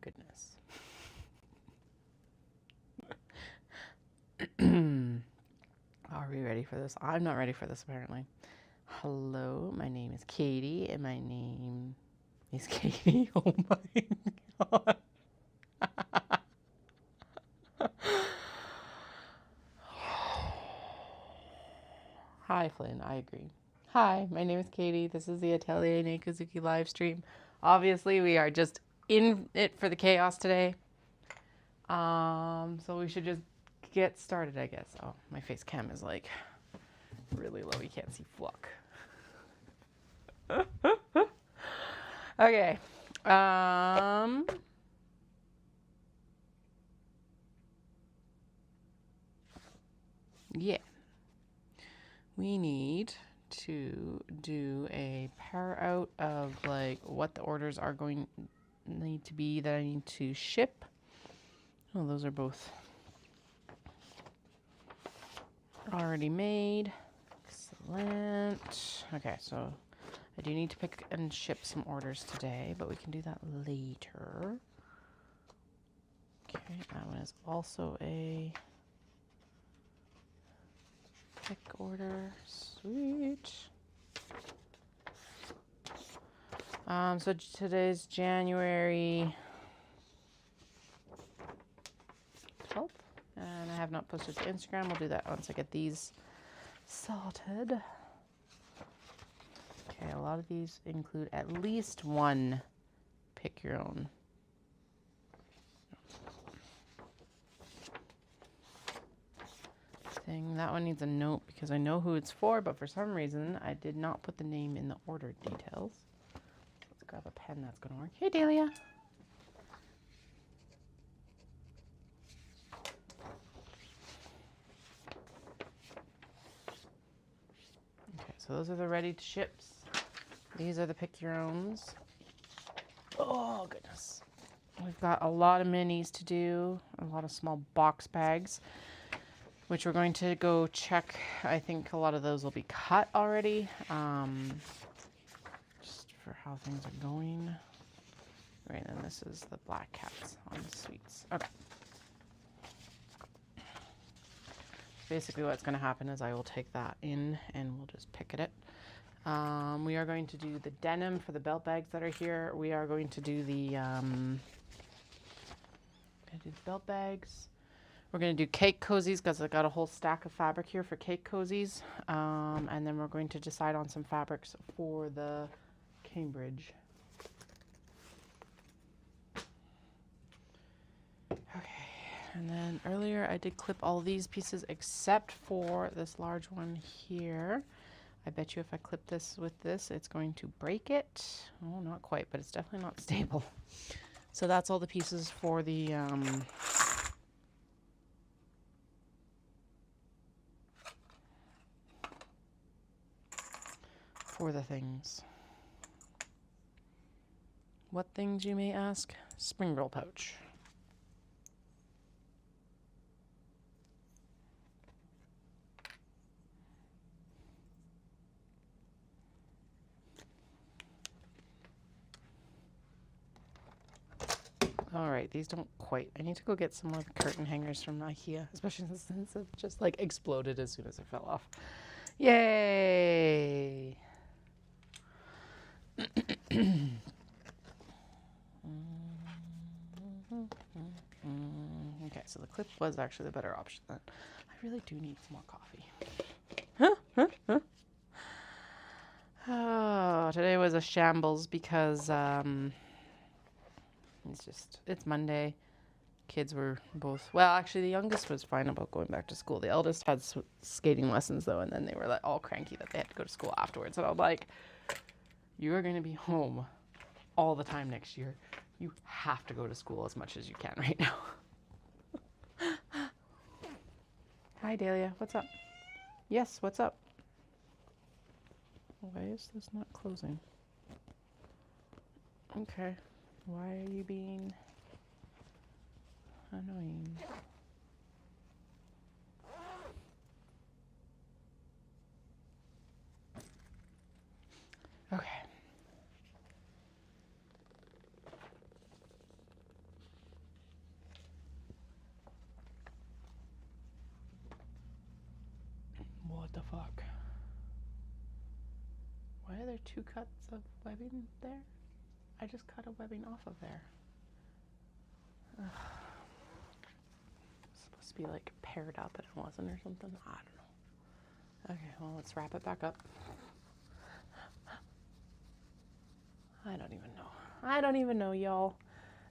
goodness. Are we ready for this? I'm not ready for this, apparently. Hello, my name is Katie, and my name is Katie. Oh my god. Hi, Flynn. I agree. Hi, my name is Katie. This is the Atelier Nekazuki live stream. Obviously, we are just in it for the chaos today. So we should just get started, I guess. Oh, my face cam is like really low. You can't see Fluck. Okay. Yeah. We need to do a pair out of like what the orders are going need to be that I need to ship. Oh, those are both already made. Excellent. Okay, so I do need to pick and ship some orders today, but we can do that later. Okay, that one is also a pick order. Sweet. So today's January 12th, and I have not posted to Instagram. We'll do that once I get these sorted. Okay, a lot of these include at least one pick your own. Thing. That one needs a note because I know who it's for, but for some reason I did not put the name in the order details. Let's grab a pen that's going to work. Hey, Dahlia. Okay, so those are the ready to ships. These are the pick your owns. Oh, goodness. We've got a lot of minis to do, a lot of small box bags, which we're going to go check. I think a lot of those will be cut already, just for how things are going. Right, and this is the black cats on the sweets. Okay. Basically what's going to happen is I will take that in and we'll just picket it. We are going to do the denim for the belt bags that are here. We are going to do the belt bags. We're going to do cake cozies because I got a whole stack of fabric here for cake cozies. And then we're going to decide on some fabrics for the Cambridge. Okay, and then earlier I did clip all these pieces except for this large one here. I bet you if I clip this with this, it's going to break it. Oh, not quite, but it's definitely not stable. So that's all the pieces for the things. What things, you may ask? Spring roll pouch. All right, these don't quite. I need to go get some more curtain hangers from IKEA, especially since it just like exploded as soon as it fell off. Yay! Okay, so the clip was actually the better option then. I really do need some more coffee. Oh, today was a shambles because it's Monday. Kids were both, well, actually the youngest was fine about going back to school. The eldest had skating lessons though, and then they were like all cranky that they had to go to school afterwards. And I'm like, you are going to be home all the time next year. You have to go to school as much as you can right now. Hi, Dahlia. What's up? Yes, what's up? Why is this not closing? Okay. Why are you being annoying? Okay. there 2 cuts of webbing there? I just cut a webbing off of there. Ugh. It's supposed to be like paired up and it wasn't or something. I don't know. Okay, well, let's wrap it back up. I don't even know, y'all.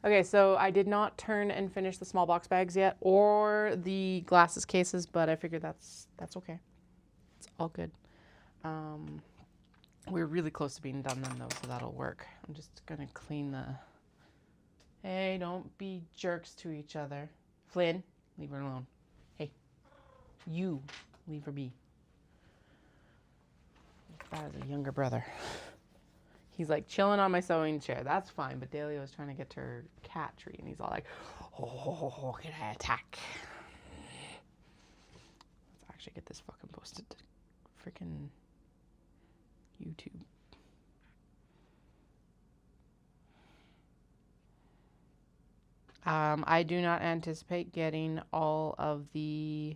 Okay, so I did not turn and finish the small box bags yet or the glasses cases, but I figured that's okay. It's all good. We're really close to being done then though, so that'll work. I'm just gonna clean the... Hey, don't be jerks to each other. Flynn, leave her alone. Hey, you, leave her be. That is a younger brother. He's like chilling on my sewing chair. That's fine, but Dahlia was trying to get to her cat tree and he's all like, oh, can I attack? Let's actually get this fucking posted to freaking YouTube. I do not anticipate getting all of the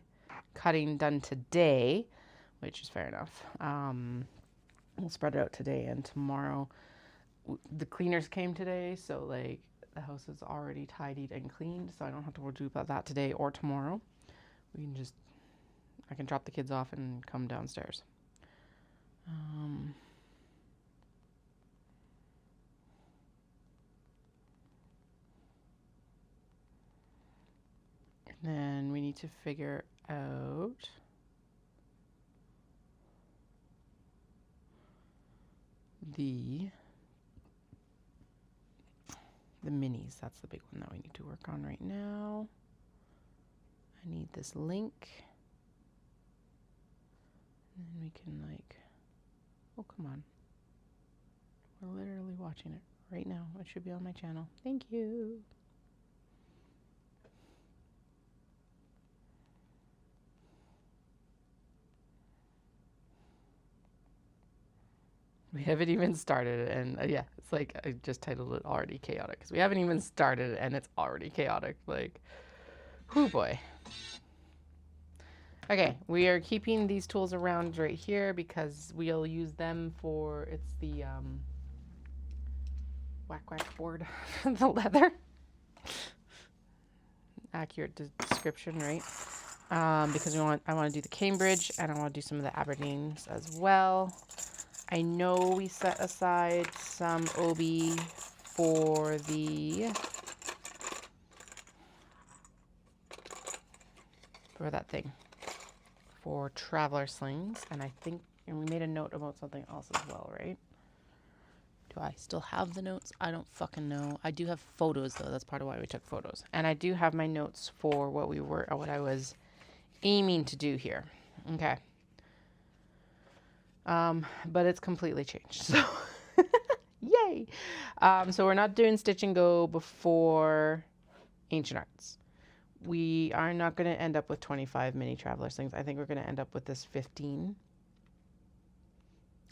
cutting done today, which is fair enough. We'll spread it out today and tomorrow. The cleaners came today, so like the house is already tidied and cleaned, so I don't have to worry about that today or tomorrow. I can drop the kids off and come downstairs. Then we need to figure out the minis. That's the big one that we need to work on right now. I need this link. And then we can like, oh, come on. We're literally watching it right now. It should be on my channel. Thank you. We haven't even started, and yeah, it's like I just titled it already chaotic because we haven't even started and it's already chaotic. Like, whoo boy. Okay, we are keeping these tools around right here because we'll use them for, it's the whack board, the leather. Accurate description, right? Because I want to do the Cambridge and I want to do some of the Aberdeens as well. I know we set aside some OB for that thing, for traveler slings, and we made a note about something else as well, right? Do I still have the notes? I don't fucking know. I do have photos though. That's part of why we took photos, and I do have my notes for what I was aiming to do here. Okay. But it's completely changed, so yay. So we're not doing stitch and go before Ancient Arts. We are not going to end up with 25 mini traveler slings. I think we're going to end up with this 15.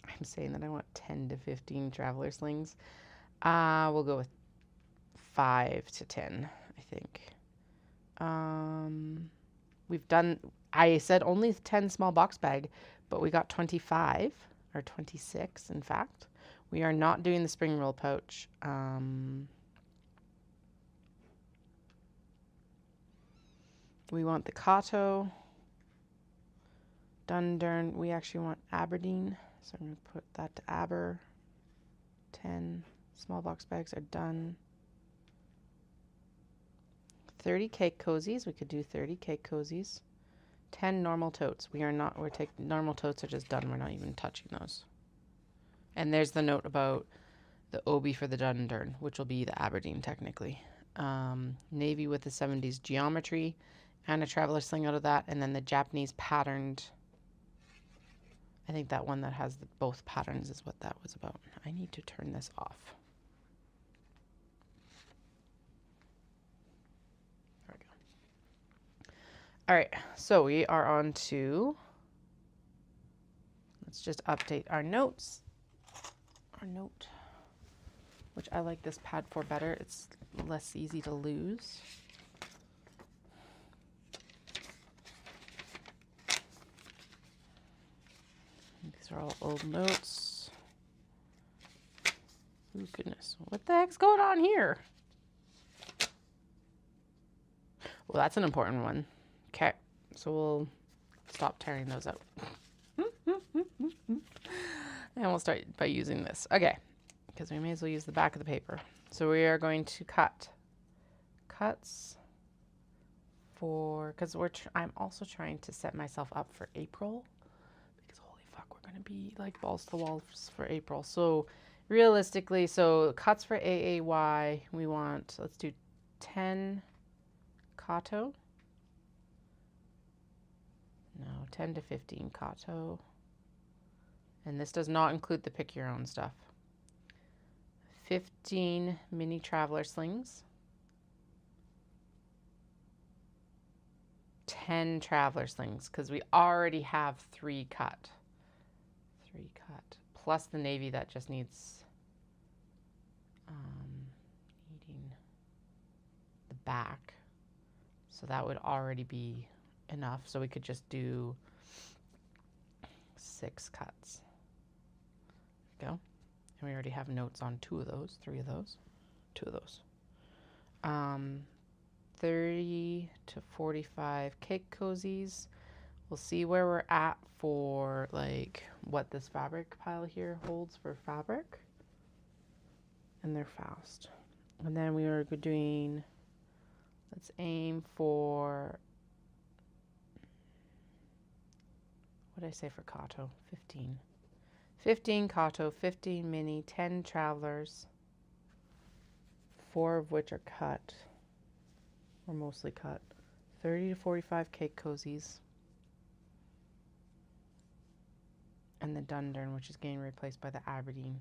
I'm saying that I want 10 to 15 traveler slings. We'll go with 5 to 10, I think. I said only 10 small box bag, but we got 25 or 26, in fact. We are not doing the spring roll pouch. We want the Kato, Dundurn. We actually want Aberdeen, so I'm going to put that to Aber. 10 small box bags are done. 30 cake cozies. We could do 30 cake cozies. 10 normal totes. Normal totes are just done. We're not even touching those. And there's the note about the Obi for the Dundurn, which will be the Aberdeen technically. Navy with the 70s geometry and a traveler sling out of that. And then the Japanese patterned. I think that one that has both patterns is what that was about. I need to turn this off. There we go. All right, so we are on to, let's just update our notes. Our note, which I like this pad for better. It's less easy to lose. These are all old notes. Oh, goodness. What the heck's going on here? Well, that's an important one. Okay, so we'll stop tearing those out. And we'll start by using this. Okay, because we may as well use the back of the paper. So we are going to cut cuts for, because I'm also trying to set myself up for April, because holy fuck, we're going to be like balls to the walls for April. So realistically, so cuts for AAY, we want, let's do 10 Kato. No, 10 to 15 Kato. And this does not include the pick your own stuff. 15 mini traveler slings. 10 traveler slings, because we already have 3 cut. 3 cut. Plus the navy that just needs needing the back. So that would already be enough. So we could just do 6 cuts. Go. And we already have notes on 2 of those, 3 of those, 2 of those. 30 to 45 cake cozies. We'll see where we're at for like what this fabric pile here holds for fabric. And they're fast. And then we are doing, let's aim for, what did I say for Kato? 15. 15 Kato, 15 mini, 10 travelers, 4 of which are cut, or mostly cut. 30 to 45 cake cozies. And the Dundurn, which is getting replaced by the Aberdeen.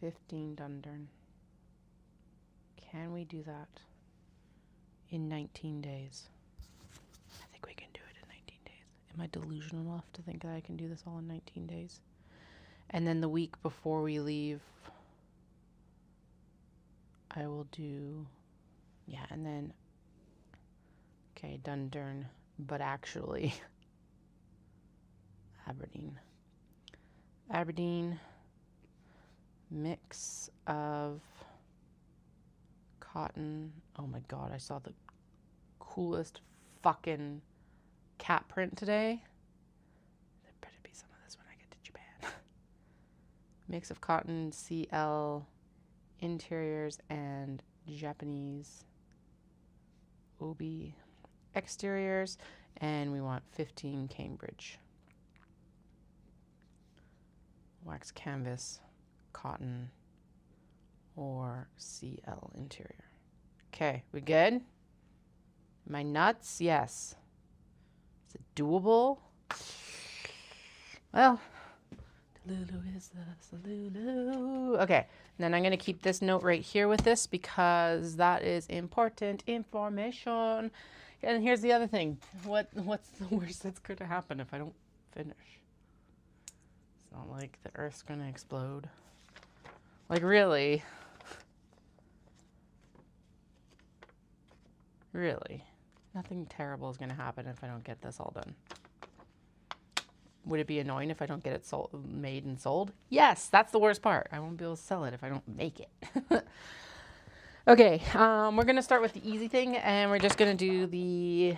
15 Dundurn. Can we do that in 19 days? I think we can do it in 19 days. Am I delusional enough to think that I can do this all in 19 days? And then the week before we leave, I will do, yeah, and then, okay, Dundurn, but actually, Aberdeen, mix of cotton. Oh my God, I saw the coolest fucking cat print today. There better be some of this when I get to Japan. Mix of cotton, CL, interiors, and Japanese obi exteriors. And we want 15 Cambridge. Wax canvas, cotton, or CL interior. Okay, we good? Am I nuts? Yes. Is it doable? Well, Lulu is the Lulu. Okay, and then I'm going to keep this note right here with this because that is important information. And here's the other thing. What's the worst that's going to happen if I don't finish? It's not like the Earth's going to explode. Like, really? Really? Nothing terrible is going to happen if I don't get this all done. Would it be annoying if I don't get it made and sold? Yes, that's the worst part. I won't be able to sell it if I don't make it. Okay, we're going to start with the easy thing, and we're just going to do the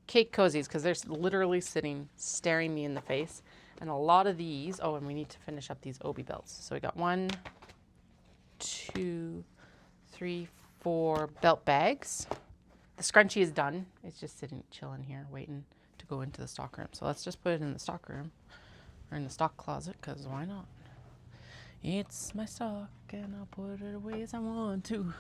cake cozies because they're literally staring me in the face. And a lot of these, oh, and we need to finish up these obi belts. So we got 1, 2, 3, 4 belt bags. The scrunchie is done. It's just chilling here, waiting to go into the stock room. So let's just put it in the stock room or in the stock closet because why not? It's my stock and I'll put it away as I want to.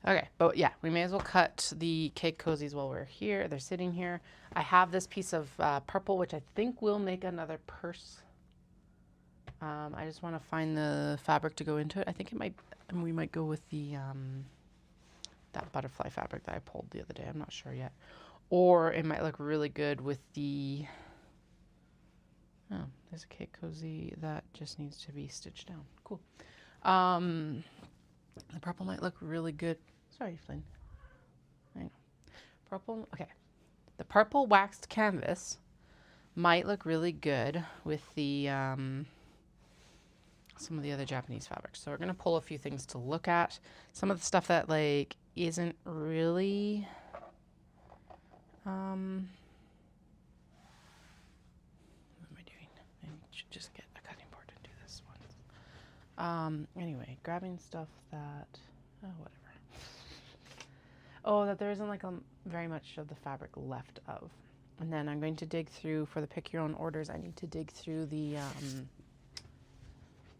Okay, but yeah, we may as well cut the cake cozies while we're here. They're sitting here. I have this piece of purple, which I think will make another purse. I just want to find the fabric to go into it. I think we might go with the that butterfly fabric that I pulled the other day. I'm not sure yet. Or it might look really good with the, oh, there's a cake cozy that just needs to be stitched down. Cool. The purple might look really good. Sorry, Flynn. I know. purple, okay. The purple waxed canvas might look really good with the some of the other Japanese fabrics. So we're gonna pull a few things to look at. Some of the stuff that like isn't really what am I doing? I should just get a cutting board and do this one. Anyway, grabbing stuff that whatever. Oh, that there isn't like very much of the fabric left of. And then I'm going to dig through, for the pick your own orders, I need to dig through the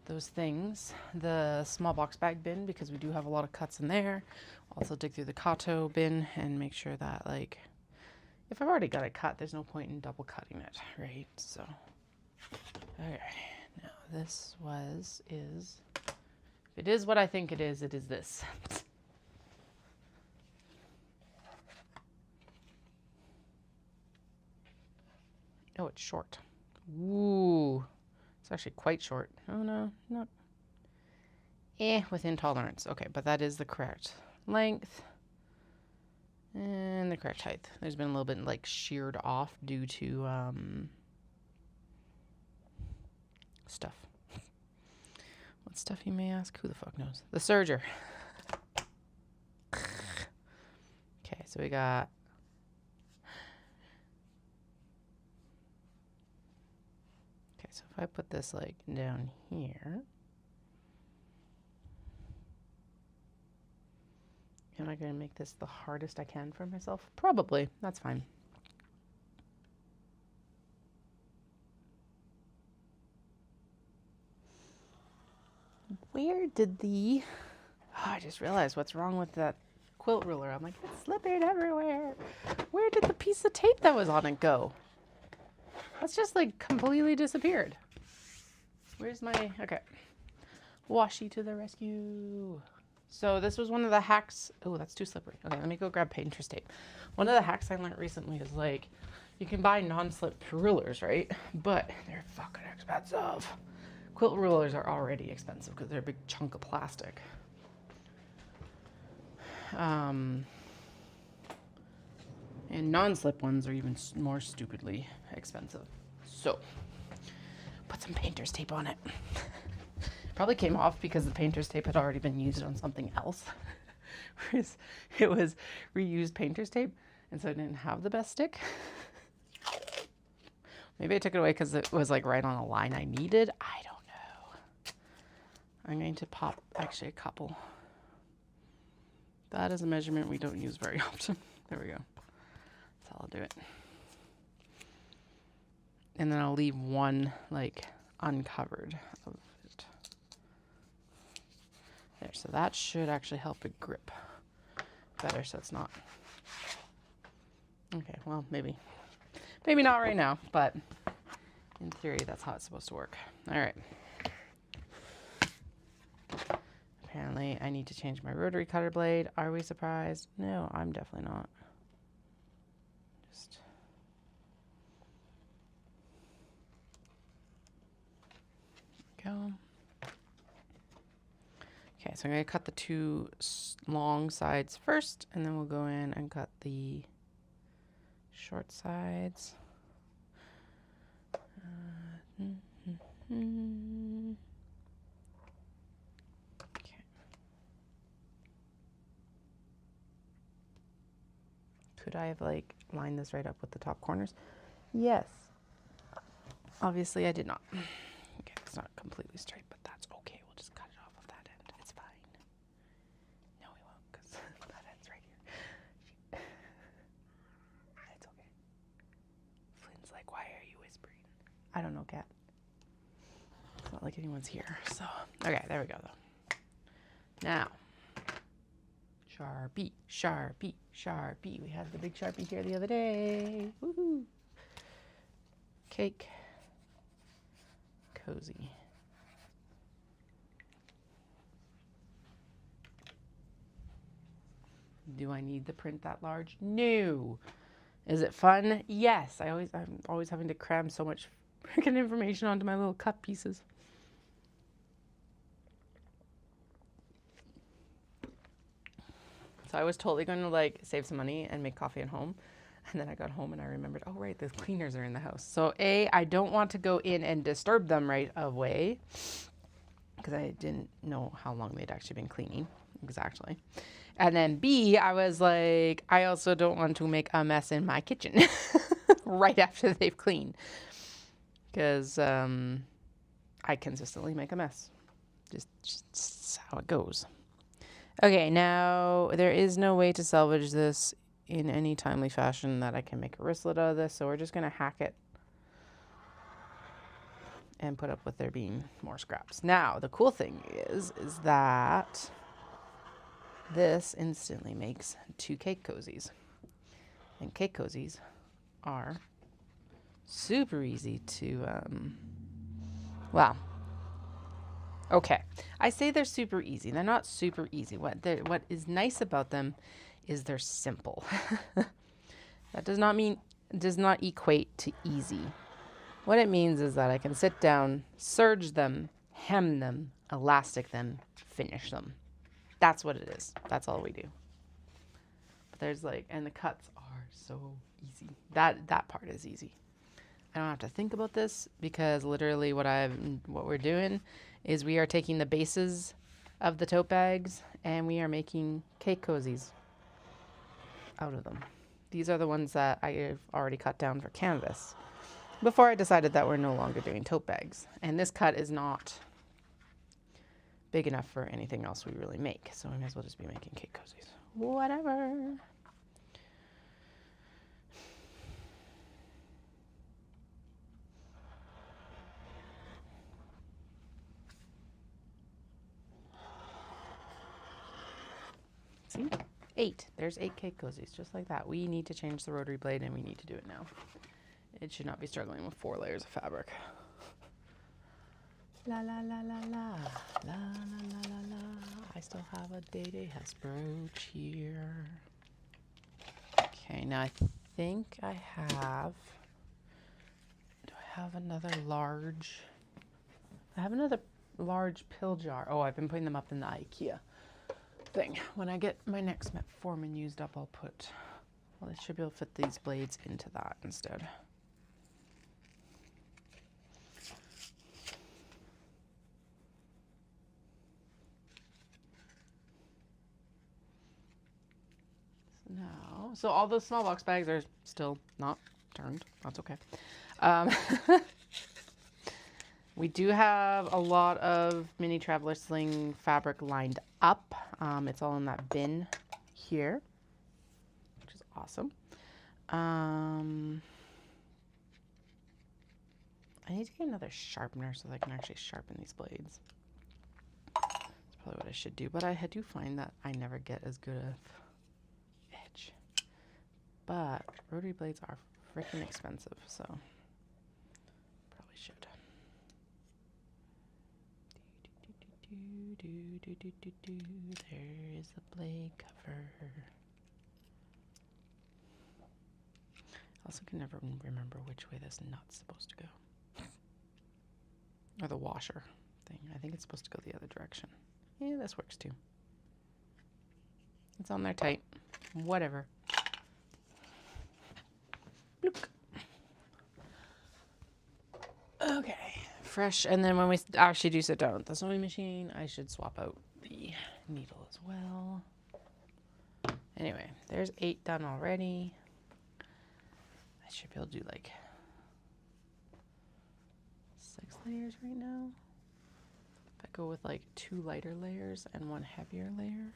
those things, the small box bag bin, because we do have a lot of cuts in there. Also dig through the Kato bin and make sure that, like, if I've already got it cut, there's no point in double cutting it, right? So, okay, now this is, if it is what I think it is this. Oh, it's short. Ooh, it's actually quite short. Oh no, not. Within tolerance. Okay, but that is the correct length and the correct height. There's been a little bit like sheared off due to stuff. What stuff, you may ask? Who the fuck knows? The serger. Okay, so we got. So if I put this like down here, am I going to make this the hardest I can for myself? Probably. That's fine. Where did the... Oh, I just realized what's wrong with that quilt ruler. I'm like, it's slipping everywhere. Where did the piece of tape that was on it go? That's just like completely disappeared. Where's my, okay. Washi to the rescue. So this was one of the hacks. Oh, that's too slippery. Okay, let me go grab painter's tape. One of the hacks I learned recently is like, you can buy non-slip rulers, right? But they're fucking expensive. Quilt rulers are already expensive because they're a big chunk of plastic. And non-slip ones are even more stupidly expensive. So, put some painter's tape on it. Probably came off because the painter's tape had already been used on something else. Whereas it was reused painter's tape, and so it didn't have the best stick. Maybe I took it away because it was like right on a line I needed. I don't know. I'm going to pop actually a couple. That is a measurement we don't use very often. There we go. That's how I'll do it. And then I'll leave one like uncovered of it. There, so that should actually help it grip better so it's not. Okay, well, maybe not right now, but in theory that's how it's supposed to work. All right. Apparently I need to change my rotary cutter blade. Are we surprised? No, I'm definitely not. Just go. Okay, so I'm going to cut the two long sides first, and then we'll go in and cut the short sides. Okay. Could I have like lined this right up with the top corners? Yes. Obviously I did not. Okay, it's not completely straight, but that's okay. We'll just cut it off of that end. It's fine. No, we won't, because that end's right here. It's okay. Flynn's like, why are you whispering? I don't know, Kat. It's not like anyone's here. So, okay, there we go, though. Now, Sharpie, Sharpie, Sharpie. We had the big Sharpie here the other day. Woohoo! Cake. Cozy. Do I need the print that large? No. Is it fun? Yes. I'm always having to cram so much freaking information onto my little cut pieces. So I was totally going to like save some money and make coffee at home. And then I got home and I remembered, oh, right, the cleaners are in the house. So A, I don't want to go in and disturb them right away because I didn't know how long they'd actually been cleaning exactly. And then B, I was like, I also don't want to make a mess in my kitchen right after they've cleaned because I consistently make a mess. Just how it goes. Okay, now there is no way to salvage this in any timely fashion that I can make a wristlet out of this, so we're just going to hack it and put up with there being more scraps. Now, the cool thing is that this instantly makes 2 cake cozies. And cake cozies are super easy to, well, okay. I say they're super easy. They're not super easy. What is nice about them is they're simple. That does not equate to easy. What it means is that I can sit down, serge them, hem them, elastic them, finish them. That's what it is. That's all we do. But there's like, and the cuts are so easy. That part is easy. I don't have to think about this because literally what we're doing is we are taking the bases of the tote bags and we are making cake cozies out of them. These are the ones that I have already cut down for canvas before I decided that we're no longer doing tote bags. And this cut is not big enough for anything else we really make. So I might as well just be making cake cozies. Whatever. See? 8. There's 8 cake cozies, just like that. We need to change the rotary blade and we need to do it now. It should not be struggling with 4 layers of fabric. La la la la la, la la la la la. I still have a Day House brooch here. Okay, now I think I have, do I have another large, I have another large pill jar. Oh, I've been putting them up in the IKEA thing. When I get my next metformin used up, I'll put, well, I should be able to fit these blades into that instead. Now, so all those small box bags are still not turned. That's okay. We do have a lot of mini traveler sling fabric lined up. It's all in that bin here, which is awesome. I need to get another sharpener so that I can actually sharpen these blades. That's probably what I should do, but I do find that I never get as good of edge. But rotary blades are freaking expensive, so probably should. There is the blade cover. I also can never remember which way this nut's supposed to go. Or the washer thing. I think it's supposed to go the other direction. Yeah, this works too. It's on there tight. Whatever. Look. Okay. Fresh. And then when we actually do sit down at the sewing machine, I should swap out the needle as well. Anyway, there's 8 done already. I should be able to do like 6 layers right now. If I go with like 2 lighter layers and 1 heavier layer.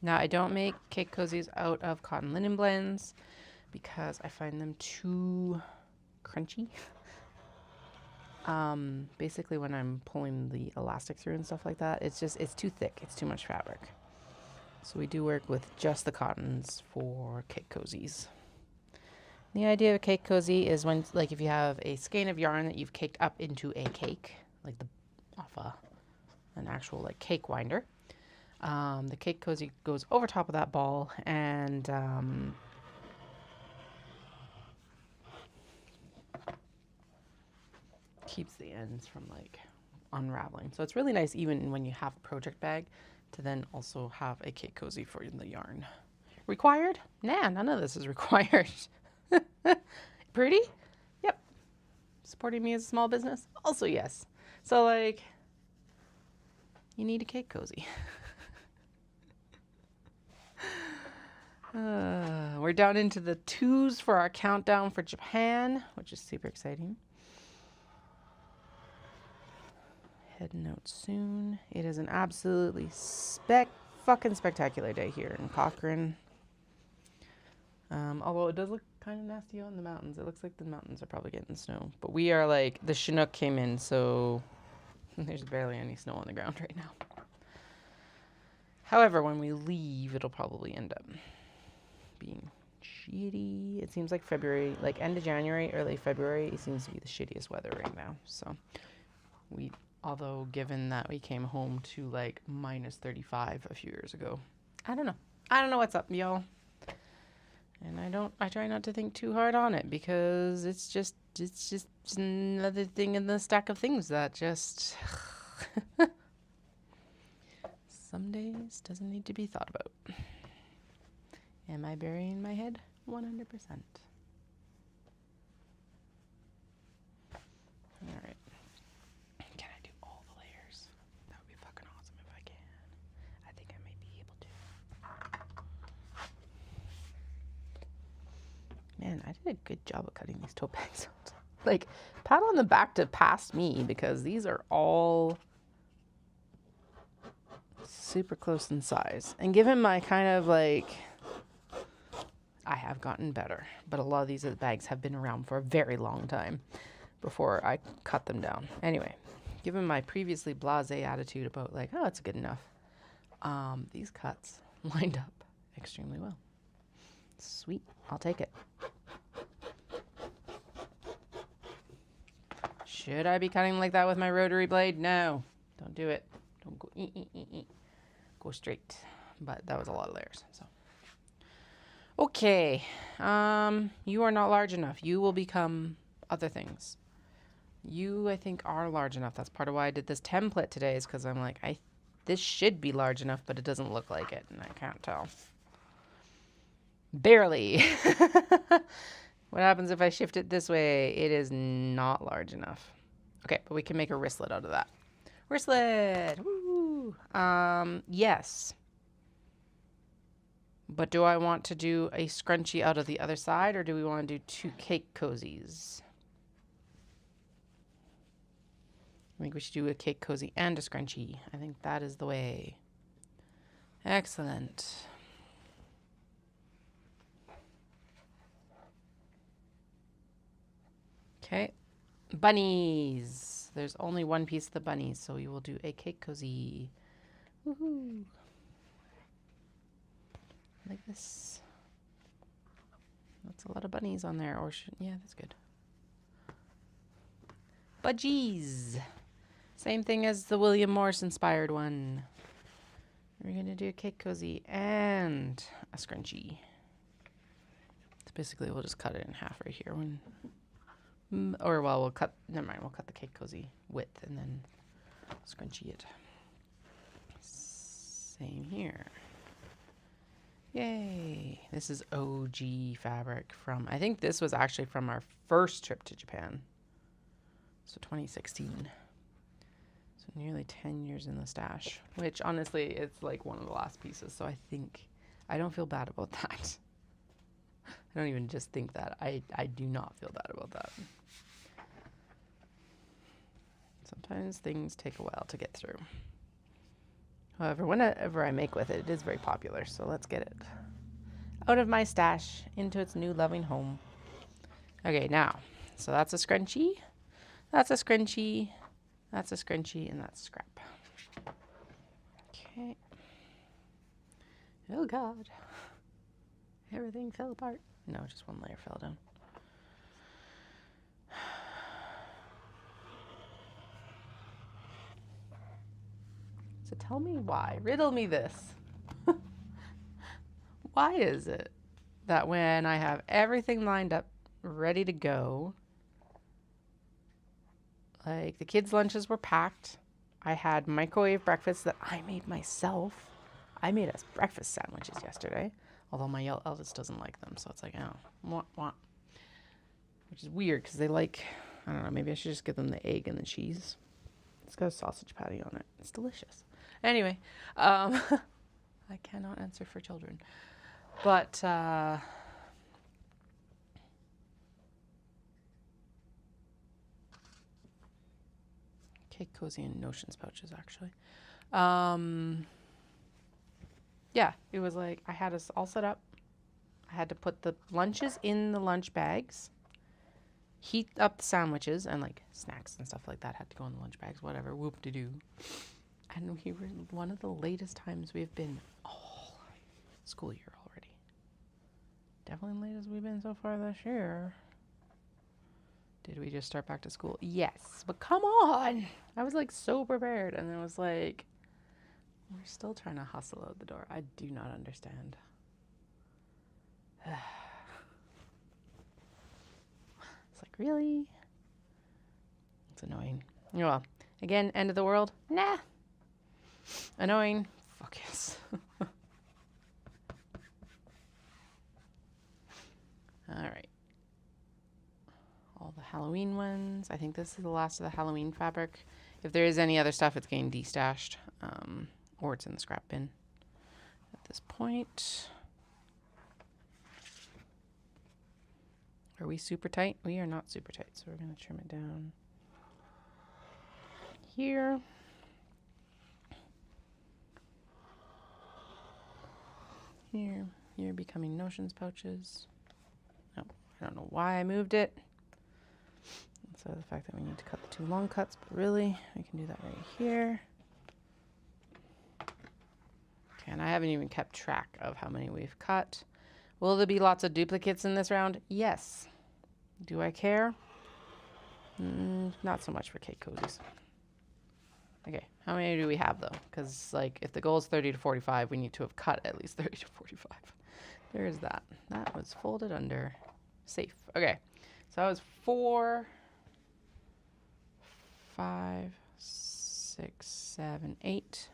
Now I don't make cake cozies out of cotton linen blends because I find them too crunchy. Basically when I'm pulling the elastic through and stuff like that, it's too thick. It's too much fabric. So we do work with just the cottons for cake cozies. The idea of a cake cozy is when, like, if you have a skein of yarn that you've caked up into a cake, like off an actual like cake winder, the cake cozy goes over top of that ball and keeps the ends from like unraveling. So it's really nice even when you have a project bag to then also have a cake cozy for the yarn. Required? Nah, none of this is required. Pretty? Yep. Supporting me as a small business? Also yes. So like, you need a cake cozy. We're down into the 2s for our countdown for Japan, which is super exciting. Heading out soon. It is an absolutely fucking spectacular day here in Cochrane. Although it does look kind of nasty out in the mountains. It looks like the mountains are probably getting snow. But we are like, the Chinook came in, so there's barely any snow on the ground right now. However, when we leave, it'll probably end up being shitty. It seems like February, like end of January, early February, it seems to be the shittiest weather right now. So although given that we came home to like minus 35 a few years ago, I don't know what's up, y'all. And I try not to think too hard on it because it's just another thing in the stack of things that just some days doesn't need to be thought about. Am I burying my head? 100%. All right. Can I do all the layers? That would be fucking awesome if I can. I think I may be able to. Man, I did a good job of cutting these tote bags out. Like, pat on the back to past me because these are all super close in size. And given my kind of like, I have gotten better, but a lot of these bags have been around for a very long time before I cut them down. Anyway, given my previously blasé attitude about like, oh, it's good enough, these cuts lined up extremely well. Sweet, I'll take it. Should I be cutting like that with my rotary blade? No, don't do it. Don't go, go straight. But that was a lot of layers, so. Okay, you are not large enough. You will become other things. You, I think, are large enough. That's part of why I did this template today, is because I'm like, this should be large enough, but it doesn't look like it, and I can't tell. Barely. What happens if I shift it this way? It is not large enough. Okay, but we can make a wristlet out of that. Wristlet! Woo! Yes. But do I want to do a scrunchie out of the other side, or do we want to do 2 cake cozies? I think we should do a cake cozy and a scrunchie. I think that is the way. Excellent. Okay. Bunnies. There's only one piece of the bunnies, so we will do a cake cozy. Woohoo. Like this. That's a lot of bunnies on there. Yeah, that's good. Budgies. Same thing as the William Morris inspired one. We're going to do a cake cozy and a scrunchie. So basically, we'll just cut it in half right here. We'll cut the cake cozy width and then scrunchie it. Same here. Yay. This is OG fabric from, I think this was actually from our first trip to Japan. So 2016. So nearly 10 years in the stash, which honestly, it's like one of the last pieces. So I don't feel bad about that. I don't even just think that. I do not feel bad about that. Sometimes things take a while to get through. However, whenever I make with it, it is very popular. So let's get it out of my stash into its new loving home. Okay, now, so that's a scrunchie. That's a scrunchie. That's a scrunchie, and that's scrap. Okay. Oh, God. Everything fell apart. No, just one layer fell down. So tell me why. Riddle me this. Why is it that when I have everything lined up, ready to go, Like, the kids' lunches were packed. I had microwave breakfast that I made myself. I made us breakfast sandwiches yesterday, although my eldest doesn't like them, so it's like, oh, wah. Which is weird because they like, I don't know, maybe I should just give them the egg and the cheese. It's got a sausage patty on it. It's delicious. Anyway, I cannot answer for children. But, Cake Cozy and Notions pouches, actually. Yeah, it was like I had us all set up. I had to put the lunches in the lunch bags, heat up the sandwiches, and like snacks and stuff like that had to go in the lunch bags, whatever, whoop-de-doo. And we were one of the latest times we've been all school year already. Definitely the latest we've been so far this year. Did we just start back to school? Yes, but come on. I was like so prepared, and it was like, we're still trying to hustle out the door. I do not understand. It's like, really? It's annoying. Well, again, end of the world? Nah. Annoying? Fuck yes. All right. All the Halloween ones. I think this is the last of the Halloween fabric. If there is any other stuff, it's getting destashed, or it's in the scrap bin at this point. Are we super tight? We are not super tight, so we're going to trim it down here. Here. You're becoming Notions pouches. No, I don't know why I moved it. So the fact that we need to cut the 2 long cuts, but really, we can do that right here. Okay, and I haven't even kept track of how many we've cut. Will there be lots of duplicates in this round? Yes. Do I care? Not so much for Cake Cozies. Okay, how many do we have though? Because like, if the goal is 30 to 45, we need to have cut at least 30 to 45. There is that. That was folded under safe. Okay, so that was 4, 5, 6, 7, 8,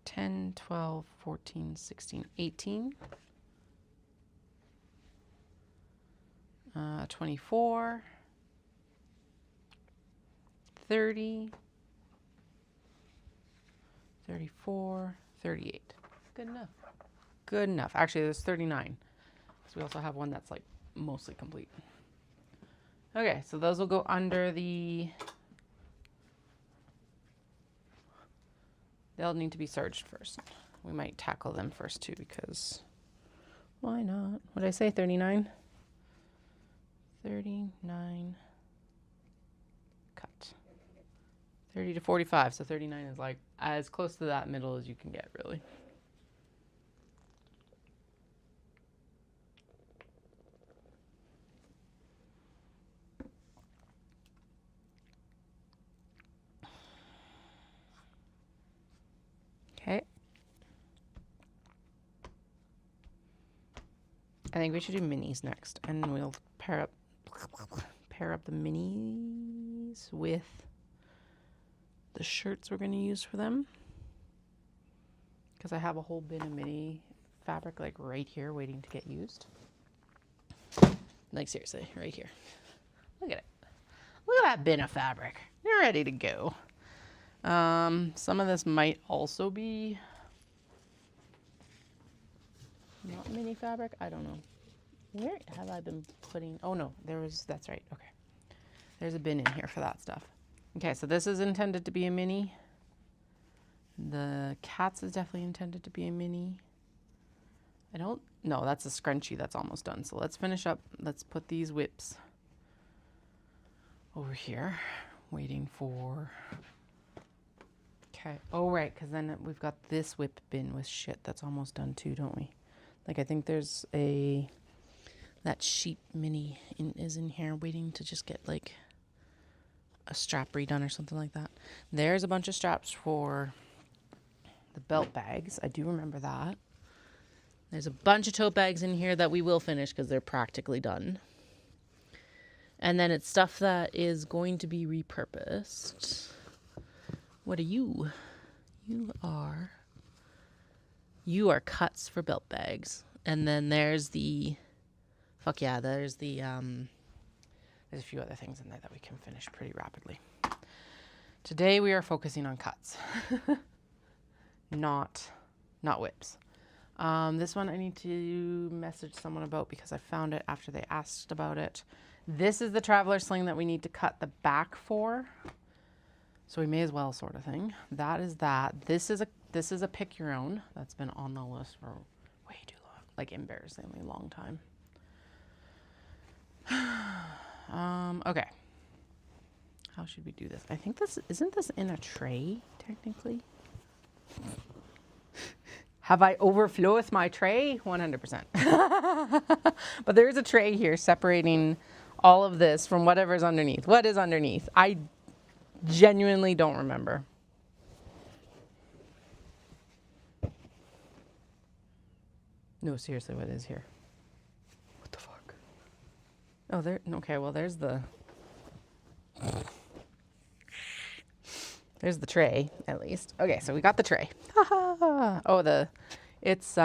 10, 12, 14, 16, 18, 24, 30, 34, 38. Good enough. Good enough. Actually, there's 39. So we also have one that's like mostly complete. Okay, so those will go under the... They'll need to be serged first. We might tackle them first too, because why not? What did I say, 39? 39 cut. 30 to 45, so 39 is like as close to that middle as you can get, really. Okay. I think we should do minis next, and we'll pair up the minis with the shirts we're going to use for them, because I have a whole bin of mini fabric like right here waiting to get used. Like seriously, right here. Look at it. Look at that bin of fabric. You're ready to go. Some of this might also be not mini fabric. I don't know. Where have I been putting? Oh no, that's right. Okay. There's a bin in here for that stuff. Okay, so this is intended to be a mini. The cats is definitely intended to be a mini. No, that's a scrunchie that's almost done. So let's finish up. Let's put these whips over here, waiting for... Okay. Oh, right, because then we've got this whip bin with shit that's almost done too, don't we? Like, I think there's that sheep mini is in here waiting to just get, like, a strap redone or something like that. There's a bunch of straps for the belt bags. I do remember that. There's a bunch of tote bags in here that we will finish because they're practically done. And then it's stuff that is going to be repurposed. What are you? You are cuts for belt bags. And then there's the, there's a few other things in there that we can finish pretty rapidly. Today we are focusing on cuts, not whips. This one I need to message someone about because I found it after they asked about it. This is the traveler sling that we need to cut the back for. So we may as well, sort of thing. That is that. This is a pick your own. That's been on the list for way too long, like embarrassingly long time. Okay. How should we do this? I think isn't this in a tray, technically? Have I overfloweth my tray? 100%. But there is a tray here separating all of this from whatever's underneath. What is underneath? I genuinely don't remember. No, seriously, what is here? What the fuck? Oh, there. Okay, well, there's the tray, at least. Okay, so we got the tray. Oh, it's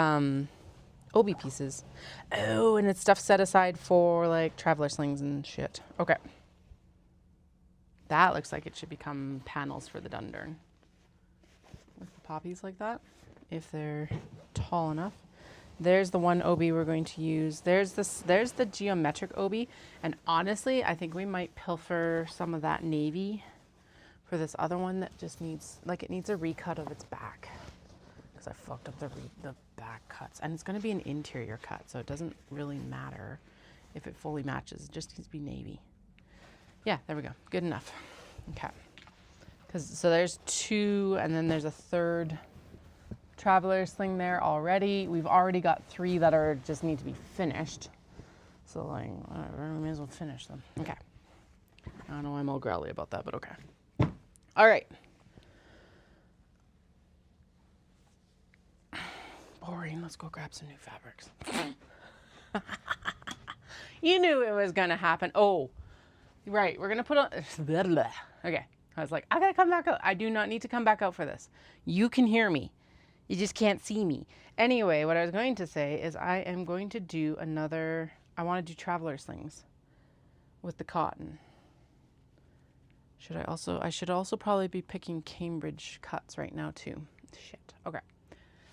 obi pieces. Oh, and it's stuff set aside for like traveler slings and shit. Okay. That looks like it should become panels for the dundern. With the poppies like that, if they're tall enough. There's the one obi we're going to use. There's the geometric obi, and honestly, I think we might pilfer some of that navy for this other one that just needs, like, it needs a recut of its back because I fucked up the back cuts, and it's going to be an interior cut, so it doesn't really matter if it fully matches. It just needs to be navy. Yeah, there we go. Good enough. Okay. So there's two, and then there's a third traveler sling there already. We've already got 3 that just need to be finished. So like, whatever, we may as well finish them. Okay. I don't know why I'm all growly about that, but okay. All right. Boring. Let's go grab some new fabrics. You knew it was gonna happen. Oh, right. We're gonna put on. Okay. I was like, I gotta come back out. I do not need to come back out for this. You can hear me. You just can't see me. Anyway, what I was going to say is I am going to do another. I want to do traveler slings with the cotton. I should also probably be picking Cambridge cuts right now too. Shit. Okay.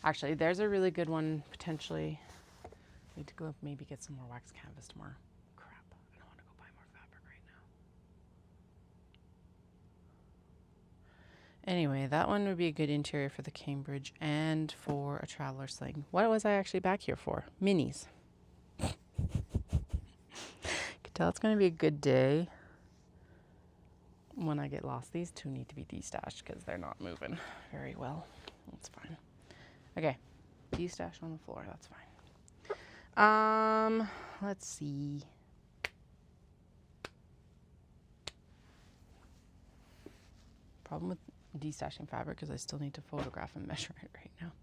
Actually, there's a really good one potentially. Need to go maybe get some more wax canvas tomorrow. Crap. I don't want to go buy more fabric right now. Anyway, that one would be a good interior for the Cambridge and for a traveler sling. What was I actually back here for? Minis. You can tell it's going to be a good day. When I get lost, these 2 need to be destashed because they're not moving very well. That's fine. Okay, destash on the floor. That's fine. Let's see. Problem with destashing fabric because I still need to photograph and measure it right now.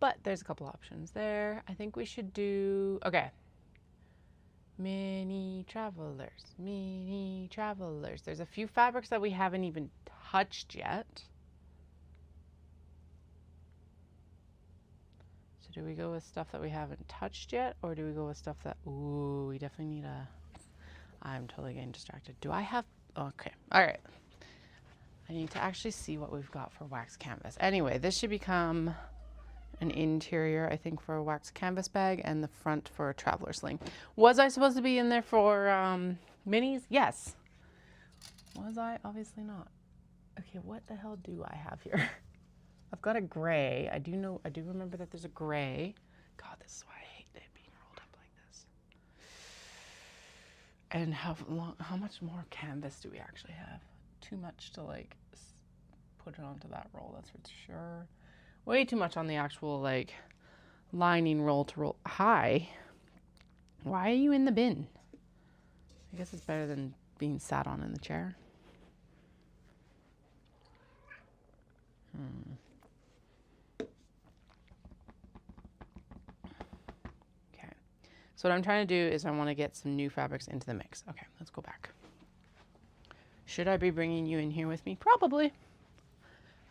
But there's a couple options there. I think we should do. Okay. Mini travelers, mini travelers. There's a few fabrics that we haven't even touched yet. So do we go with stuff that we haven't touched yet, or do we go with stuff that, ooh, we definitely need I'm totally getting distracted. Do I have, okay, all right. I need to actually see what we've got for wax canvas. Anyway, this should become an interior, I think, for a wax canvas bag, and the front for a traveler sling. Was I supposed to be in there for minis? Yes. Was I? Obviously not. Okay, what the hell do I have here? I've got a gray. I do remember that there's a gray. God, this is why I hate it being rolled up like this. And how much more canvas do we actually have? Too much to like put it onto that roll, that's for sure. Way too much on the actual, like, lining roll to roll. Hi. Why are you in the bin? I guess it's better than being sat on in the chair. Okay. So what I'm trying to do is I want to get some new fabrics into the mix. Okay, let's go back. Should I be bringing you in here with me? Probably.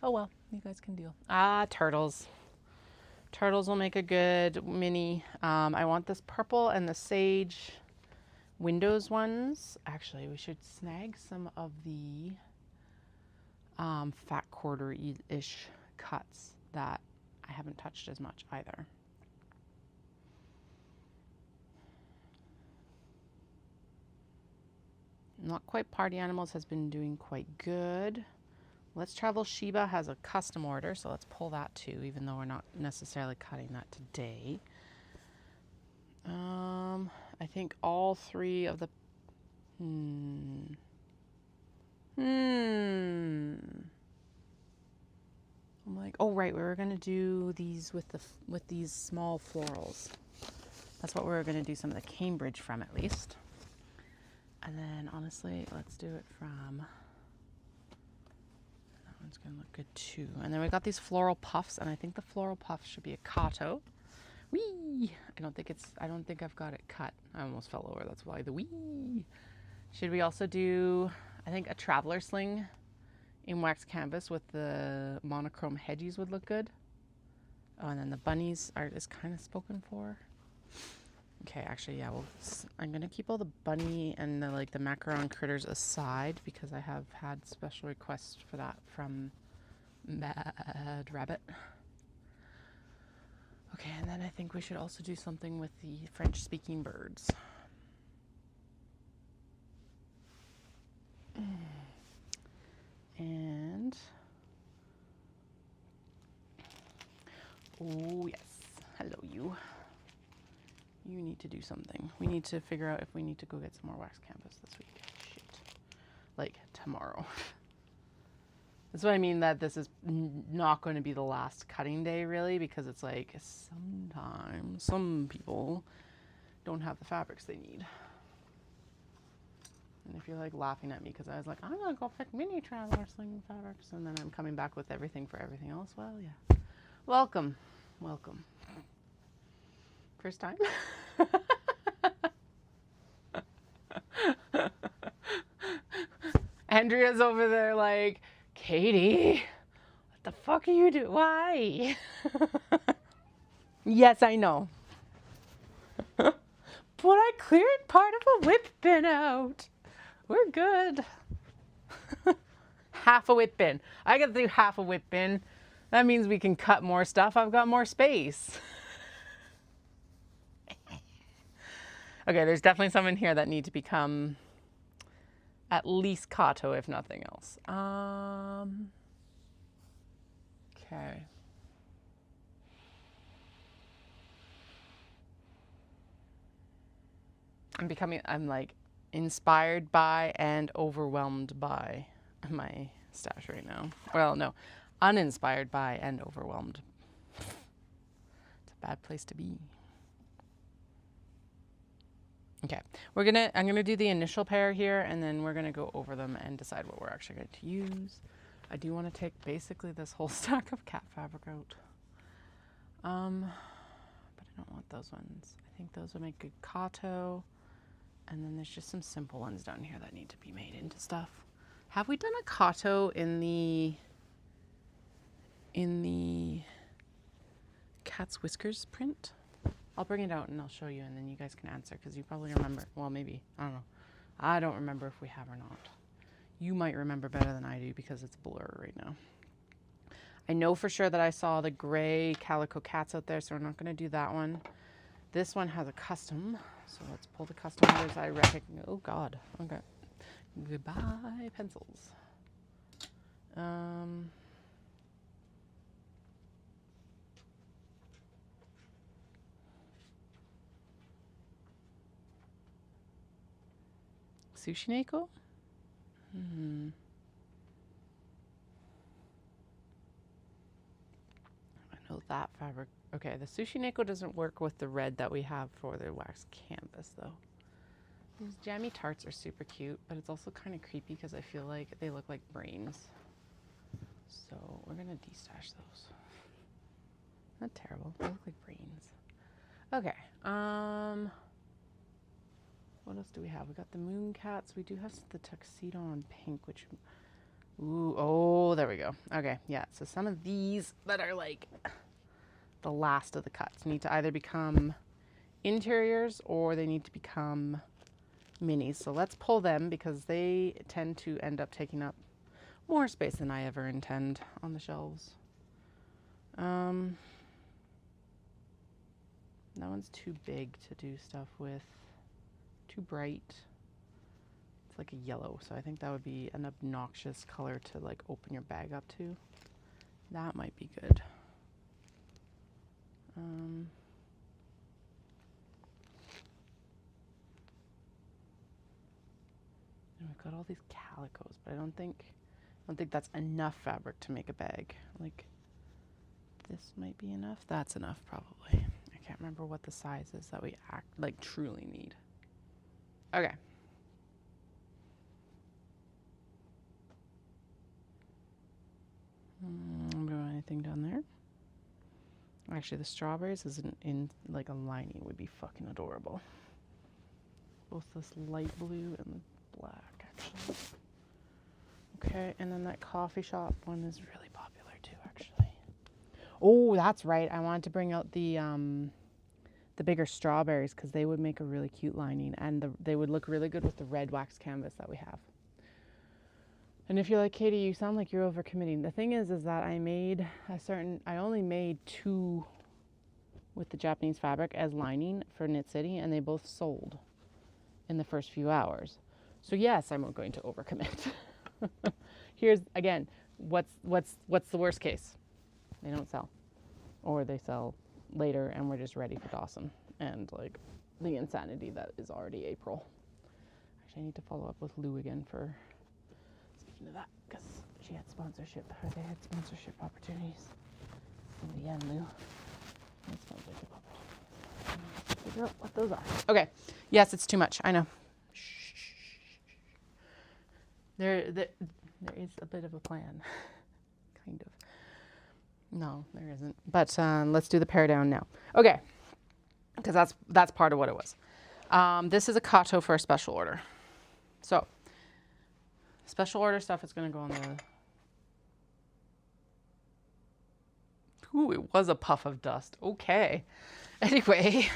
Oh well, you guys can deal. Ah, turtles. Turtles will make a good mini. I want this purple and the sage windows ones. Actually, we should snag some of the fat quarter-ish cuts that I haven't touched as much either. Not Quite Party Animals has been doing quite good. Let's Travel Sheba has a custom order, so let's pull that too, even though we're not necessarily cutting that today. I think all three of the... I'm like, oh right, we were gonna do these with these small florals. That's what we were gonna do some of the Cambridge from, at least. And then honestly, let's do it from, that one's gonna look good too. And then we got these floral puffs, and I think the floral puffs should be a Kato. Whee! I don't think I've got it cut. I almost fell over, that's why the whee. Should we also do, I think a traveler sling in wax canvas with the monochrome hedgies would look good. Oh, and then the bunnies is kind of spoken for. Okay, actually, yeah, I'm gonna keep all the bunny and the macaron critters aside because I have had special requests for that from Mad Rabbit. Okay, and then I think we should also do something with the French-speaking birds. And oh yes, hello you. You need to do something. We need to figure out if we need to go get some more wax canvas this week. Shit. Like tomorrow. That's what I mean, that this is not going to be the last cutting day really, because it's like sometimes some people don't have the fabrics they need. And if you're like laughing at me because I was like, I'm gonna go pick mini traveler sling fabrics, and then I'm coming back with everything for everything else, well, yeah. Welcome. Welcome. First time? Andrea's over there like, Katie, what the fuck are you doing? Why? Yes, I know. But I cleared part of a whip bin out. We're good. Half a whip bin. I got to do half a whip bin. That means we can cut more stuff. I've got more space. Okay, there's definitely some in here that need to become at least Kato, if nothing else. Okay. I'm like inspired by and overwhelmed by my stash right now. Well, no, uninspired by and overwhelmed. It's a bad place to be. Okay, I'm gonna do the initial pair here, and then we're gonna go over them and decide what we're actually going to use. I do want to take basically this whole stack of cat fabric out. But I don't want those ones. I think those would make good Kato. And then there's just some simple ones down here that need to be made into stuff. Have we done a Kato in the cat's whiskers print? I'll bring it out and I'll show you, and then you guys can answer, because you probably remember. Well, maybe. I don't know. I don't remember if we have or not. You might remember better than I do because it's a blur right now. I know for sure that I saw the gray calico cats out there, so we're not going to do that one. This one has a custom, so let's pull the custom orders. I reckon. Oh God. Okay. Goodbye pencils. Sushi Neko? I know that fabric. Okay, the Sushi Neko doesn't work with the red that we have for the wax canvas though. These jammy tarts are super cute, but it's also kind of creepy because I feel like they look like brains. So we're gonna destash those. Not terrible, they look like brains. Okay, What else do we have? We got the moon cats. We do have the tuxedo on pink, which, ooh, oh, there we go. Okay, yeah. So some of these that are like the last of the cuts need to either become interiors or they need to become minis. So let's pull them because they tend to end up taking up more space than I ever intend on the shelves. That one's too big to do stuff with. Too bright. It's like a yellow, so I think that would be an obnoxious color to like open your bag up to. That might be good. And we've got all these calicos, but I don't think that's enough fabric to make a bag. Like this might be enough. That's enough probably. I can't remember what the size is that we truly need. Okay. Do anything down there? Actually, the strawberries isn't in like a lining would be fucking adorable. Both this light blue and the black, actually. Okay, and then that coffee shop one is really popular too, actually. Oh, that's right. I wanted to bring out the bigger strawberries because they would make a really cute lining, and they would look really good with the red wax canvas that we have. And if you're like, Katie, you sound like you're overcommitting. The thing is that I only made 2 with the Japanese fabric as lining for Knit City, and they both sold in the first few hours. So yes, I'm going to overcommit. Here's again, what's the worst case? They don't sell, or they sell later, and we're just ready for Dawson and like the insanity that is already April. Actually, I need to follow up with Lou again for speaking of that because she had sponsorship, or they had sponsorship opportunities. In the end, Lou had sponsorship opportunities. Figure out what those are. Okay. Yes, it's too much. I know. There is a bit of a plan, kind of. No, there isn't. But let's do the pair down now. Okay, because that's part of what it was. This is a Kato for a special order. So, special order stuff is going to go on the... Ooh, it was a puff of dust. Okay. Anyway,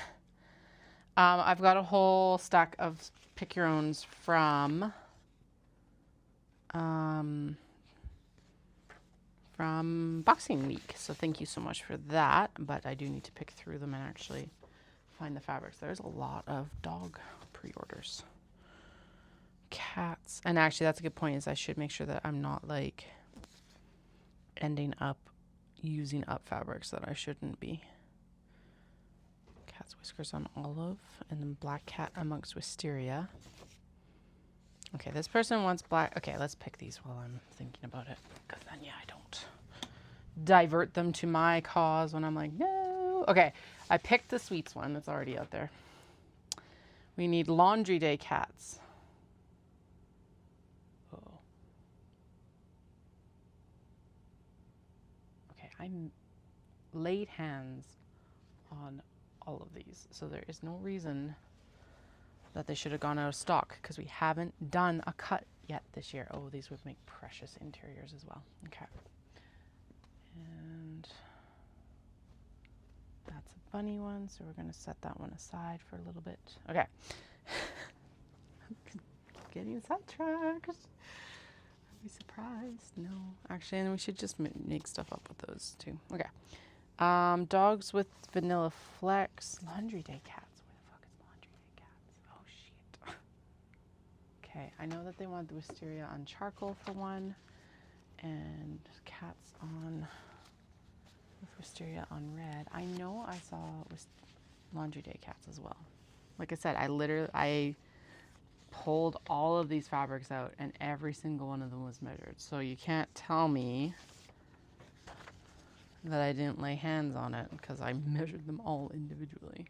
I've got a whole stack of pick your owns from Boxing Week. So thank you so much for that. But I do need to pick through them and actually find the fabrics. There's a lot of dog pre-orders. Cats. And actually that's a good point, is I should make sure that I'm not like ending up using up fabrics that I shouldn't be. Cat's whiskers on olive, and then black cat amongst wisteria. Okay, this person wants black. Okay, let's pick these while I'm thinking about it, because then, yeah, I don't divert them to my cause when I'm like, no. Okay, I picked the sweets one that's already out there. We need laundry day cats. Oh. Okay, I laid hands on all of these, so there is no reason that they should have gone out of stock, because we haven't done a cut yet this year. Oh, these would make precious interiors as well. Okay. And that's a bunny one, so we're going to set that one aside for a little bit. Okay. Getting sidetracked. I'd be surprised. No. Actually, and we should just make stuff up with those too. Okay. Dogs with vanilla flecks. Laundry day cats. Okay, I know that they want the wisteria on charcoal for one, and cats on with wisteria on red. I know I saw laundry day cats as well. Like I said, I pulled all of these fabrics out, and every single one of them was measured. So you can't tell me that I didn't lay hands on it, because I measured them all individually.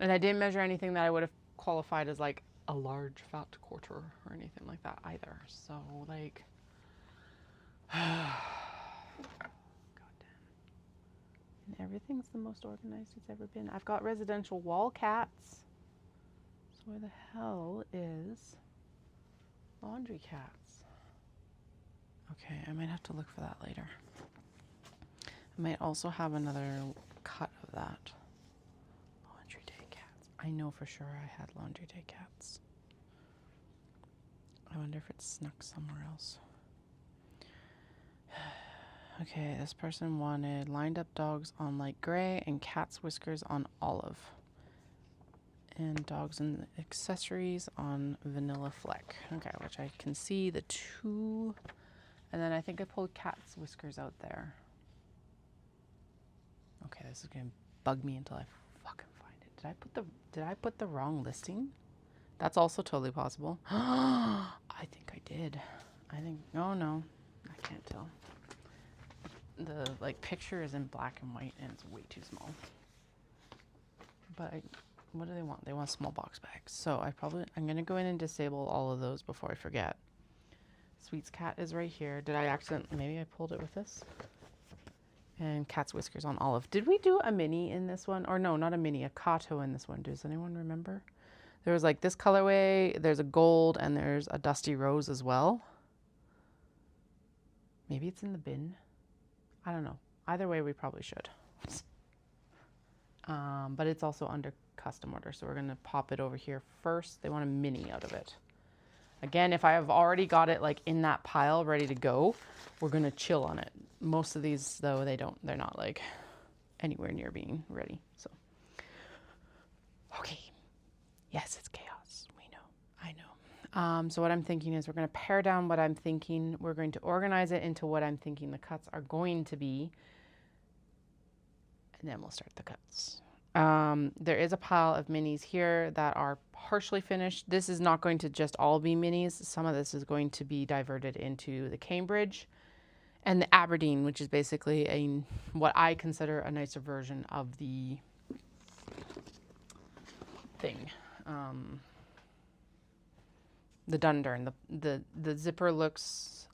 And I didn't measure anything that I would have qualified as like a large fat quarter or anything like that either. So like, God damn. everything's the most organized it's ever been. I've got residential wall cats. So where the hell is laundry cats? Okay, I might have to look for that later. I might also have another cut of that. Laundry day cats. I know for sure I had laundry day cats. I wonder if it's snuck somewhere else. Okay, this person wanted lined up dogs on light gray and cat's whiskers on olive. And dogs and accessories on vanilla fleck. Okay, which I can see the two. And then I think I pulled cat's whiskers out there. Okay, this is gonna bug me until I fucking find it. Did I put the wrong listing? That's also totally possible. I think I did. Oh no, I can't tell. The picture is in black and white and it's way too small. But what do they want? They want small box bags. So I'm gonna go in and disable all of those before I forget. Sweet's cat is right here. Did I maybe I pulled it with this? And cat's whiskers on olive. Did we do a mini in this one? Or no, not a mini, a Kato in this one. Does anyone remember? There was this colorway, there's a gold, and there's a dusty rose as well. Maybe it's in the bin. I don't know. Either way, we probably should. But it's also under custom order, so we're gonna pop it over here first. They want a mini out of it. Again, if I have already got it in that pile ready to go, we're gonna chill on it. Most of these though, they're not anywhere near being ready, so. Okay, yes, it's chaos, we know, I know. So what I'm thinking is we're gonna pare down what I'm thinking. We're going to organize it into what I'm thinking the cuts are going to be, and then we'll start the cuts. There is a pile of minis here that are partially finished. This is not going to just all be minis. Some of this is going to be diverted into the Cambridge and the Aberdeen, which is basically what I consider a nicer version of the thing. The Dundurn. The zipper looks,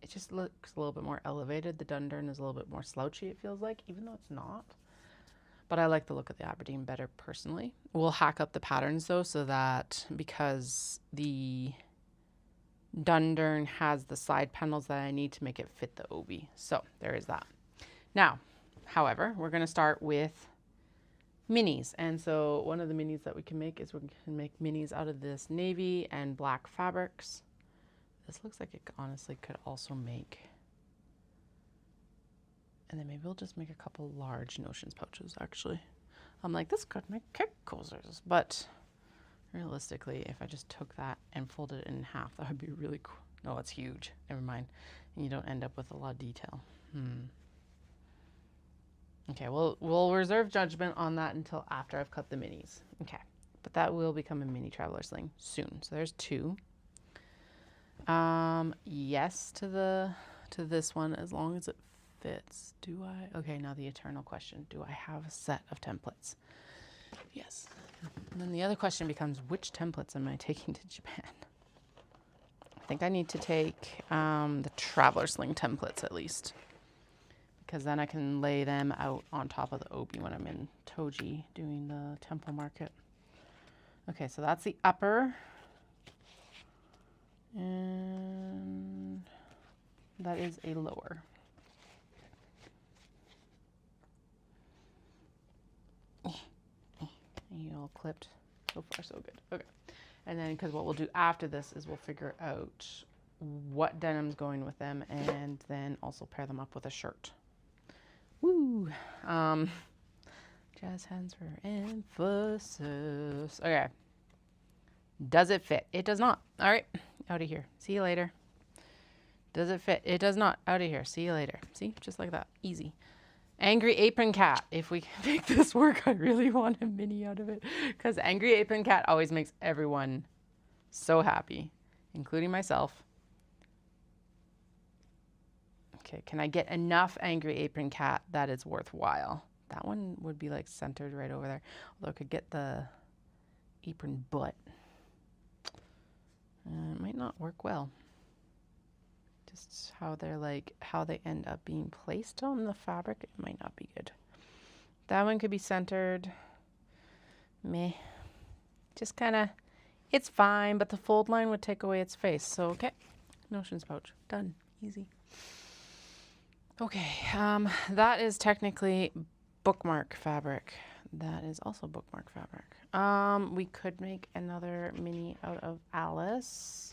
it just looks a little bit more elevated. The Dundurn is a little bit more slouchy, it feels like, even though it's not. But I like the look of the Aberdeen better personally. We'll hack up the patterns though, so that because the Dundurn has the side panels that I need to make it fit the obi. So there is that. Now, however, we're going to start with minis. And so one of the minis that we can make is we can make minis out of this navy and black fabrics. This looks like it honestly could also make, and then maybe we'll just make a couple large notions pouches, actually. I'm like, this could make kick coasters, but realistically, if I just took that and folded it in half, that would be really cool. No, it's huge. Never mind. And you don't end up with a lot of detail. Okay, we'll reserve judgment on that until after I've cut the minis. Okay, but that will become a mini traveler sling soon. So there's two. Yes to this one, as long as it fits. Do I? Okay, now the eternal question. Do I have a set of templates? Yes. And then the other question becomes, which templates am I taking to Japan? I think I need to take the traveler sling templates at least, because then I can lay them out on top of the obi when I'm in Toji doing the temple market. Okay, so that's the upper. And that is a lower. You all clipped. So far, so good. Okay. And then, because what we'll do after this is we'll figure out what denim's going with them and then also pair them up with a shirt. Woo! Jazz hands for emphasis. Okay. Does it fit? It does not. All right. Out of here. See you later. Does it fit? It does not. Out of here. See you later. See? Just like that. Easy. Angry Apron Cat. If we can make this work, I really want a mini out of it, because Angry Apron Cat always makes everyone so happy, including myself. Okay, can I get enough Angry Apron Cat that it's worthwhile? That one would be like centered right over there. Although I could get the apron butt. It might not work well. Just how they're how they end up being placed on the fabric, it might not be good. That one could be centered. Meh. Just kind of, it's fine, but the fold line would take away its face. So, okay. Notions pouch. Done. Easy. Okay. That is technically bookmark fabric. That is also bookmark fabric. We could make another mini out of Alice.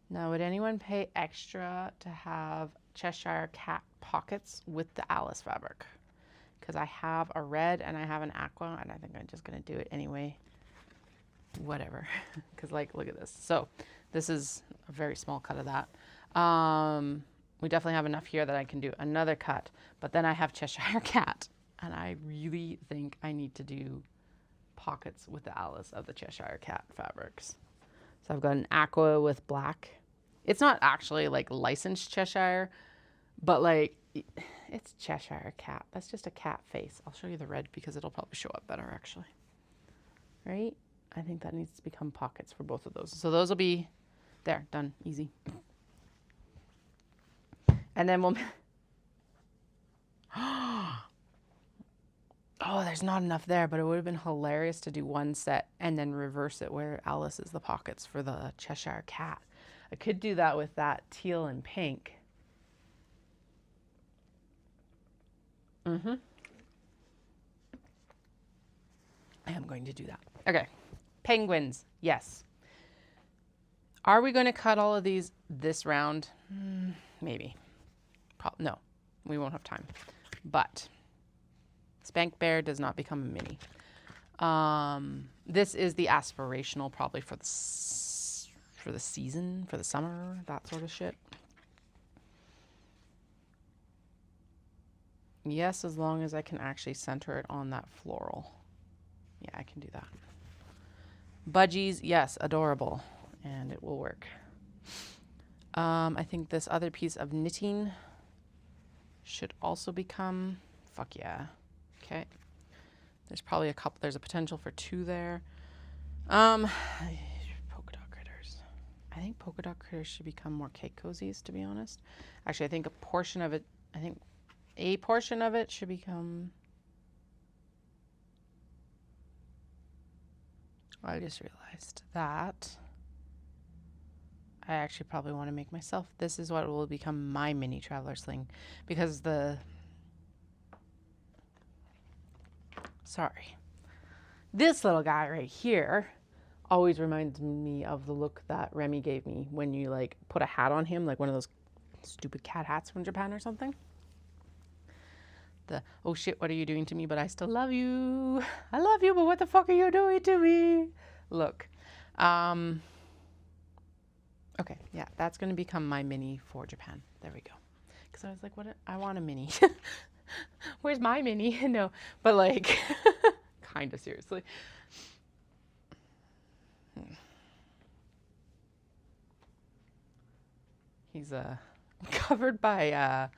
Now, would anyone pay extra to have Cheshire Cat pockets with the Alice fabric? Because I have a red and I have an aqua, and I think I'm just going to do it anyway. Whatever. Because, like, look at this. So, this is a very small cut of that. We definitely have enough here that I can do another cut. But then I have Cheshire Cat, and I really think I need to do pockets with the Alice of the Cheshire Cat fabrics. So I've got an aqua with black. It's not actually like licensed Cheshire, but like it's Cheshire Cat. That's just a cat face. I'll show you the red because it'll probably show up better actually. Right? I think that needs to become pockets for both of those. So those will be there, done, easy. And then we'll... Oh, there's not enough there, but it would have been hilarious to do one set and then reverse it where Alice is the pockets for the Cheshire Cat. I could do that with that teal and pink. I am going to do that. Okay. Penguins. Yes. Are we going to cut all of these this round? Maybe. No, we won't have time. But... Spank Bear does not become a mini. This is the aspirational probably for the season, for the summer, that sort of shit. Yes, as long as I can actually center it on that floral. Yeah, I can do that. Budgies, yes, adorable. And it will work. I think this other piece of knitting should also become, fuck yeah. Okay, there's probably a couple, there's a potential for 2 there. Polka dot critters. I think polka dot critters should become more cake cozies, to be honest. Actually, I think a portion of it should become, I just realized that I actually probably want to make myself, this is what will become my mini traveler sling, because this little guy right here always reminds me of the look that Remy gave me when you like put a hat on him, like one of those stupid cat hats from Japan or something. The, oh shit, what are you doing to me? But I still love you. I love you, but what the fuck are you doing to me? Look. Okay, yeah, that's going to become my mini for Japan. There we go. Because I was like, what? I want a mini. Where's my mini? No, but like, kind of seriously. He's covered by,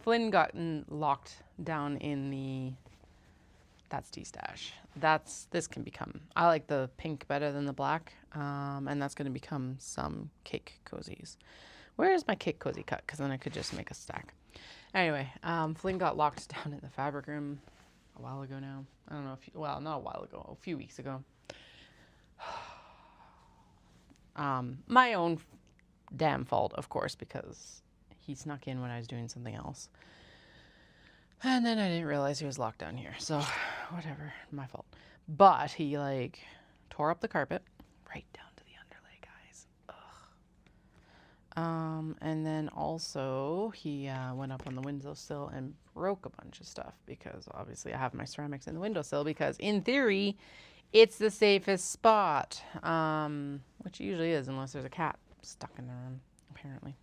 Flynn gotten locked down in the, that's D-stash. This can become, I like the pink better than the black, and that's going to become some cake cozies. Where is my cake cozy cut? Because then I could just make a stack. Anyway, Flynn got locked down in the fabric room a while ago now. I don't know if, well, not a while ago, a few weeks ago. My own damn fault, of course, because he snuck in when I was doing something else. And then I didn't realize he was locked down here. So, whatever, my fault. But he, like, tore up the carpet right down to the underlay, guys. Ugh. And then also, he went up on the windowsill and broke a bunch of stuff because, obviously, I have my ceramics in the windowsill because, in theory, it's the safest spot. Which it usually is, unless there's a cat stuck in the room, apparently.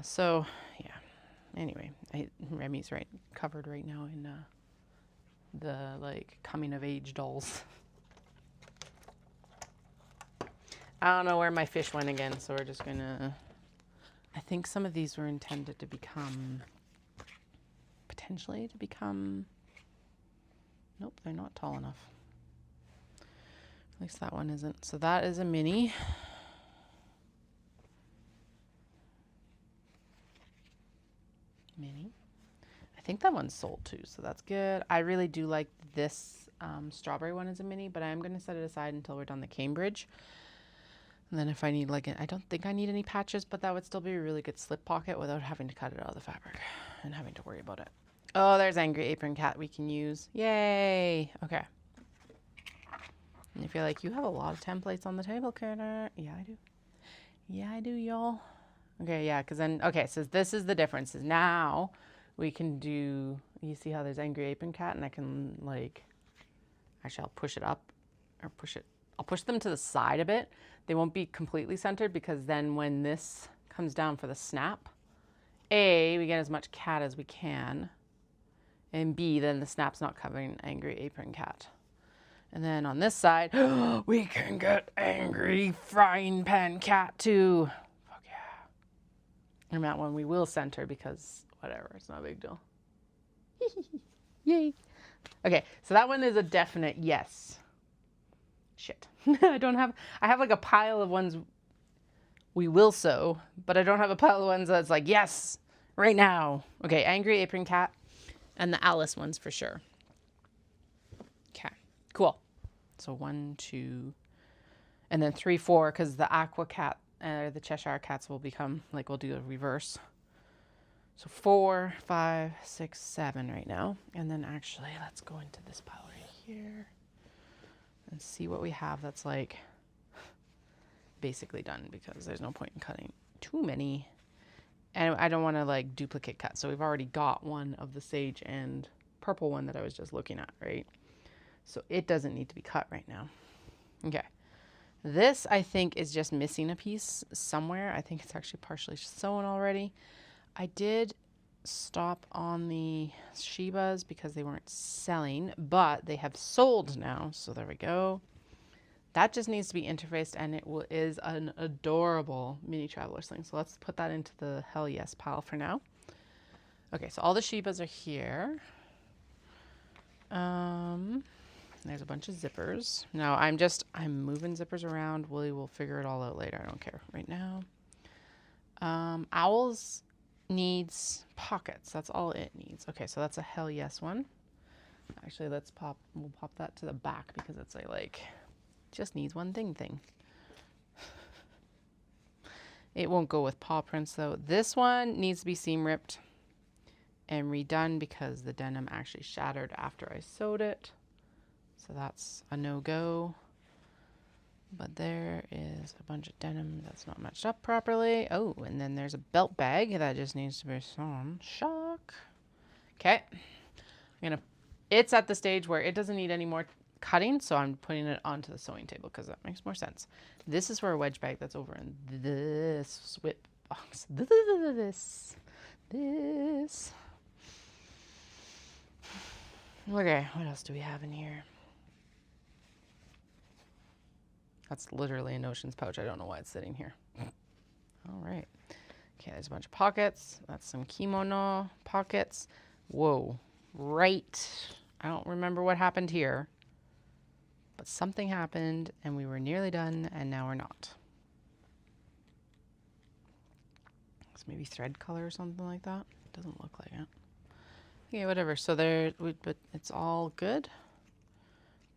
So, yeah. Anyway, Remy's covered right now in the like coming of age dolls. I don't know where my fish went again, so we're just gonna. I think some of these were intended to become potentially to become. Nope, they're not tall enough. At least that one isn't. So that is a mini. I think that one's sold too, so that's good. I really do like this strawberry one as a mini, but I am going to set it aside until we're done the Cambridge. And then if I need like, I don't think I need any patches, but that would still be a really good slip pocket without having to cut it out of the fabric and having to worry about it. Oh, there's Angry Apron Cat we can use. Yay. Okay. And if you're like, you have a lot of templates on the table, Carter. Yeah, I do. Yeah, I do, y'all. Okay, yeah, because then, okay, so this is the difference. Is now we can do, you see how there's Angry Apron Cat, and I can like, actually I'll push it up or push it. I'll push them to the side a bit. They won't be completely centered because then when this comes down for the snap, A, we get as much cat as we can, and B, then the snap's not covering Angry Apron Cat. And then on this side, we can get Angry Frying Pan Cat too. Fuck yeah. And that one we will center because whatever, it's not a big deal. Yay. Okay, so that one is a definite yes. Shit. I have like a pile of ones we will sew, but I don't have a pile of ones that's like, yes, right now. Okay, Angry Apron Cat and the Alice ones for sure. Okay, cool. So 1, 2, and then 3, 4, because the Aqua Cat, the Cheshire Cats will become, like we'll do a reverse. So 4, 5, 6, 7 right now. And then actually, let's go into this pile right here and see what we have that's like basically done because there's no point in cutting too many. And I don't want to like duplicate cut. So we've already got one of the sage and purple one that I was just looking at, right? So it doesn't need to be cut right now. Okay. This I think is just missing a piece somewhere. I think it's actually partially sewn already. I did stop on the Shebas because they weren't selling, but they have sold now. So there we go. That just needs to be interfaced, and it is an adorable mini traveler sling. So let's put that into the hell yes pile for now. Okay, so all the Shebas are here. There's a bunch of zippers. Now I'm moving zippers around. Willie will figure it all out later. I don't care right now. Owls needs pockets. That's all it needs. Okay, so that's a hell yes one. Actually, we'll pop that to the back because it's like just needs one thing. It won't go with paw prints though. This one needs to be seam ripped and redone because the denim actually shattered after I sewed it. So that's a no-go. But there is a bunch of denim that's not matched up properly. Oh, and then there's a belt bag that just needs to be sewn. Shock. Okay. It's at the stage where it doesn't need any more cutting, so I'm putting it onto the sewing table because that makes more sense. This is for a wedge bag that's over in this whip box. This. Okay, what else do we have in here? That's literally an Ocean's pouch. I don't know why it's sitting here. All right. Okay, there's a bunch of pockets. That's some kimono pockets. Whoa. Right. I don't remember what happened here. But something happened, and we were nearly done, and now we're not. It's maybe thread color or something like that. Doesn't look like it. Okay, whatever. So but it's all good.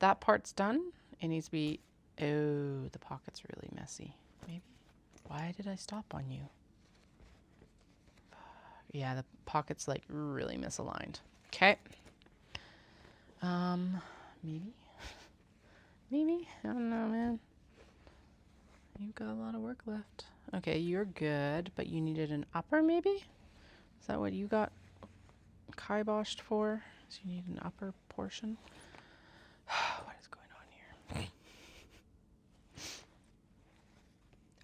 That part's done. It needs to be... Oh, the pocket's really messy. Maybe. Why did I stop on you? Yeah, the pocket's like really misaligned. Okay. Maybe. Maybe. I don't know, man. You've got a lot of work left. Okay, you're good, but you needed an upper maybe? Is that what you got kiboshed for? So you need an upper portion? What is going on here?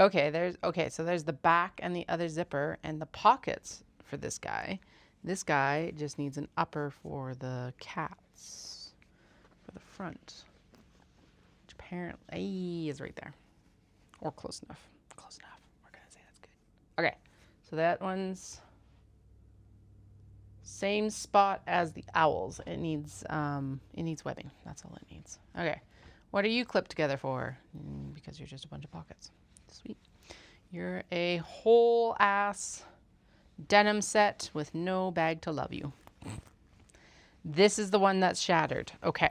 Okay, so there's the back and the other zipper and the pockets for this guy. This guy just needs an upper for the cats for the front, which apparently is right there, or close enough. Close enough. We're gonna say that's good. Okay, so that one's same spot as the owls. It needs webbing. That's all it needs. Okay, what are you clipped together for? Because you're just a bunch of pockets. Sweet. You're a whole ass denim set with no bag to love you. This is the one that's shattered. Okay,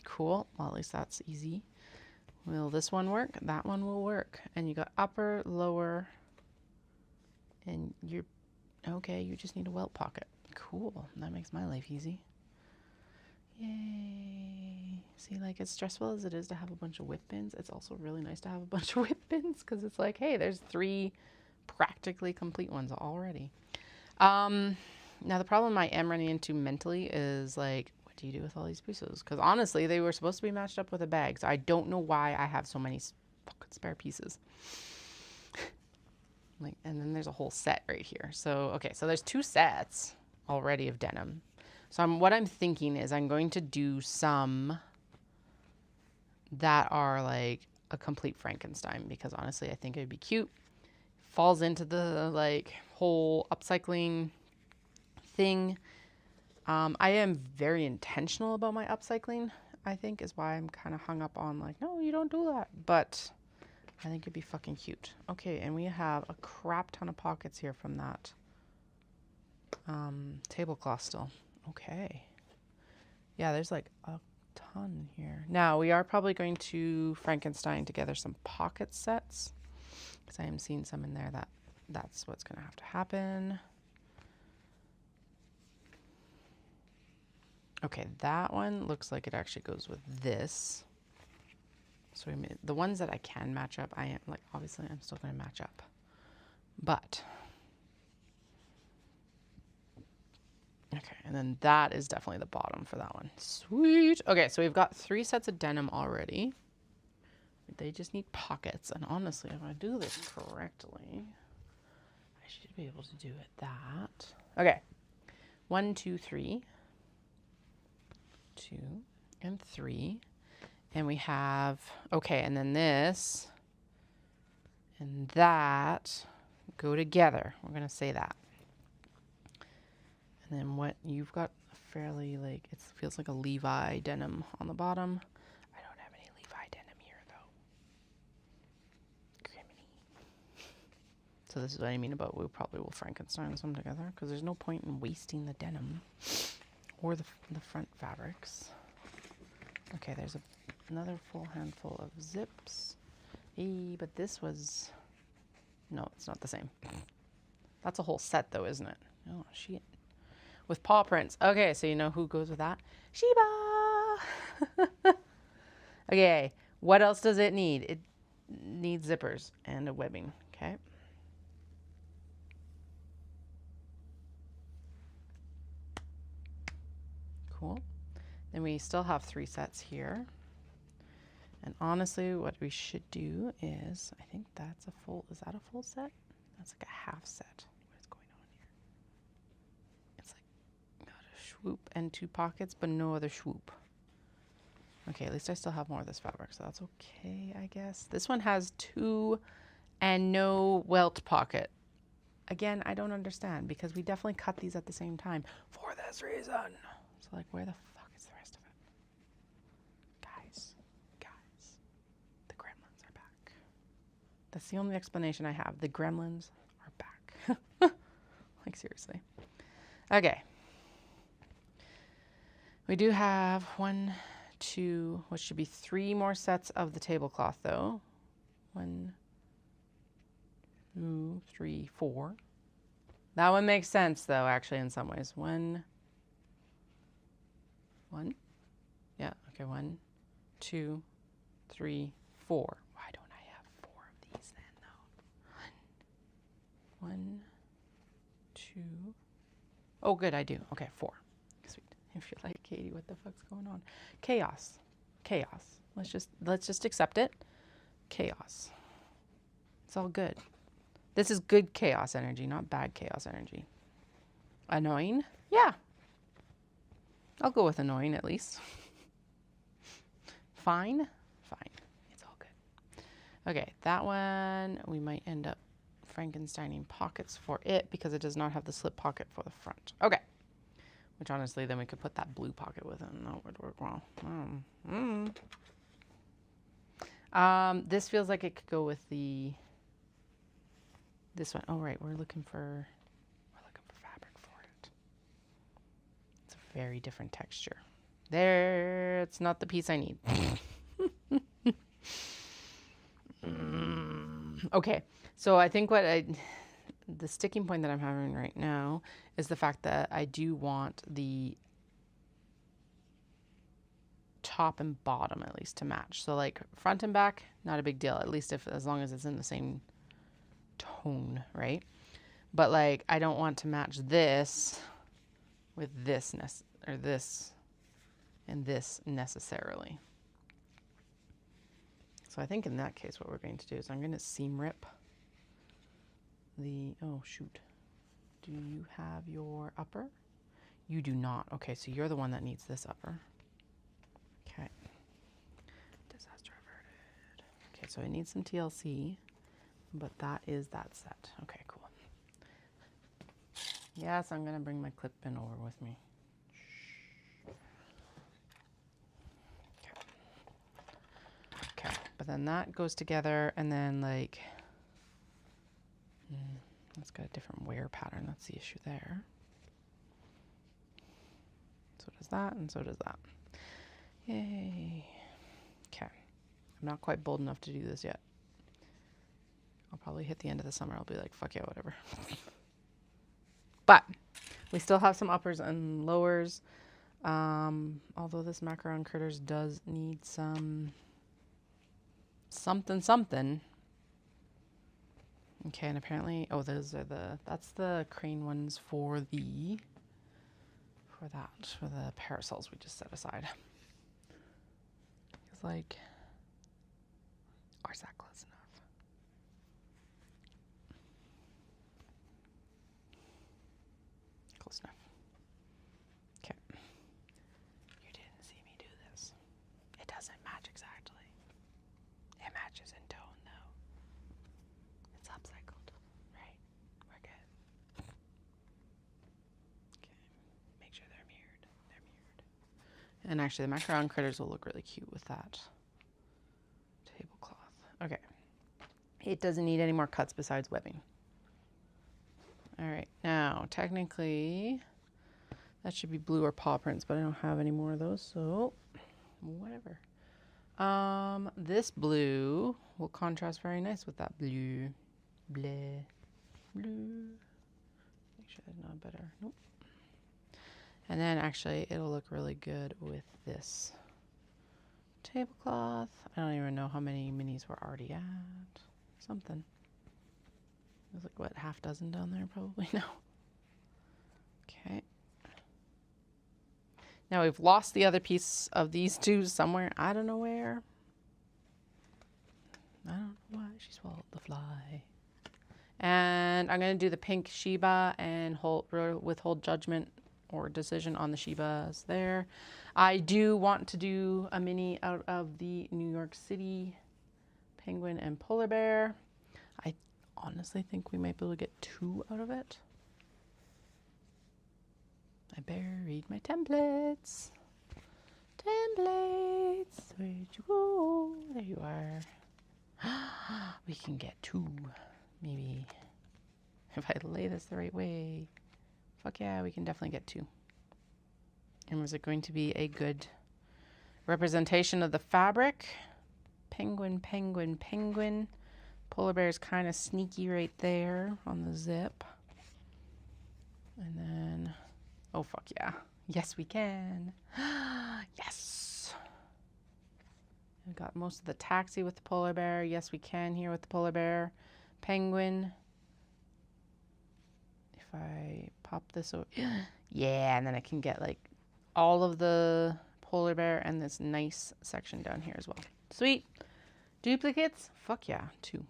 cool. Well, at least that's easy. Will this one work? That one will work. And you got upper, lower, and you're, okay, you just need a welt pocket. Cool, that makes my life easy. Yay. See, like, as stressful as it is to have a bunch of whip bins, it's also really nice to have a bunch of whip bins because it's like, hey, there's 3 practically complete ones already. Now the problem I am running into mentally is like, what do you do with all these pieces? Because honestly, they were supposed to be matched up with a bag, so I don't know why I have so many fucking spare pieces. Like, and then there's a whole set right here. So, okay, so there's 2 sets already of denim. So what I'm thinking is I'm going to do some that are like a complete Frankenstein because honestly, I think it'd be cute. Falls into the like whole upcycling thing. I am very intentional about my upcycling, I think, is why I'm kind of hung up on like, no, you don't do that. But I think it'd be fucking cute. Okay, and we have a crap ton of pockets here from that tablecloth still. Okay. Yeah, there's like a ton here. Now, we are probably going to Frankenstein together some pocket sets because I am seeing some in there that's what's going to have to happen. Okay, that one looks like it actually goes with this. So the ones that I can match up, I am like, obviously I'm still going to match up. But okay, and then that is definitely the bottom for that one. Sweet. Okay, so we've got 3 sets of denim already. They just need pockets. And honestly, if I do this correctly, I should be able to do it that. Okay, 1, 2, 3. 2 and 3. And we have, okay, and then this and that go together. We're going to say that. And then what you've got fairly like, it feels like a Levi denim on the bottom. I don't have any Levi denim here though. Criminy. So this is what I mean about we probably will Frankenstein some together because there's no point in wasting the denim or the front fabrics. Okay, there's another full handful of zips. Hey, but this was, no, it's not the same. That's a whole set though, isn't it? Oh, shit. With paw prints. Okay, so you know who goes with that? Sheba! Okay, what else does it need? It needs zippers and a webbing, okay? Cool. Then we still have 3 sets here. And honestly, what we should do is, I think that's a full, is that a full set? That's like a half set. What is going on here? It's like got a swoop and 2 pockets, but no other swoop. Okay, at least I still have more of this fabric, so that's okay, I guess. This one has 2 and no welt pocket. Again, I don't understand because we definitely cut these at the same time for this reason. So like, where the fuck is the rest of it? Guys, the gremlins are back. That's the only explanation I have. The gremlins are back. Like, seriously. Okay. We do have 1, 2, what should be 3 more sets of the tablecloth though. 1, 2, 3, 4. That one makes sense though, actually, in some ways. 1. Yeah, okay, 1, 2, 3, 4. Why don't I have 4 of these then though? 1, 2. Oh, good, I do. Okay, 4. Sweet. If you're like, Katie, what the fuck's going on? Chaos. Let's just accept it. Chaos. It's all good. This is good chaos energy, not bad chaos energy. Annoying? Yeah. I'll go with annoying at least. Fine. It's all good. Okay, that one we might end up Frankensteining pockets for it because it does not have the slip pocket for the front. Okay. Which honestly, then we could put that blue pocket with it and that would work well. This feels like it could go with this one. Oh, right. We're looking for fabric for it. It's a Very different texture. There, it's not the piece I need. Okay, so I think the sticking point that I'm having right now is the fact that I do want the top and bottom at least to match. So like front and back, not a big deal, at least as long as it's in the same tone, right? But like I don't want to match this with this or this and this necessarily. So I think in that case what we're going to do is I'm going to seam rip the, oh shoot, do you have your upper? You do not. Okay, so you're the one that needs this upper. Okay. Disaster averted. Okay, so I need some TLC, but that is that set. Okay, cool. Yes, I'm going to bring my clip pin over with me. Okay, but then that goes together, and then like, it's got a different wear pattern. That's the issue there. So does that, and so does that. Yay. Okay. I'm not quite bold enough to do this yet. I'll probably hit the end of the summer. I'll be like, fuck yeah, whatever. But we still have some uppers and lowers. Although this macaron critters does need some something. Okay, and apparently, oh, that's the crane ones for the parasols we just set aside. It's like, or is that close enough? Close enough. Okay. You didn't see me do this. It doesn't match exactly. It matches in tone though. It's upcycled, right? We're good. Okay. Make sure they're mirrored. They're mirrored. And actually the macaron critters will look really cute with that tablecloth. Okay. It doesn't need any more cuts besides webbing. All right, now technically that should be blue or paw prints, but I don't have any more of those, so whatever. This blue will contrast very nice with that blue. Blue. Make sure there's not better. Nope. And then actually it'll look really good with this tablecloth. I don't even know how many minis we're already at. Something. There's like, what, half dozen down there probably now. Okay. Now we've lost the other piece of these two somewhere. I don't know where. I don't know why she swallowed the fly. And I'm going to do the pink Shiba and withhold judgment or decision on the Shibas there. I do want to do a mini out of the New York City penguin and polar bear. I honestly think we might be able to get 2 out of it. I buried my templates. Templates, where'd you go? There you are. We can get 2, maybe. If I lay this the right way. Fuck yeah, we can definitely get 2. And was it going to be a good representation of the fabric? Penguin, penguin, penguin. Polar bear is kind of sneaky right there on the zip. And then, oh fuck yeah. Yes, we can. Yes. We've got most of the taxi with the polar bear. Yes, we can here with the polar bear. Penguin. If I pop this over. Yeah, and then I can get like all of the polar bear and this nice section down here as well. Sweet. Duplicates? Fuck yeah, 2.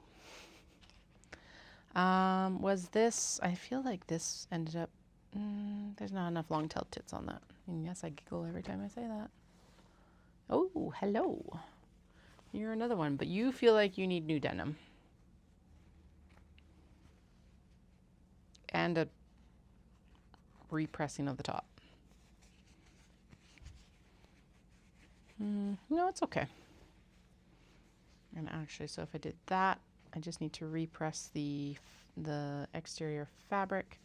Was this, I feel like this ended up, there's not enough long tailed tits on that. And yes, I giggle every time I say that. Oh, hello. You're another one, but you feel like you need new denim. And a repressing of the top. No, it's okay. And actually, so if I did that, I just need to repress the exterior fabric,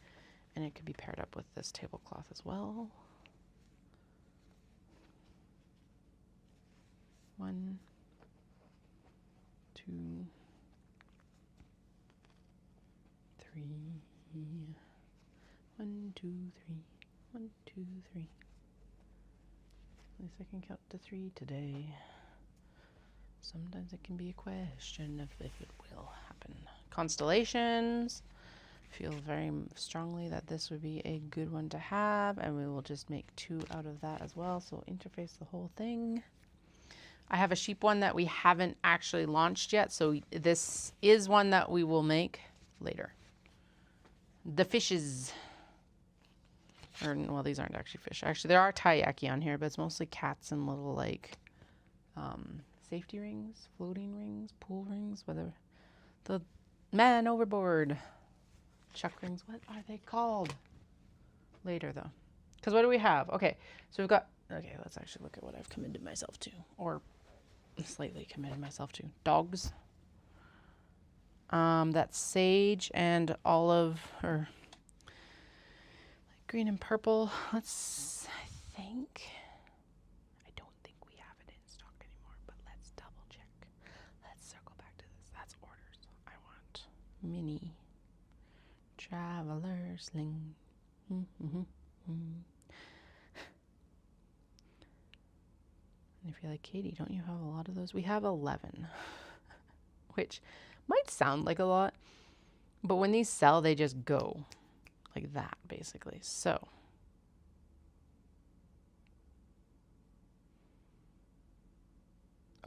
and it could be paired up with this tablecloth as well. 1, 2, 3. 1, 2, 3. 1, 2, 3. At least I can count to 3 today. Sometimes it can be a question of if it will happen. Constellations. Feel very strongly that this would be a good one to have, and we will just make 2 out of that as well. So interface the whole thing. I have a sheep one that we haven't actually launched yet, so this is one that we will make later. The fishes. Or, well, these aren't actually fish. Actually, there are taiyaki on here, but it's mostly cats and little, like, safety rings, floating rings, pool rings, whether the man overboard. Chuck rings, what are they called? Later, though. Because what do we have? Okay, so we've got, okay, let's actually look at what I've committed myself to, or slightly committed myself to. Dogs. That's sage and olive, or like green and purple. Let's, I don't think we have it in stock anymore, but let's double check. Let's circle back to this. That's orders. I want mini traveler sling. And if you're like, Katie, don't you have a lot of those? We have 11, which might sound like a lot, but when these sell, they just go like that, basically. So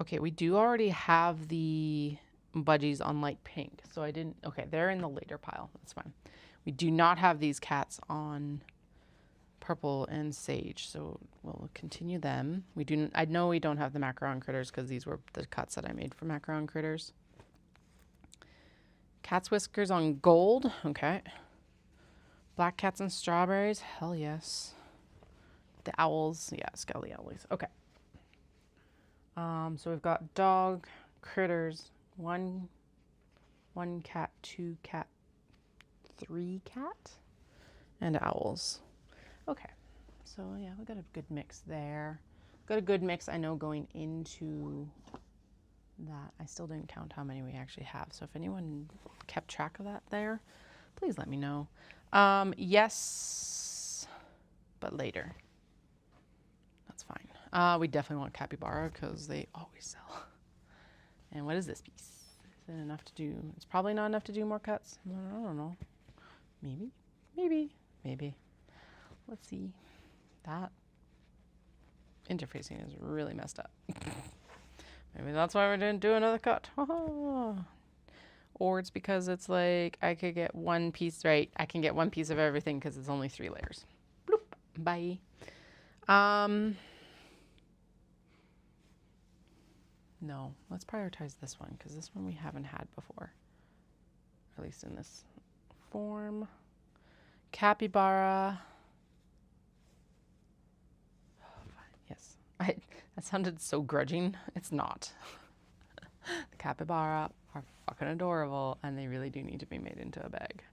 okay, we do already have the budgies on light pink, so I didn't, okay, they're in the later pile. That's fine. We do not have these cats on purple and sage, so we'll continue them. We do, I know we don't have the macaron critters because these were the cuts that I made for macaron critters. Cat's whiskers on gold, okay. Black cats and strawberries, hell yes. The owls, yeah, skelly owlies, okay. So we've got dog, critters, one cat, 2 cat, 3 cat, and owls. Okay, so yeah, we got a good mix there. Got a good mix, I know, going into that. I still didn't count how many we actually have, so if anyone kept track of that there, please let me know. Yes, but later. That's fine. We definitely want capybara because they always sell. And what is this piece? Is it enough to do? It's probably not enough to do more cuts. I don't know. Maybe. Maybe. Maybe. Let's see. That interfacing is really messed up. Maybe that's why we didn't do another cut. Or it's because it's like I could get one piece, right? I can get one piece of everything because it's only 3 layers. Bloop. Bye. No, let's prioritize this one because this one we haven't had before, at least in this form. Capybara. Yes, that sounded so grudging. It's not. The capybara are fucking adorable, and they really do need to be made into a bag.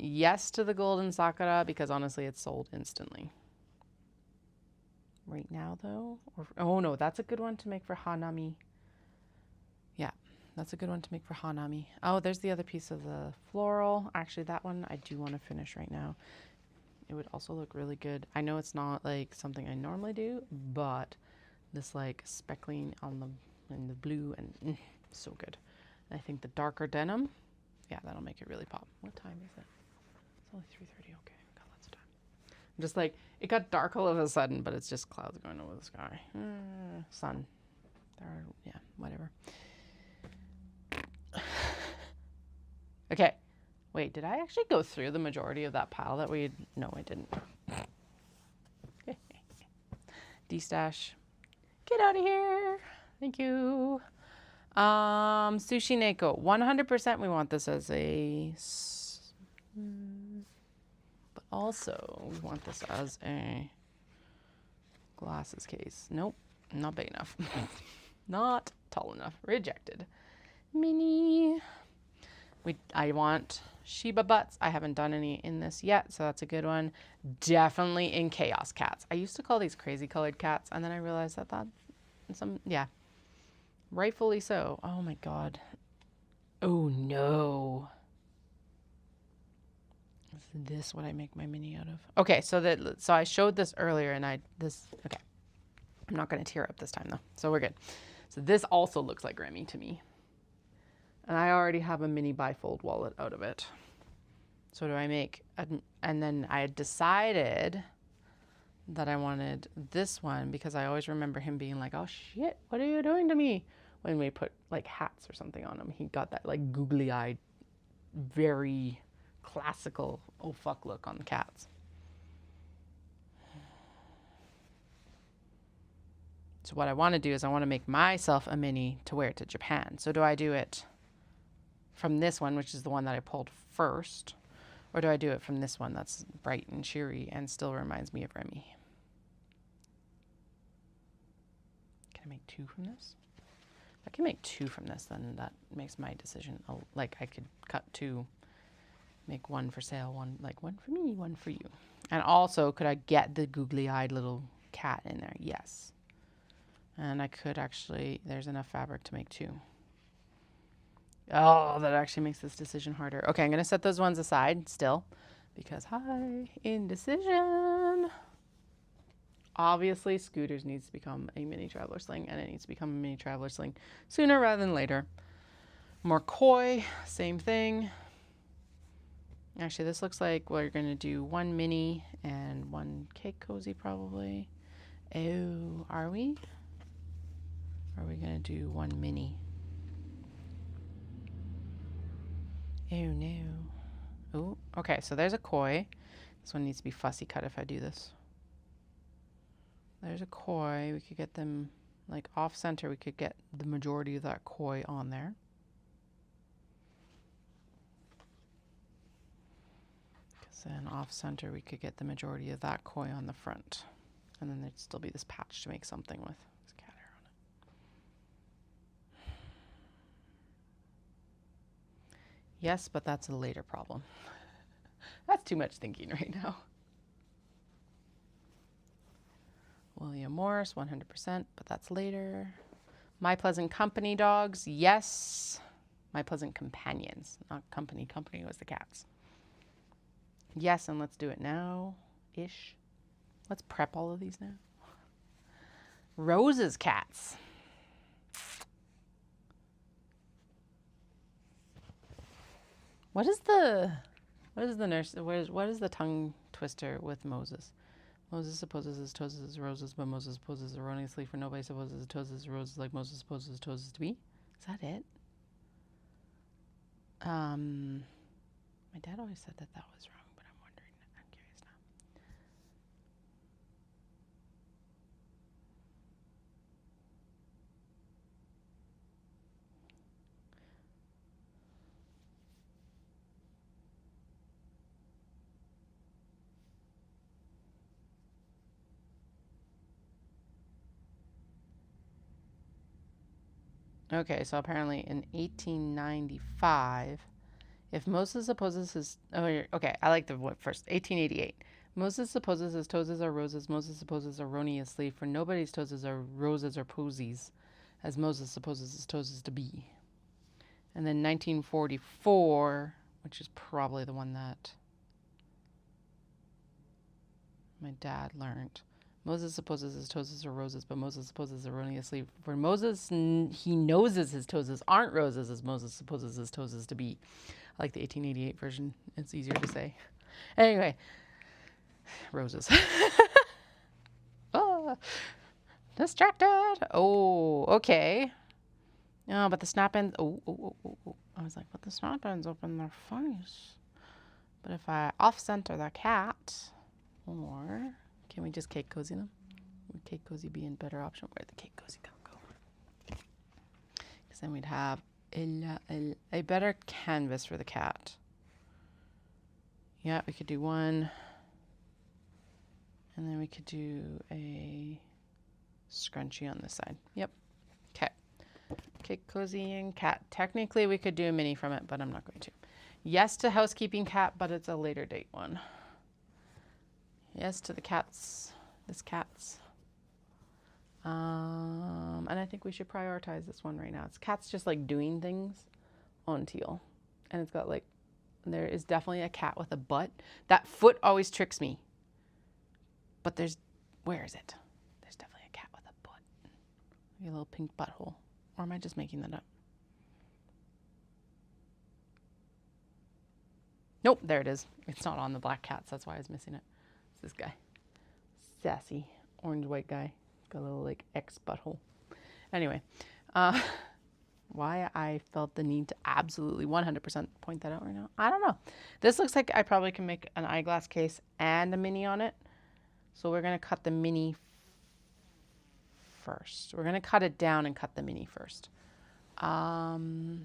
Yes to the golden sakura because honestly, it's sold instantly. Right now, though, or, oh no, that's a good one to make for hanami. Yeah, that's a good one to make for hanami. Oh, there's the other piece of the floral. Actually, that one I do want to finish right now. It would also look really good. I know it's not like something I normally do, but this like speckling on the blue and so good. And I think the darker denim, yeah, that'll make it really pop. What time is it? It's only 3:30. Okay, got lots of time. I'm just like, it got dark all of a sudden, but it's just clouds going over the sky. Sun. Yeah, whatever. Okay. Wait, did I actually go through the majority of that pile that we... No, I didn't. D-stash. Get out of here. Thank you. Sushi Neko. 100% we want this as a... But also, we want this as a glasses case. Nope, not big enough. Not tall enough. Rejected. Mini. I want Shiba butts. I haven't done any in this yet, so that's a good one. Definitely in chaos cats. I used to call these crazy colored cats, and then I realized that yeah. Rightfully so. Oh my God. Oh no. Is this what I make my mini out of? Okay, so I showed this earlier and okay. I'm not going to tear up this time though. So we're good. So this also looks like Remy to me. And I already have a mini bifold wallet out of it. So what do I make? And then I had decided that I wanted this one because I always remember him being like, oh shit, what are you doing to me? When we put like hats or something on him. He got that like googly eyed, very classical, oh fuck look on the cats. So what I want to do is I want to make myself a mini to wear to Japan. So do I do it from this one, which is the one that I pulled first, or do I do it from this one that's bright and cheery and still reminds me of Remy? Can I make two from this? If I can make two from this, then that makes my decision, like I could cut two, make one for sale, one for me, one for you. And also, could I get the googly-eyed little cat in there? Yes. And I could actually, there's enough fabric to make two. Oh, that actually makes this decision harder. Okay, I'm going to set those ones aside still because indecision. Obviously, Scooters needs to become a mini traveler sling, and it needs to become a mini traveler sling sooner rather than later. More koi, same thing. Actually, this looks like we're going to do one mini and one cake cozy probably. Oh, are we? Or are we going to do one mini? Oh, no. Oh, okay, so there's a koi. This one needs to be fussy cut if I do this. There's a koi. We could get them like off center. We could get the majority of that koi on there. Because then off center, we could get the majority of that koi on the front. And then there'd still be this patch to make something with. There's cat hair on it. Yes, but that's a later problem. That's too much thinking right now. William Morris, 100%, but that's later. My Pleasant Company dogs, yes. My Pleasant Companions, not company. Company was the cats. Yes, and let's do it now-ish. Let's prep all of these now. Rose's cats. What is the tongue twister with Moses? Moses supposes his toes is roses, but Moses supposes erroneously, for nobody supposes his toes is roses like Moses supposes his toes is to be. Is that it? My dad always said that was wrong, but I'm wondering. I'm curious now. Okay, so apparently in 1895, if Moses supposes his... Oh, okay, I like the one first. 1888. Moses supposes his toes are roses. Moses supposes erroneously, for nobody's toes are roses or posies, as Moses supposes his toes is to be. And then 1944, which is probably the one that my dad learned. Moses supposes his toes are roses, but Moses supposes erroneously. For Moses, he noses his toes aren't roses, as Moses supposes his toes is to be. I like the 1888 version. It's easier to say. Anyway, roses. Oh, distracted. Oh, okay. Oh, but the snap ends. Oh. I was like, but the snap ends open their face. But if I off-center the cat, or can we just cake cozy them? Would cake cozy be a better option? Where'd the cake cozy go? Because then we'd have a better canvas for the cat. Yeah, we could do one. And then we could do a scrunchie on this side. Yep. Okay. Cake cozy and cat. Technically, we could do a mini from it, but I'm not going to. Yes to housekeeping cat, but it's a later date one. Yes to the cats. This cat's. And I think we should prioritize this one right now. It's cat's just like doing things on teal. And it's got like, there is definitely a cat with a butt. That foot always tricks me. But where is it? There's definitely a cat with a butt. Maybe a little pink butthole. Or am I just making that up? Nope, there it is. It's not on the black cats. That's why I was missing it. It's this guy. Sassy orange white guy. Got a little like X butthole. Anyway, why I felt the need to absolutely 100% point that out right now, I don't know. This looks like I probably can make an eyeglass case and a mini on it. So we're going to cut the mini first. We're going to cut it down and cut the mini first. Hello,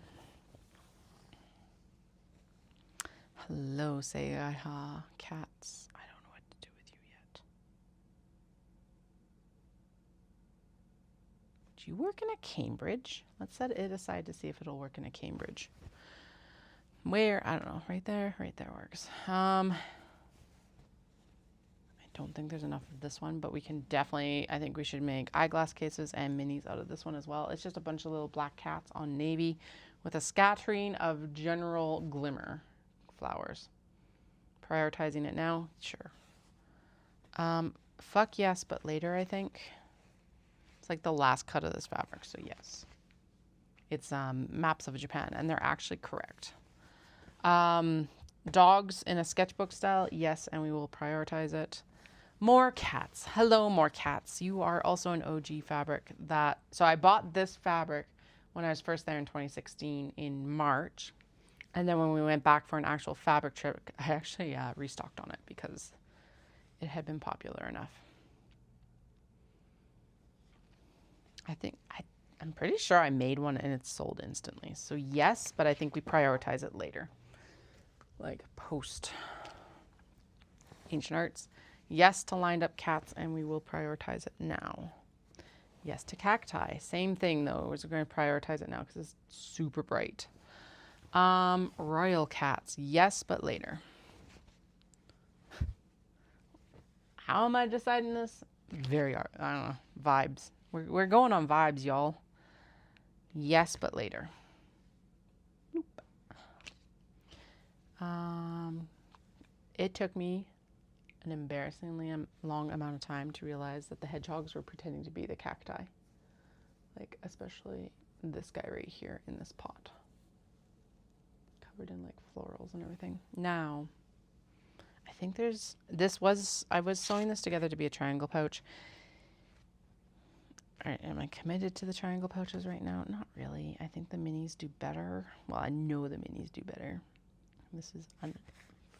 say aha, cats. I don't know what to do with you yet. Do you work in a Cambridge? Let's set it aside to see if it'll work in a Cambridge. Where? I don't know. Right there works. I don't think there's enough of this one, but we can definitely, I think we should make eyeglass cases and minis out of this one as well. It's just a bunch of little black cats on navy with a scattering of general glimmer flowers. Prioritizing it now? Sure. Fuck yes, but later, I think. It's like the last cut of this fabric, so yes. It's maps of Japan, and they're actually correct. Dogs in a sketchbook style, yes, and we will prioritize it. More cats. Hello, more cats. You are also an OG fabric that, so I bought this fabric when I was first there in 2016 in March. And then when we went back for an actual fabric trip, I actually restocked on it because it had been popular enough. I'm pretty sure I made one and it's sold instantly. So yes, but I think we prioritize it later. Like post Ancient Arts. Yes to lined up cats, and we will prioritize it now. Yes to cacti. Same thing though. We're going to prioritize it now because it's super bright. Royal cats. Yes, but later. How am I deciding this? I don't know. Vibes. We're going on vibes, y'all. Yes, but later. Nope. It took me an embarrassingly long amount of time to realize that the hedgehogs were pretending to be the cacti. Like, especially this guy right here in this pot. Covered in like florals and everything. Now, I think I was sewing this together to be a triangle pouch. All right, am I committed to the triangle pouches right now? Not really. I think the minis do better. Well, I know the minis do better. This is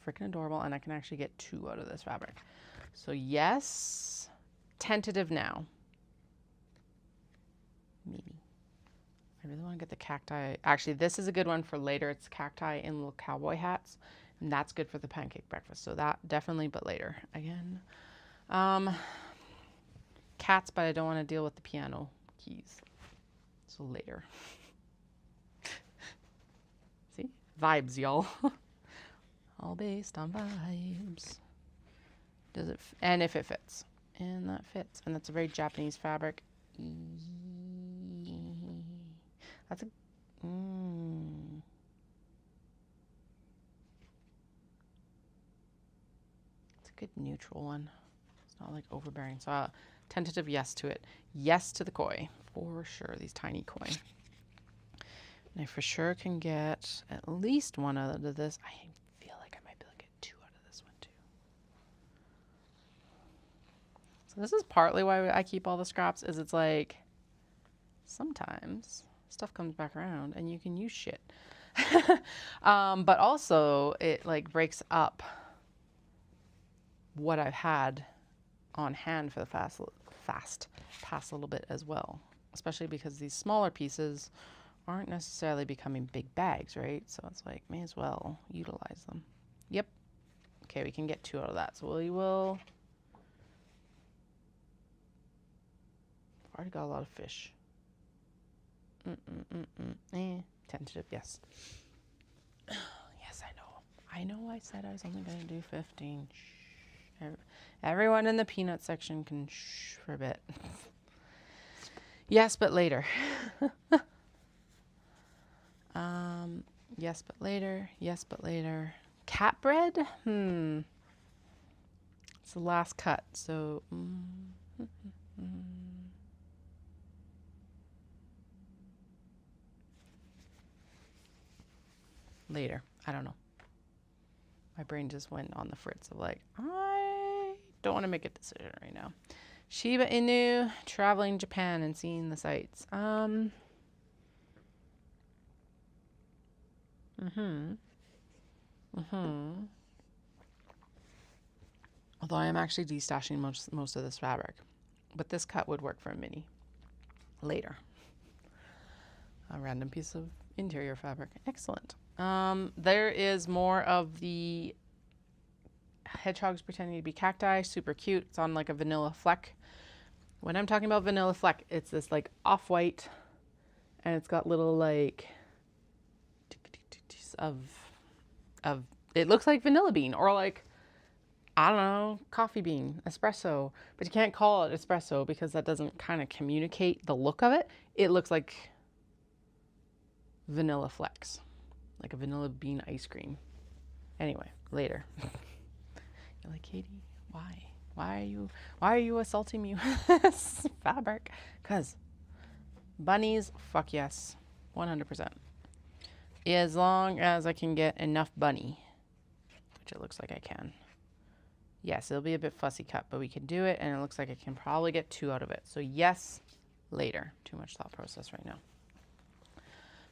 freaking adorable, and I can actually get 2 out of this fabric. So yes, tentative now. Maybe. I really want to get the cacti. Actually, this is a good one for later. It's cacti in little cowboy hats, and that's good for the pancake breakfast. So that definitely, but later. Again, cats, but I don't want to deal with the piano keys. So later. See? Vibes, y'all. All based on vibes. Does it, and if it fits. And that fits. And that's a very Japanese fabric. That's a, it's a good neutral one. It's not like overbearing. So tentative yes to it. Yes to the koi. For sure, these tiny koi. And I for sure can get at least 1 out of this. I feel like I might be able to get 2 out of this one too. So this is partly why I keep all the scraps, is it's like sometimes stuff comes back around and you can use shit. But also it like breaks up what I've had on hand for the fast pass a little bit as well, especially because these smaller pieces aren't necessarily becoming big bags, right? So it's like, may as well utilize them. Yep. Okay, we can get 2 out of that. So we will. I've already got a lot of fish. Tentative, yes. Yes, I know. I know I said I was only going to do 15. Shh. Everyone in the peanut section can shh for a bit. Yes, but later. Yes, but later. Yes, but later. Cat bread? It's the last cut, so... Later. I don't know. My brain just went on the fritz of like, I don't want to make a decision right now. Shiba Inu, traveling Japan and seeing the sights. Although I am actually destashing most of this fabric. But this cut would work for a mini. Later. A random piece of interior fabric. Excellent. There is more of the hedgehogs pretending to be cacti. Super cute. It's on like a vanilla fleck. When I'm talking about vanilla fleck, it's this like off-white, and it's got little like of it looks like vanilla bean or like, I don't know, coffee bean, espresso, but you can't call it espresso because that doesn't kind of communicate the look of it. It looks like vanilla flecks, like a vanilla bean ice cream. Anyway, later. You're like, Katie, why? Why are you assaulting me with this fabric? Because bunnies, fuck yes, 100%. As long as I can get enough bunny, which it looks like I can. Yes, it'll be a bit fussy cut, but we can do it, and it looks like I can probably get 2 out of it. So yes, later. Too much thought process right now.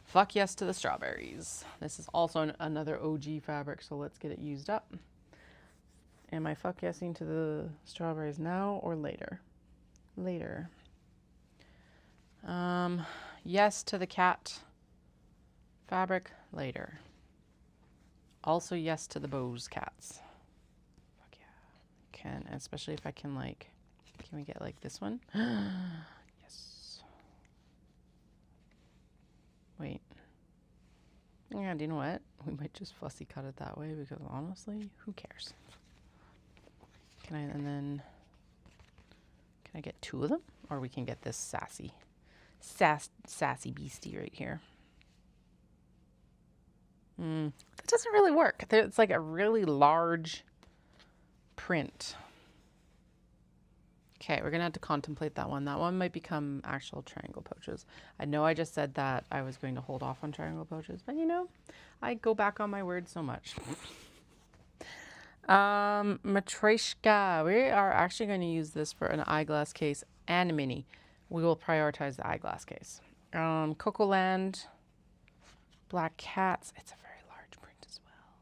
Fuck yes to the strawberries. This is also another OG fabric, so let's get it used up. Am I fuck yesing to the strawberries now or later? Later. Yes to the cat fabric later. Also yes to the Bose cats. Fuck yeah. Can, especially if I can like, can we get like this one? Yes. Wait. Yeah, do you know what? We might just fussy cut it that way because honestly, who cares? Can I, and then, can I get 2 of them? Or we can get this sassy beastie right here. That doesn't really work. It's like a really large print. Okay, we're gonna have to contemplate that one. That one might become actual triangle pouches. I know I just said that I was going to hold off on triangle pouches, but you know, I go back on my word so much. Matryoshka. We are actually going to use this for an eyeglass case and a mini. We will prioritize the eyeglass case. Coco Land, Black Cats. It's a very large print as well,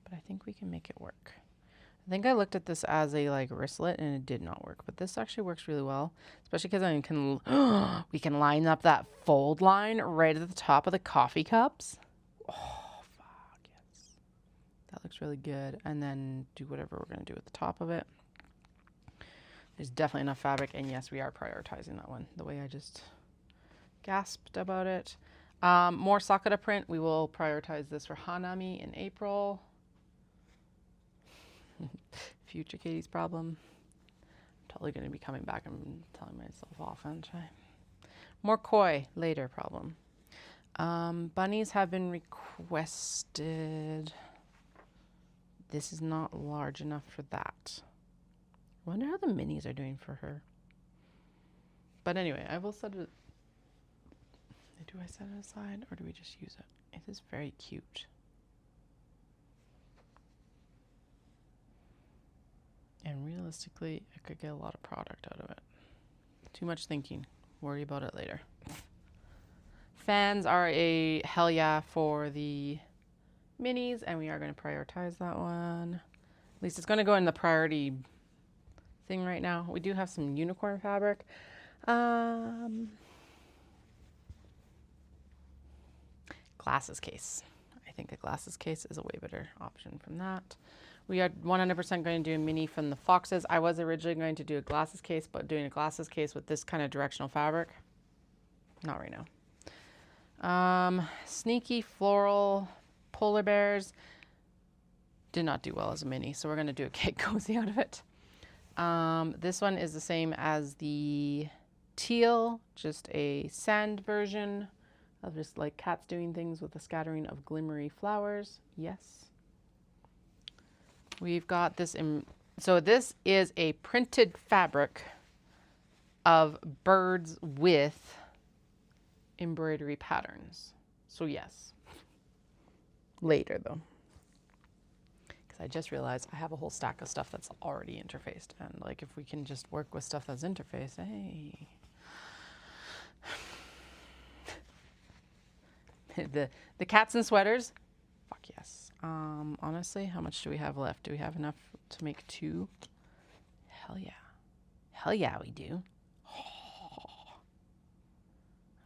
but I think we can make it work. I think I looked at this as a like wristlet and it did not work, but this actually works really well, especially because I can we can line up that fold line right at the top of the coffee cups. Oh fuck yes, that looks really good. And then do whatever we're gonna do at the top of it. There's definitely enough fabric, and yes, we are prioritizing that one. The way I just gasped about it. More Sakura print. We will prioritize this for Hanami in April. Future Katie's problem. I'm totally going to be coming back and telling myself off, aren't I? More Koi later problem. Bunnies have been requested. This is not large enough for that. I wonder how the minis are doing for her. But anyway, I will set it. Do I set it aside or do we just use it? It is very cute. And realistically, I could get a lot of product out of it. Too much thinking. Worry about it later. Fans are a hell yeah for the minis, and we are going to prioritize that one. At least it's going to go in the priority thing right now. We do have some unicorn fabric. Glasses case. I think a glasses case is a way better option from that. We are 100% going to do a mini from the foxes. I was originally going to do a glasses case, but doing a glasses case with this kind of directional fabric, not right now. Sneaky floral polar bears did not do well as a mini, so we're going to do a cake cozy out of it. This one is the same as the Teal, just a sand version of just like cats doing things with a scattering of glimmery flowers. Yes. We've got this in, so this is a printed fabric of birds with embroidery patterns. So yes. Later though. Because I just realized I have a whole stack of stuff that's already interfaced. And like if we can just work with stuff that's interfaced, hey. The cats and sweaters, fuck yes. Honestly, how much do we have left? Do we have enough to make 2? Hell yeah. Hell yeah, we do.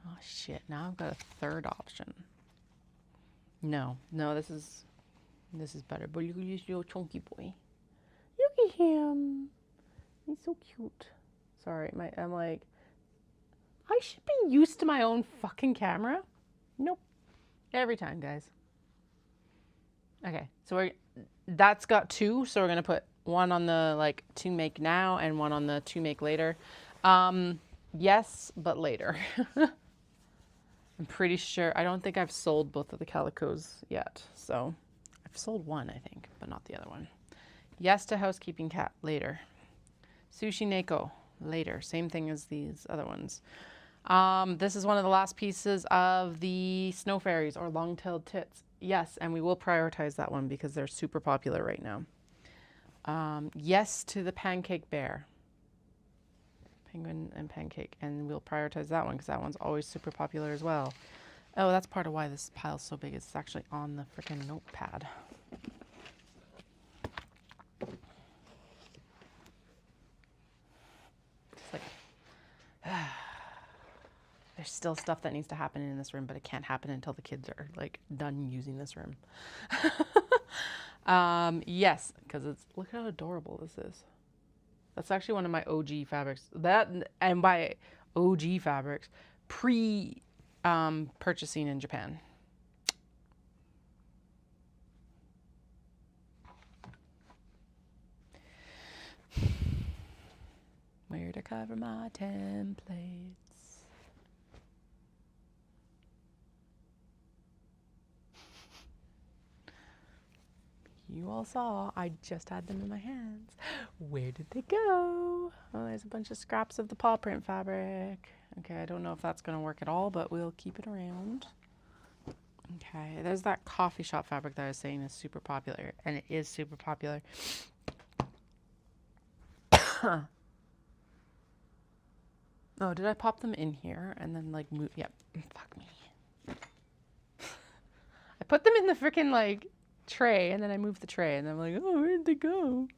Oh shit, now I've got a third option. No, this is better. But look at this little chunky boy. Look at him. He's so cute. Sorry, I'm like, I should be used to my own fucking camera. Nope. Every time, guys. Okay, so that's got 2, so we're gonna put one on the like to make now and one on the to make later. Yes, but later. I'm pretty sure, I don't think I've sold both of the calicos yet. So I've sold one, I think, but not the other one. Yes to housekeeping cat later. Sushi Neko later. Same thing as these other ones. This is one of the last pieces of the snow fairies or long-tailed tits. Yes, and we will prioritize that one because they're super popular right now. Yes to the pancake bear. Penguin and pancake, and we'll prioritize that one because that one's always super popular as well. Oh, that's part of why this pile's so big. It's actually on the freaking notepad. It's like, there's still stuff that needs to happen in this room, but it can't happen until the kids are like done using this room. Yes, because it's, look how adorable this is. That's actually one of my OG fabrics. That, and by OG fabrics, purchasing in Japan. Where to cover my templates. You all saw, I just had them in my hands. Where did they go? Oh, there's a bunch of scraps of the paw print fabric. Okay, I don't know if that's gonna work at all, but we'll keep it around. Okay, there's that coffee shop fabric that I was saying is super popular, and it is super popular. Oh, did I pop them in here and then like move? Yep, fuck me. I put them in the freaking like tray and then I moved the tray and I'm like, oh, where'd they go?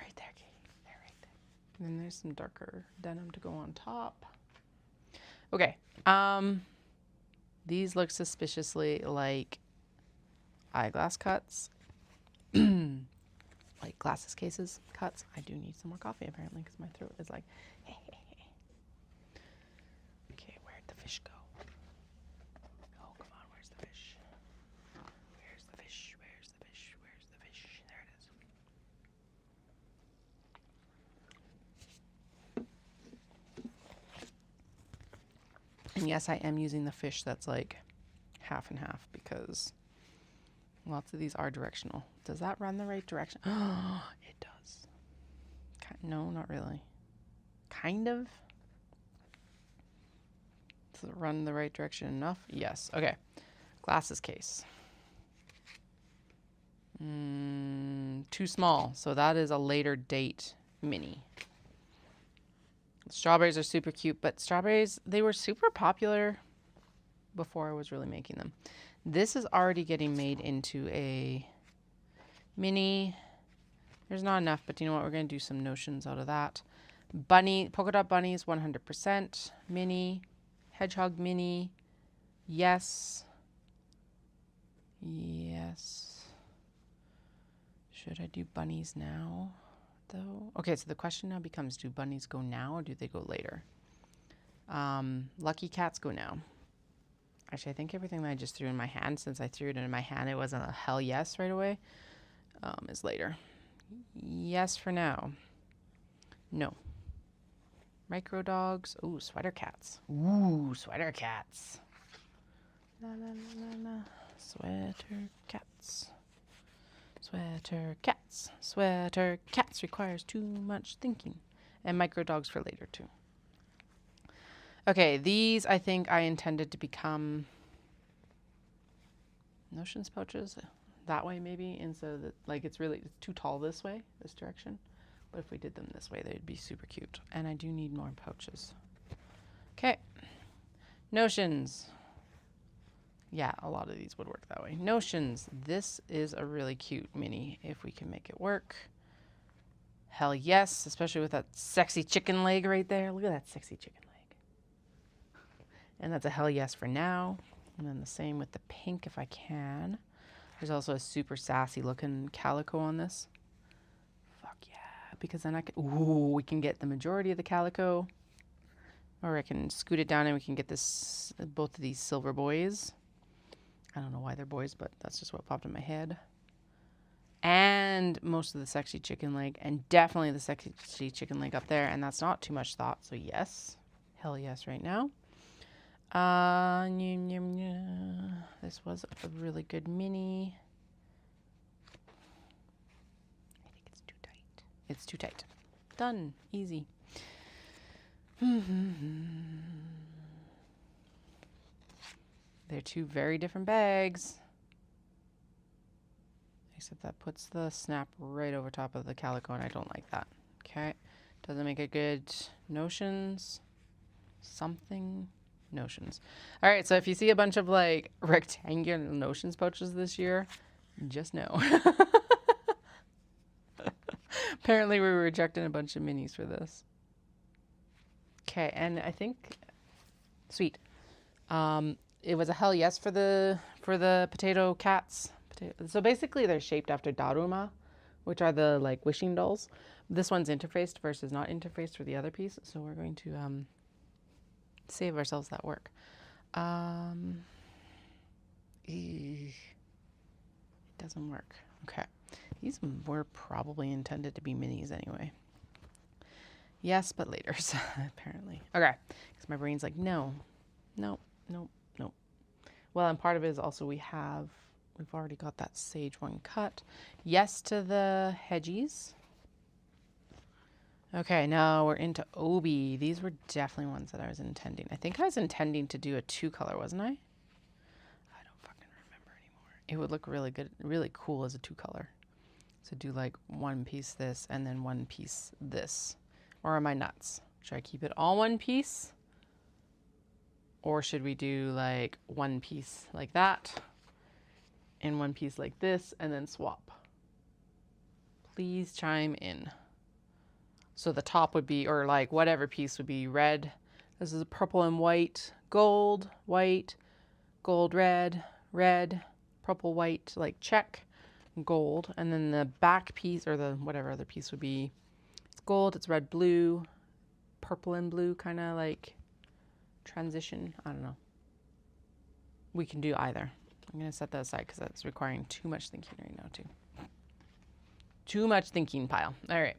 Right there, Katie. They're right there. And then there's some darker denim to go on top. Okay. These look suspiciously like eyeglass cuts. Like glasses cases cuts. I do need some more coffee apparently because my throat is like, hey, hey, hey. Okay, where'd the fish go? Oh, come on, where's the fish? Where's the fish? Where's the fish? Where's the fish? There it is. And yes, I am using the fish that's like half and half because lots of these are directional. Does that run the right direction? Oh, it does. No, not really. Kind of. Does it run the right direction enough? Yes. Okay. Glasses case. Too small. So that is a later date mini. Strawberries are super cute, but strawberries, they were super popular before I was really making them. This is already getting made into a mini. There's not enough, but you know what? We're going to do some notions out of that. Bunny, polka dot bunnies, 100%. Mini, hedgehog mini. Yes. Yes. Should I do bunnies now, though? Okay, so the question now becomes, do bunnies go now or do they go later? Lucky cats go now. Actually, I think everything that I just threw in my hand, since I threw it in my hand, it wasn't a hell yes right away, is later. Yes for now. No. Micro dogs. Ooh, sweater cats. Ooh, sweater cats. La, la, la, la, la. Sweater cats. Sweater cats. Sweater cats requires too much thinking. And micro dogs for later too. Okay, these I think I intended to become notions pouches that way maybe, and so that like it's too tall this way, this direction. But if we did them this way, they'd be super cute. And I do need more pouches. Okay, notions. Yeah, a lot of these would work that way. Notions. This is a really cute mini if we can make it work. Hell yes, especially with that sexy chicken leg right there. Look at that sexy chicken leg. And that's a hell yes for now. And then the same with the pink if I can. There's also a super sassy looking calico on this. Fuck yeah, because then we can get the majority of the calico. Or I can scoot it down and we can get both of these silver boys. I don't know why they're boys, but that's just what popped in my head. And most of the sexy chicken leg, and definitely the sexy chicken leg up there, and that's not too much thought, so yes. Hell yes right now. This was a really good mini. I think it's too tight. It's too tight. Done. Easy. They're two very different bags. Except that puts the snap right over top of the calico, and I don't like that. Okay. Doesn't make a good notions. Something notions. All right, so if you see a bunch of like rectangular notions pouches this year, just know. Apparently we were rejecting a bunch of minis for this. Okay, and I think sweet. It was a hell yes for the potato cats. So basically they're shaped after daruma, which are the like wishing dolls. This one's interfaced versus not interfaced for the other piece. So we're going to save ourselves that work. It doesn't work. Okay. These were probably intended to be minis anyway. Yes, but later, apparently. Okay. Because my brain's like, no. Well, and part of it is also we've already got that sage one cut. Yes to the hedgies. Okay, now we're into Obi. These were definitely ones that I was intending. I think I was intending to do a 2-color, wasn't I? I don't fucking remember anymore. It would look really good, really cool as a 2-color. So do like one piece this and then one piece this. Or am I nuts? Should I keep it all one piece? Or should we do like one piece like that and one piece like this and then swap? Please chime in. So the top would be, or like whatever piece would be red. This is purple and white, gold, white, gold, red, red, purple, white, like check, gold. And then the back piece or the whatever other piece would be, it's gold, it's red, blue, purple and blue, kind of like transition. I don't know. We can do either. I'm going to set that aside because that's requiring too much thinking right now too. Too much thinking pile. All right.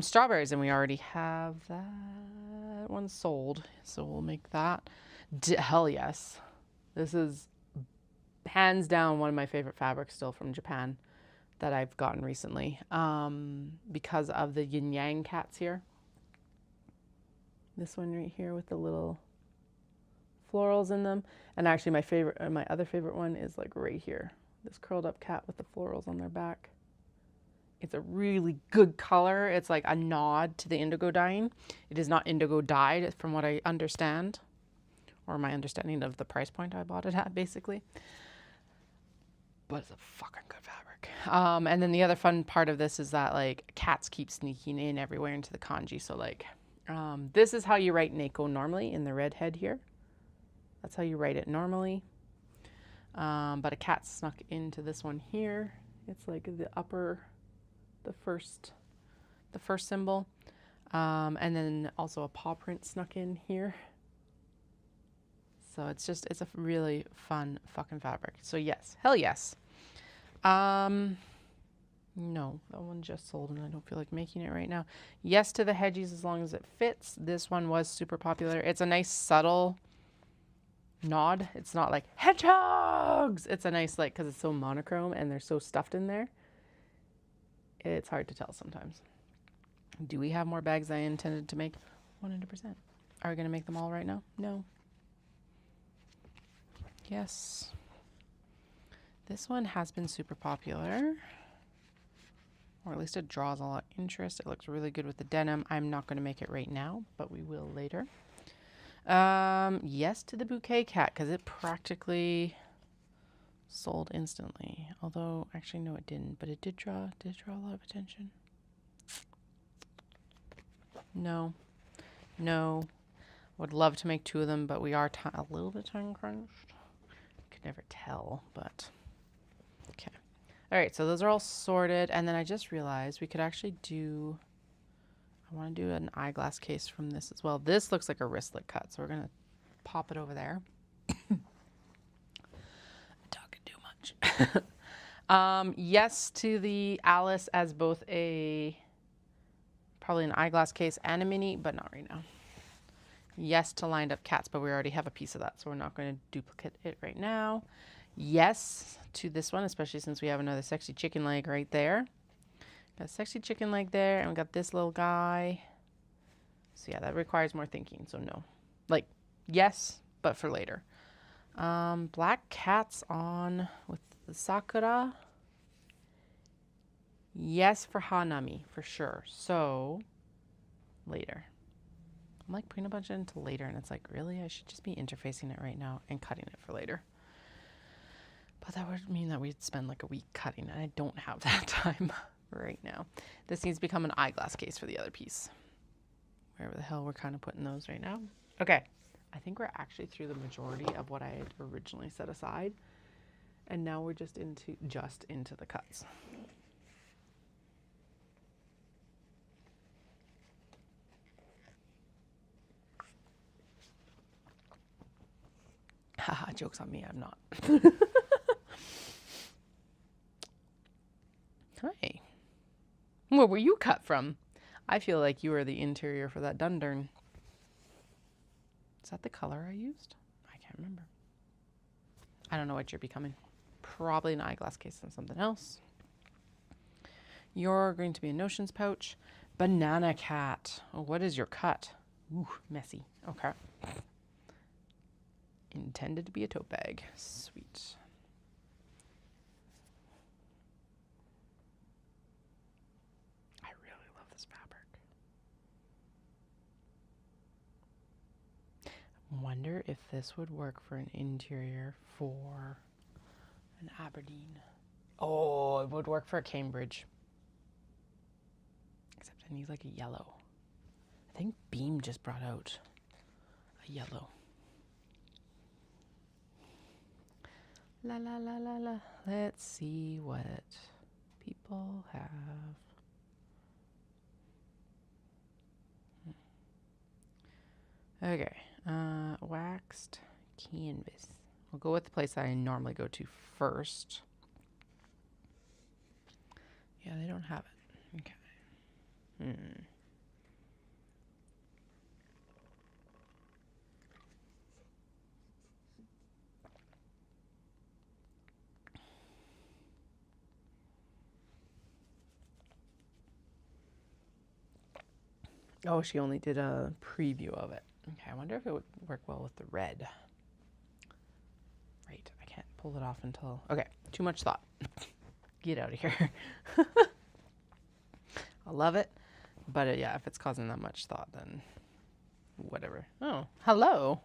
Strawberries, and we already have that one sold. So we'll make that. Hell yes. This is hands down one of my favorite fabrics still from Japan that I've gotten recently because of the yin yang cats here. This one right here with the little florals in them. And actually my other favorite one is like right here. This curled up cat with the florals on their back. It's a really good color. It's like a nod to the indigo dyeing. It is not indigo dyed from what I understand, or my understanding of the price point I bought it at basically. But it's a fucking good fabric. And then the other fun part of this is that like cats keep sneaking in everywhere into the kanji. So like this is how you write Neko normally in the red head here. That's how you write it normally. But a cat snuck into this one here. It's like the first symbol. And then also a paw print snuck in here. So it's a really fun fucking fabric. So yes, hell yes. No, that one just sold and I don't feel like making it right now. Yes to the hedgies as long as it fits. This one was super popular. It's a nice subtle nod. It's not like hedgehogs. It's a nice, like, because it's so monochrome and they're so stuffed in there. It's hard to tell sometimes. Do we have more bags than I intended to make? 100%. Are we going to make them all right now? No. Yes. This one has been super popular. Or at least it draws a lot of interest. It looks really good with the denim. I'm not going to make it right now, but we will later. Yes to the bouquet cat because it practically sold instantly. Although, actually, no, it didn't. But it did draw a lot of attention. No. No. Would love to make 2 of them, but we are a little bit time crunched. Could never tell, but okay. All right, so those are all sorted. And then I just realized we could actually do, I want to do an eyeglass case from this as well. This looks like a wristlet cut, so we're going to pop it over there. Talking too much. Yes to the Alice as both probably an eyeglass case and a mini, but not right now. Yes to lined up cats, but we already have a piece of that, so we're not going to duplicate it right now. Yes to this one, especially since we have another sexy chicken leg right there. Got a sexy chicken leg there, and we got this little guy. So yeah, that requires more thinking, so no. Like, yes, but for later. Black cats on with the sakura. Yes for Hanami, for sure. So, later. I'm like putting a bunch into later, and it's like, really? I should just be interfacing it right now and cutting it for later. But that would mean that we'd spend like a week cutting, and I don't have that time right now. This needs to become an eyeglass case for the other piece. Wherever the hell we're kind of putting those right now. Okay, I think we're actually through the majority of what I had originally set aside. And now we're just into the cuts. Haha, joke's on me, I'm not. Hi. Where were you cut from? I feel like you were the interior for that dundern. Is that the color I used? I can't remember. I don't know what you're becoming. Probably an eyeglass case and something else. You're going to be a notions pouch. Banana cat. Oh, what is your cut? Ooh, messy. Okay. Intended to be a tote bag. Sweet. I really love this fabric. Wonder if this would work for an interior for an Aberdeen. Oh, it would work for a Cambridge. Except I need like a yellow. I think Beam just brought out a yellow. La la la la la. Let's see what people have. Okay, waxed canvas. We'll go with the place I normally go to first. Yeah, they don't have it. Okay. Oh, she only did a preview of it. Okay, I wonder if it would work well with the red. Right, I can't pull it off until... Okay, too much thought. Get out of here. I love it, but yeah, if it's causing that much thought, then whatever. Oh, hello.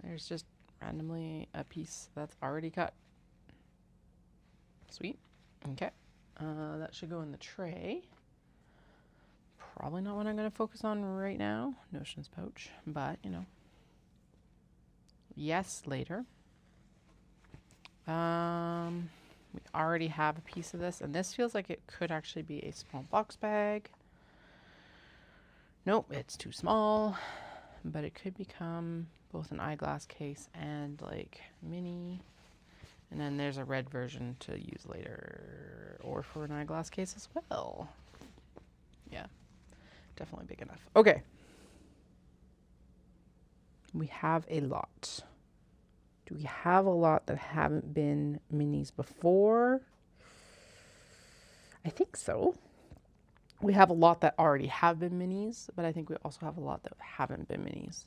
There's just randomly a piece that's already cut. Sweet. Okay, that should go in the tray. Probably not what I'm going to focus on right now. Notions pouch, but you know. Yes, later. We already have a piece of this, and this feels like it could actually be a small box bag. Nope, it's too small, but it could become both an eyeglass case and like mini. And then there's a red version to use later or for an eyeglass case as well. Yeah, definitely big enough. Okay. We have a lot. Do we have a lot that haven't been minis before? I think so. We have a lot that already have been minis, but I think we also have a lot that haven't been minis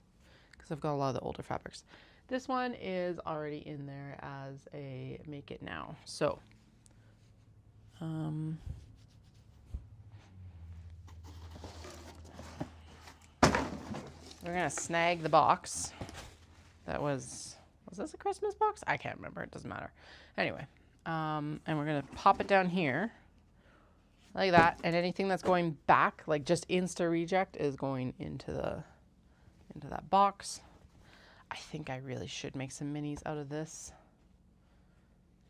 because I've got a lot of the older fabrics. This one is already in there as a make it now. So, we're gonna snag the box. That was this a Christmas box? I can't remember, it doesn't matter. Anyway, and we're gonna pop it down here like that. And anything that's going back, like just Insta reject, is going into that box. I think I really should make some minis out of this.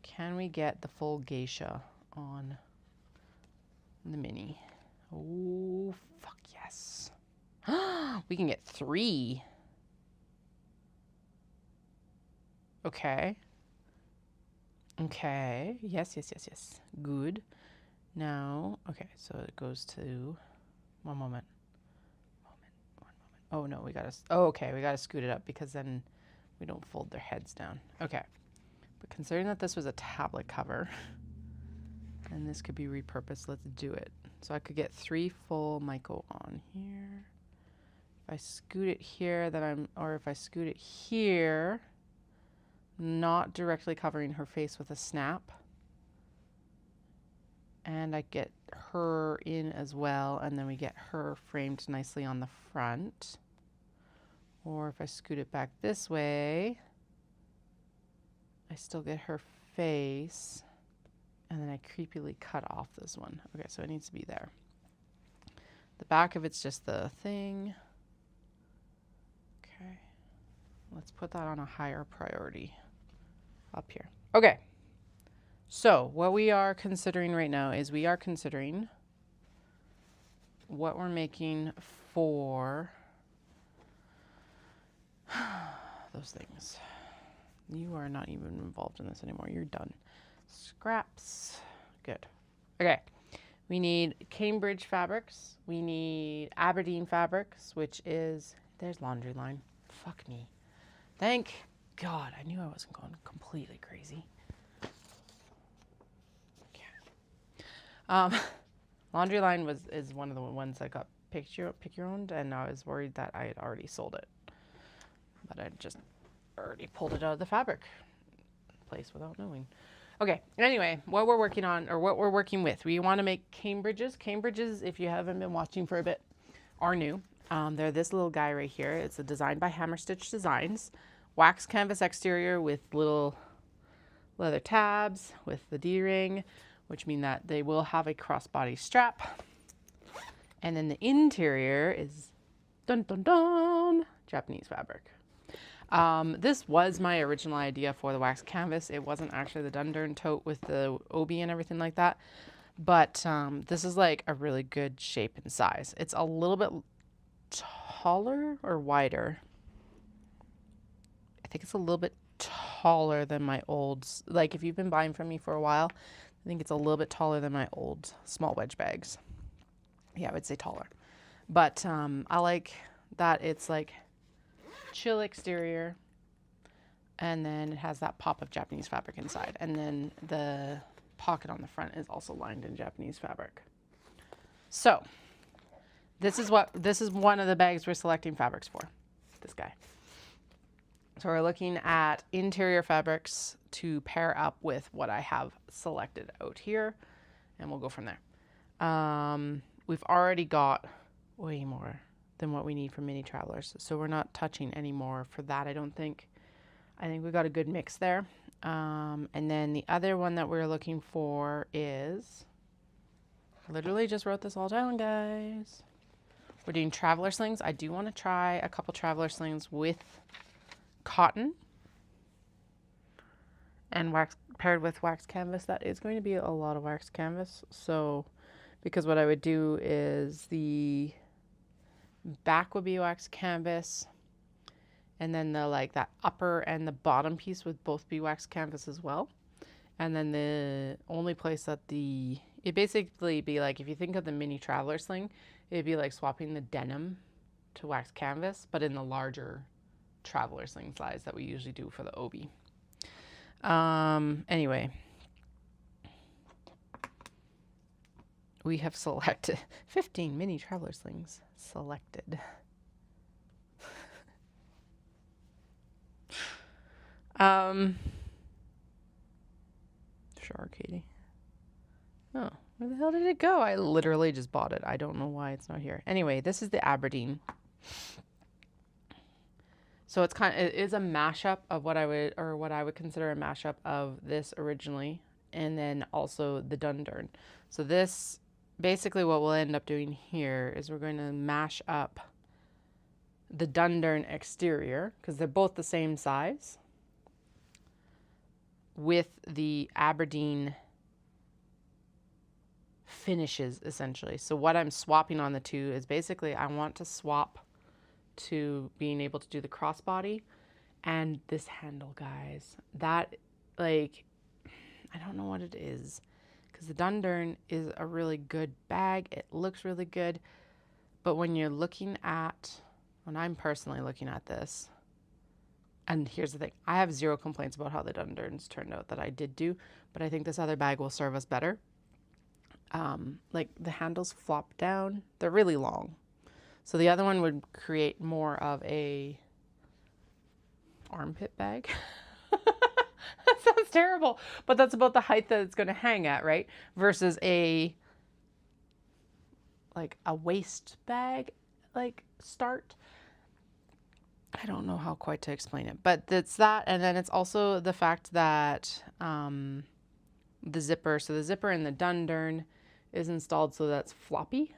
Can we get the full geisha on the mini? Oh, fuck yes. We can get 3. Okay. Okay. Yes. Good. Now, okay, so it goes to, one moment. Oh no, we gotta scoot it up because then we don't fold their heads down. Okay, but considering that this was a tablet cover and this could be repurposed, let's do it. So I could get 3 full Michael on here. If I scoot it here, or if I scoot it here, not directly covering her face with a snap. And I get her in as well, and then we get her framed nicely on the front. Or if I scoot it back this way, I still get her face, and then I creepily cut off this one. Okay, so it needs to be there. The back of it's just the thing. Okay, let's put that on a higher priority up here. Okay. So what we are considering right now is we are considering what we're making for those things. You are not even involved in this anymore. You're done. Scraps. Good. Okay. We need Cambridge fabrics. We need Aberdeen fabrics, which is, there's laundry line. Fuck me. Thank God. I knew I wasn't going completely crazy. Laundry line is one of the ones that got pick your owned, and I was worried that I had already sold it, but I just already pulled it out of the fabric place without knowing. Okay, anyway, what we're working on, or what we're working with, we want to make Cambridges. Cambridges, if you haven't been watching for a bit, are new. They're this little guy right here. It's a design by Hammer Stitch Designs, wax canvas exterior with little leather tabs with the D-ring, which mean that they will have a crossbody strap. And then the interior is, dun dun dun, Japanese fabric. This was my original idea for the wax canvas. It wasn't actually the Dundurn tote with the obi and everything like that. But this is like a really good shape and size. It's a little bit taller or wider. I think it's a little bit taller than my old, like if you've been buying from me for a while, I think it's a little bit taller than my old small wedge bags. Yeah, I would say taller. But I like that it's like chill exterior, and then it has that pop of Japanese fabric inside. And then the pocket on the front is also lined in Japanese fabric. So this is one of the bags we're selecting fabrics for, this guy. So we're looking at interior fabrics to pair up with what I have selected out here, and we'll go from there. We've already got way more than what we need for mini travelers, so we're not touching any more for that, I don't think. I think we got a good mix there. And then the other one that we're looking for is, I literally just wrote this all down, guys. We're doing traveler slings. I do want to try a couple traveler slings with cotton and wax paired with wax canvas. That is going to be a lot of wax canvas. So, because what I would do is the back would be wax canvas, and then the like that upper and the bottom piece would both be wax canvas as well. And then the only place that it basically be like, if you think of the mini traveler sling, it'd be like swapping the denim to wax canvas, but in the larger traveler sling size that we usually do for the obi. Anyway, we have selected 15 mini traveler slings selected. Sure, Katie. Oh, where the hell did it go? I literally just bought it. I don't know why it's not here. Anyway, this is the Aberdeen. So it is a mashup of what I would consider a mashup of this originally, and then also the Dundurn. So this, basically what we'll end up doing here is we're going to mash up the Dundurn exterior, because they're both the same size, with the Aberdeen finishes, essentially. So what I'm swapping on the two is basically I want to swap to being able to do the crossbody and this handle, guys. That, like, I don't know what it is, because the Dundurn is a really good bag. It looks really good, but when I'm personally looking at this, and here's the thing, I have zero complaints about how the Dundurns turned out that I did do, but I think this other bag will serve us better. Like the handles flop down, they're really long. So the other one would create more of a armpit bag. That sounds terrible, but that's about the height that it's going to hang at, right? Versus a waist bag, like start. I don't know how quite to explain it, but it's that. And then it's also the fact that the zipper in the Dundurn is installed so that's floppy.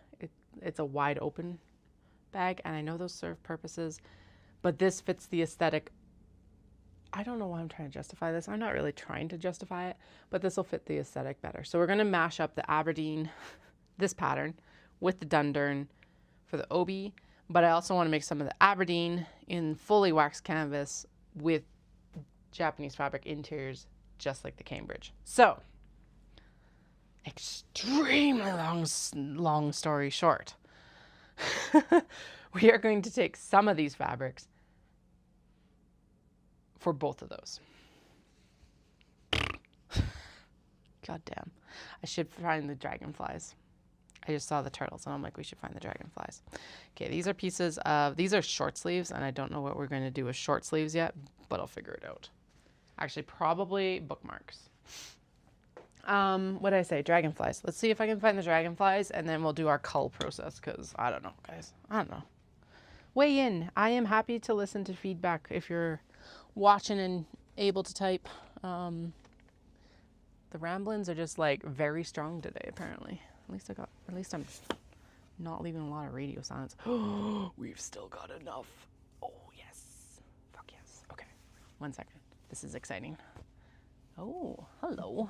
It's a wide open bag, and I know those serve purposes, but this fits the aesthetic. I don't know why I'm trying to justify this. I'm not really trying to justify it, but this will fit the aesthetic better. So we're going to mash up the Aberdeen, this pattern, with the Dundurn for the obi, but I also want to make some of the Aberdeen in fully waxed canvas with Japanese fabric interiors, just like the Cambridge. So, extremely long story short, we are going to take some of these fabrics for both of those. God damn. I should find the dragonflies. I just saw the turtles and I'm like, we should find the dragonflies. Okay, these are short sleeves, and I don't know what we're going to do with short sleeves yet, but I'll figure it out. Actually, probably bookmarks. What did I say? Dragonflies. Let's see if I can find the dragonflies, and then we'll do our cull process, because I don't know, guys. I don't know. Weigh in. I am happy to listen to feedback if you're watching and able to type. The ramblings are just like very strong today, apparently. At least I'm not leaving a lot of radio silence. We've still got enough. Oh, yes. Fuck yes. Okay. 1 second. This is exciting. Oh, hello.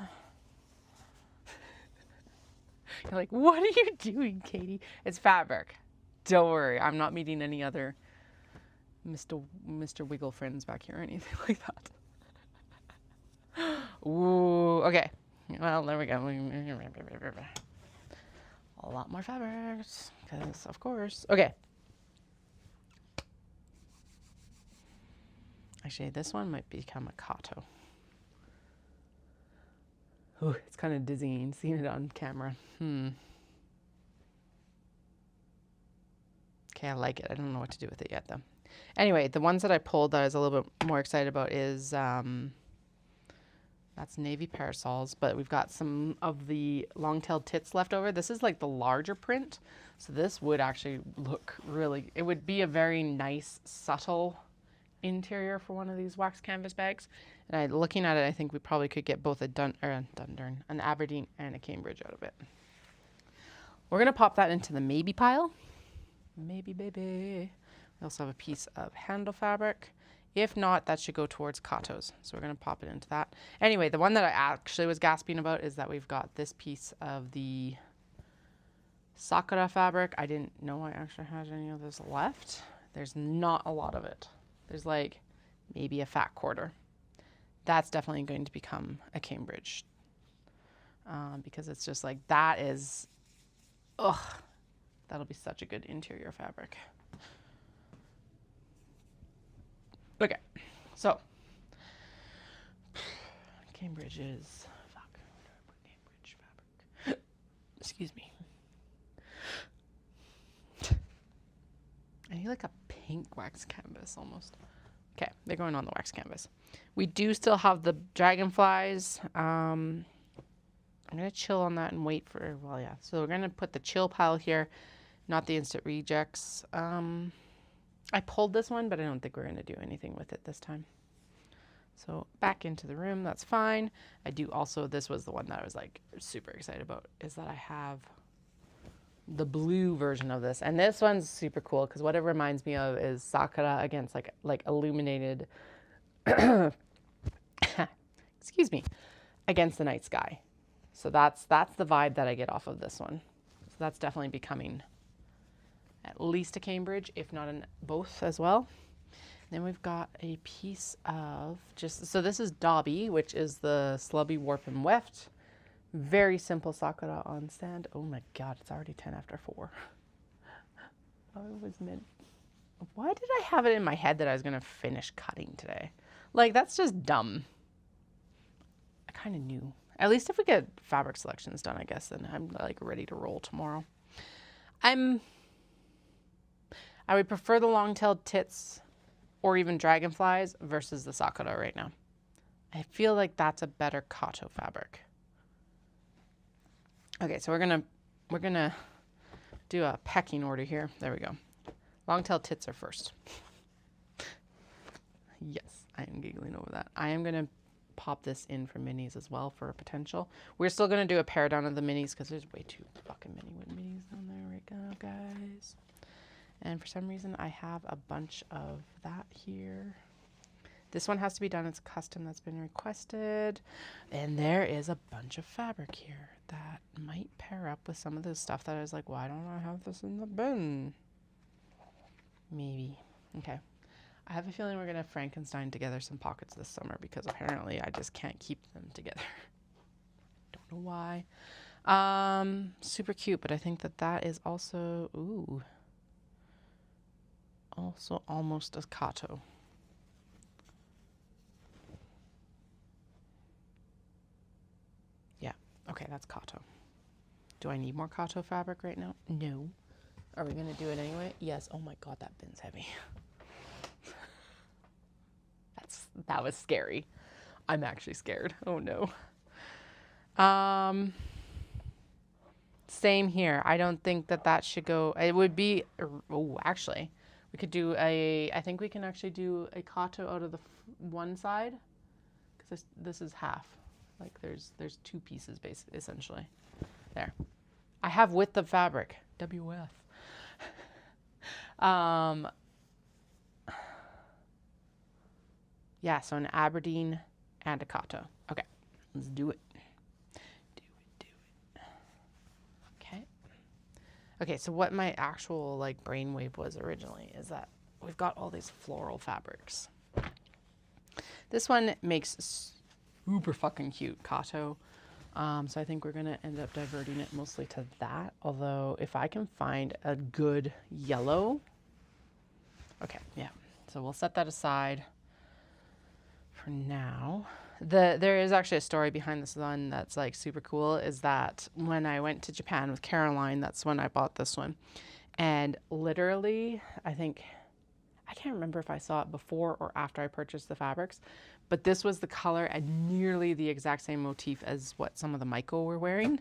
You're like, what are you doing, Katie? It's fabric. Don't worry. I'm not meeting any other Mr. Wiggle friends back here or anything like that. Ooh, okay. Well, there we go. A lot more fabrics, because of course. Okay. Actually, this one might become a Kato. Ooh, it's kind of dizzying seeing it on camera. Okay, I like it. I don't know what to do with it yet, though. Anyway, the ones that I pulled that I was a little bit more excited about is that's navy parasols, but we've got some of the long-tailed tits left over. This is like the larger print, so this would actually look it would be a very nice, subtle interior for one of these wax canvas bags. And looking at it, I think we probably could get both an Aberdeen and a Cambridge out of it. We're gonna pop that into the maybe pile. Maybe, baby. We also have a piece of handle fabric. If not, that should go towards Katos. So we're going to pop it into that. Anyway, the one that I actually was gasping about is that we've got this piece of the Sakura fabric. I didn't know I actually had any of this left. There's not a lot of it. There's like maybe a fat quarter. that's definitely going to become a Cambridge. Because it's just like, that is, ugh, that'll be such a good interior fabric. Okay, so Cambridge is, fuck, where do I put Cambridge fabric? Excuse me. I need like a pink wax canvas almost. Okay, they're going on the wax canvas. We do still have the dragonflies. I'm going to chill on that and wait for, well, yeah. So we're going to put the chill pile here, not the instant rejects. I pulled this one, but I don't think we're going to do anything with it this time. So back into the room, that's fine. I do also, this was the one that I was like super excited about, is that I have the blue version of this. And this one's super cool because what it reminds me of is Sakura against like illuminated, excuse me, against the night sky. So that's the vibe that I get off of this one. So that's definitely becoming at least a Cambridge, if not in both as well. Then we've got a piece of just, so this is Dobby, which is the Slubby Warp and Weft. Very simple Sakura on sand. Oh my God, it's already 10 after 4. I was meant, why did I have it in my head that I was going to finish cutting today? Like, that's just dumb. I kind of knew. At least if we get fabric selections done, I guess, then I'm like ready to roll tomorrow. I would prefer the long-tailed tits or even dragonflies versus the Sakura right now. I feel like that's a better Kato fabric. Okay, so we're gonna do a pecking order here. There we go. Long-tailed tits are first. Yes, I am giggling over that. I am gonna pop this in for minis as well for a potential. We're still gonna do a pair down of the minis because there's way too fucking many minis down there right now, guys. And for some reason, I have a bunch of that here. This one has to be done. It's custom that's been requested. And there is a bunch of fabric here that might pair up with some of the stuff that I was like, why don't I have this in the bin? Maybe. Okay. I have a feeling we're going to Frankenstein together some pockets this summer because apparently I just can't keep them together. Don't know why. Super cute, but I think that is also, ooh, also almost a Kato. Yeah, okay, that's Kato. Do I need more Kato fabric right now? No. Are we gonna do it anyway? Yes. Oh my God, that bin's heavy. That was scary. I'm actually scared. Oh no. Same here. I don't think that should go. It would be, oh, actually, we could do I think we can actually do a Kato out of the one side because this is half. Like there's two pieces basically, essentially. There. I have width of fabric. WF. Yeah, so an Aberdeen and a Kato. Okay, let's do it. Do it. Okay. Okay, so what my actual like brainwave was originally is that we've got all these floral fabrics. This one makes super fucking cute Kato. So I think we're gonna end up diverting it mostly to that. Although if I can find a good yellow. Okay, yeah. So we'll set that aside for now. There is actually a story behind this one that's like super cool, is that when I went to Japan with Caroline, that's when I bought this one. And literally, I can't remember if I saw it before or after I purchased the fabrics, but this was the color and nearly the exact same motif as what some of the Maiko were wearing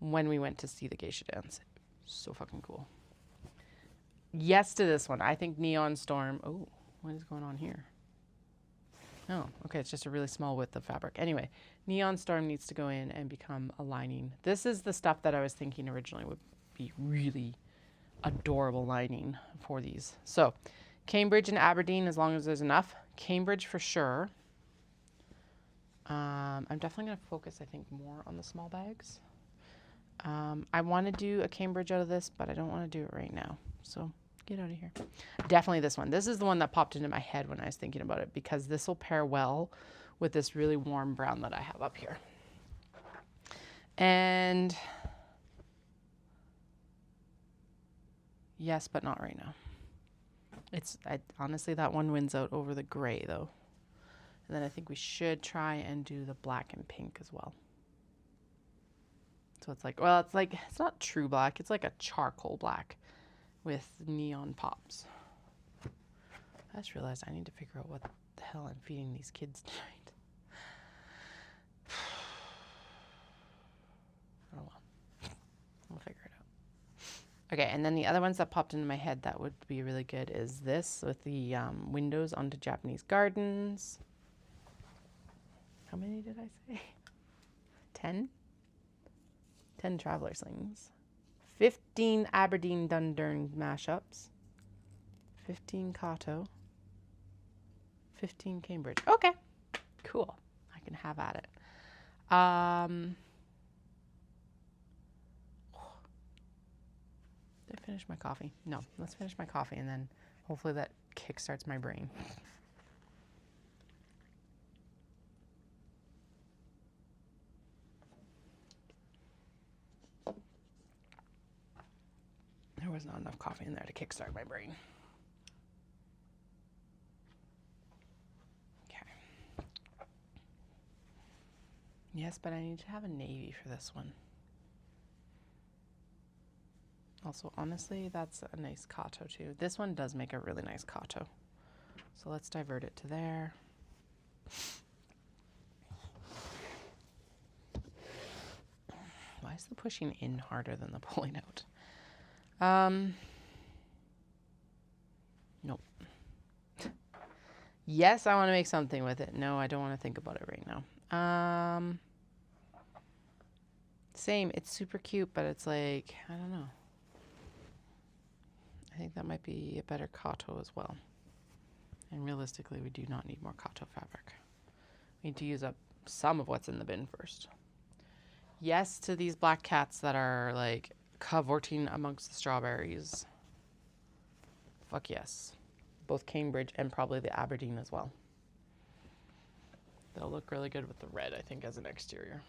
when we went to see the geisha dance. So fucking cool. Yes to this one. I think Neon Storm. Oh, what is going on here? Oh, okay, it's just a really small width of fabric. Anyway, Neon Storm needs to go in and become a lining. This is the stuff that I was thinking originally would be really adorable lining for these. So, Cambridge and Aberdeen, as long as there's enough. Cambridge for sure. I'm definitely going to focus, I think, more on the small bags. I want to do a Cambridge out of this, but I don't want to do it right now. So, get out of here. Definitely this one. This is the one that popped into my head when I was thinking about it because this will pair well with this really warm brown that I have up here. And yes, but not right now. Honestly, that one wins out over the gray though. And then I think we should try and do the black and pink as well. So it's like, well, it's not true black. It's like a charcoal black with neon pops. I just realized I need to figure out what the hell I'm feeding these kids tonight. Oh well, we'll figure it out. Okay, and then the other ones that popped into my head that would be really good is this with the windows onto Japanese gardens. How many did I say? 10? 10 traveler slings. 15 Aberdeen Dundurn mashups. 15 Kato. 15 Cambridge. Okay, cool. I can have at it. Did I finish my coffee? No, let's finish my coffee and then hopefully that kickstarts my brain. There was not enough coffee in there to kickstart my brain. Okay. Yes, but I need to have a navy for this one. Also, honestly, that's a nice Kato too. This one does make a really nice Kato. So let's divert it to there. Why is the pushing in harder than the pulling out? Nope. Yes, I want to make something with it. No, I don't want to think about it right now. Same, it's super cute, but it's like, I don't know. I think that might be a better Kato as well. And realistically, we do not need more Kato fabric. We need to use up some of what's in the bin first. Yes to these black cats that are like cavorting amongst the strawberries. Fuck yes. Both Cambridge and probably the Aberdeen as well. They'll look really good with the red, I think, as an exterior.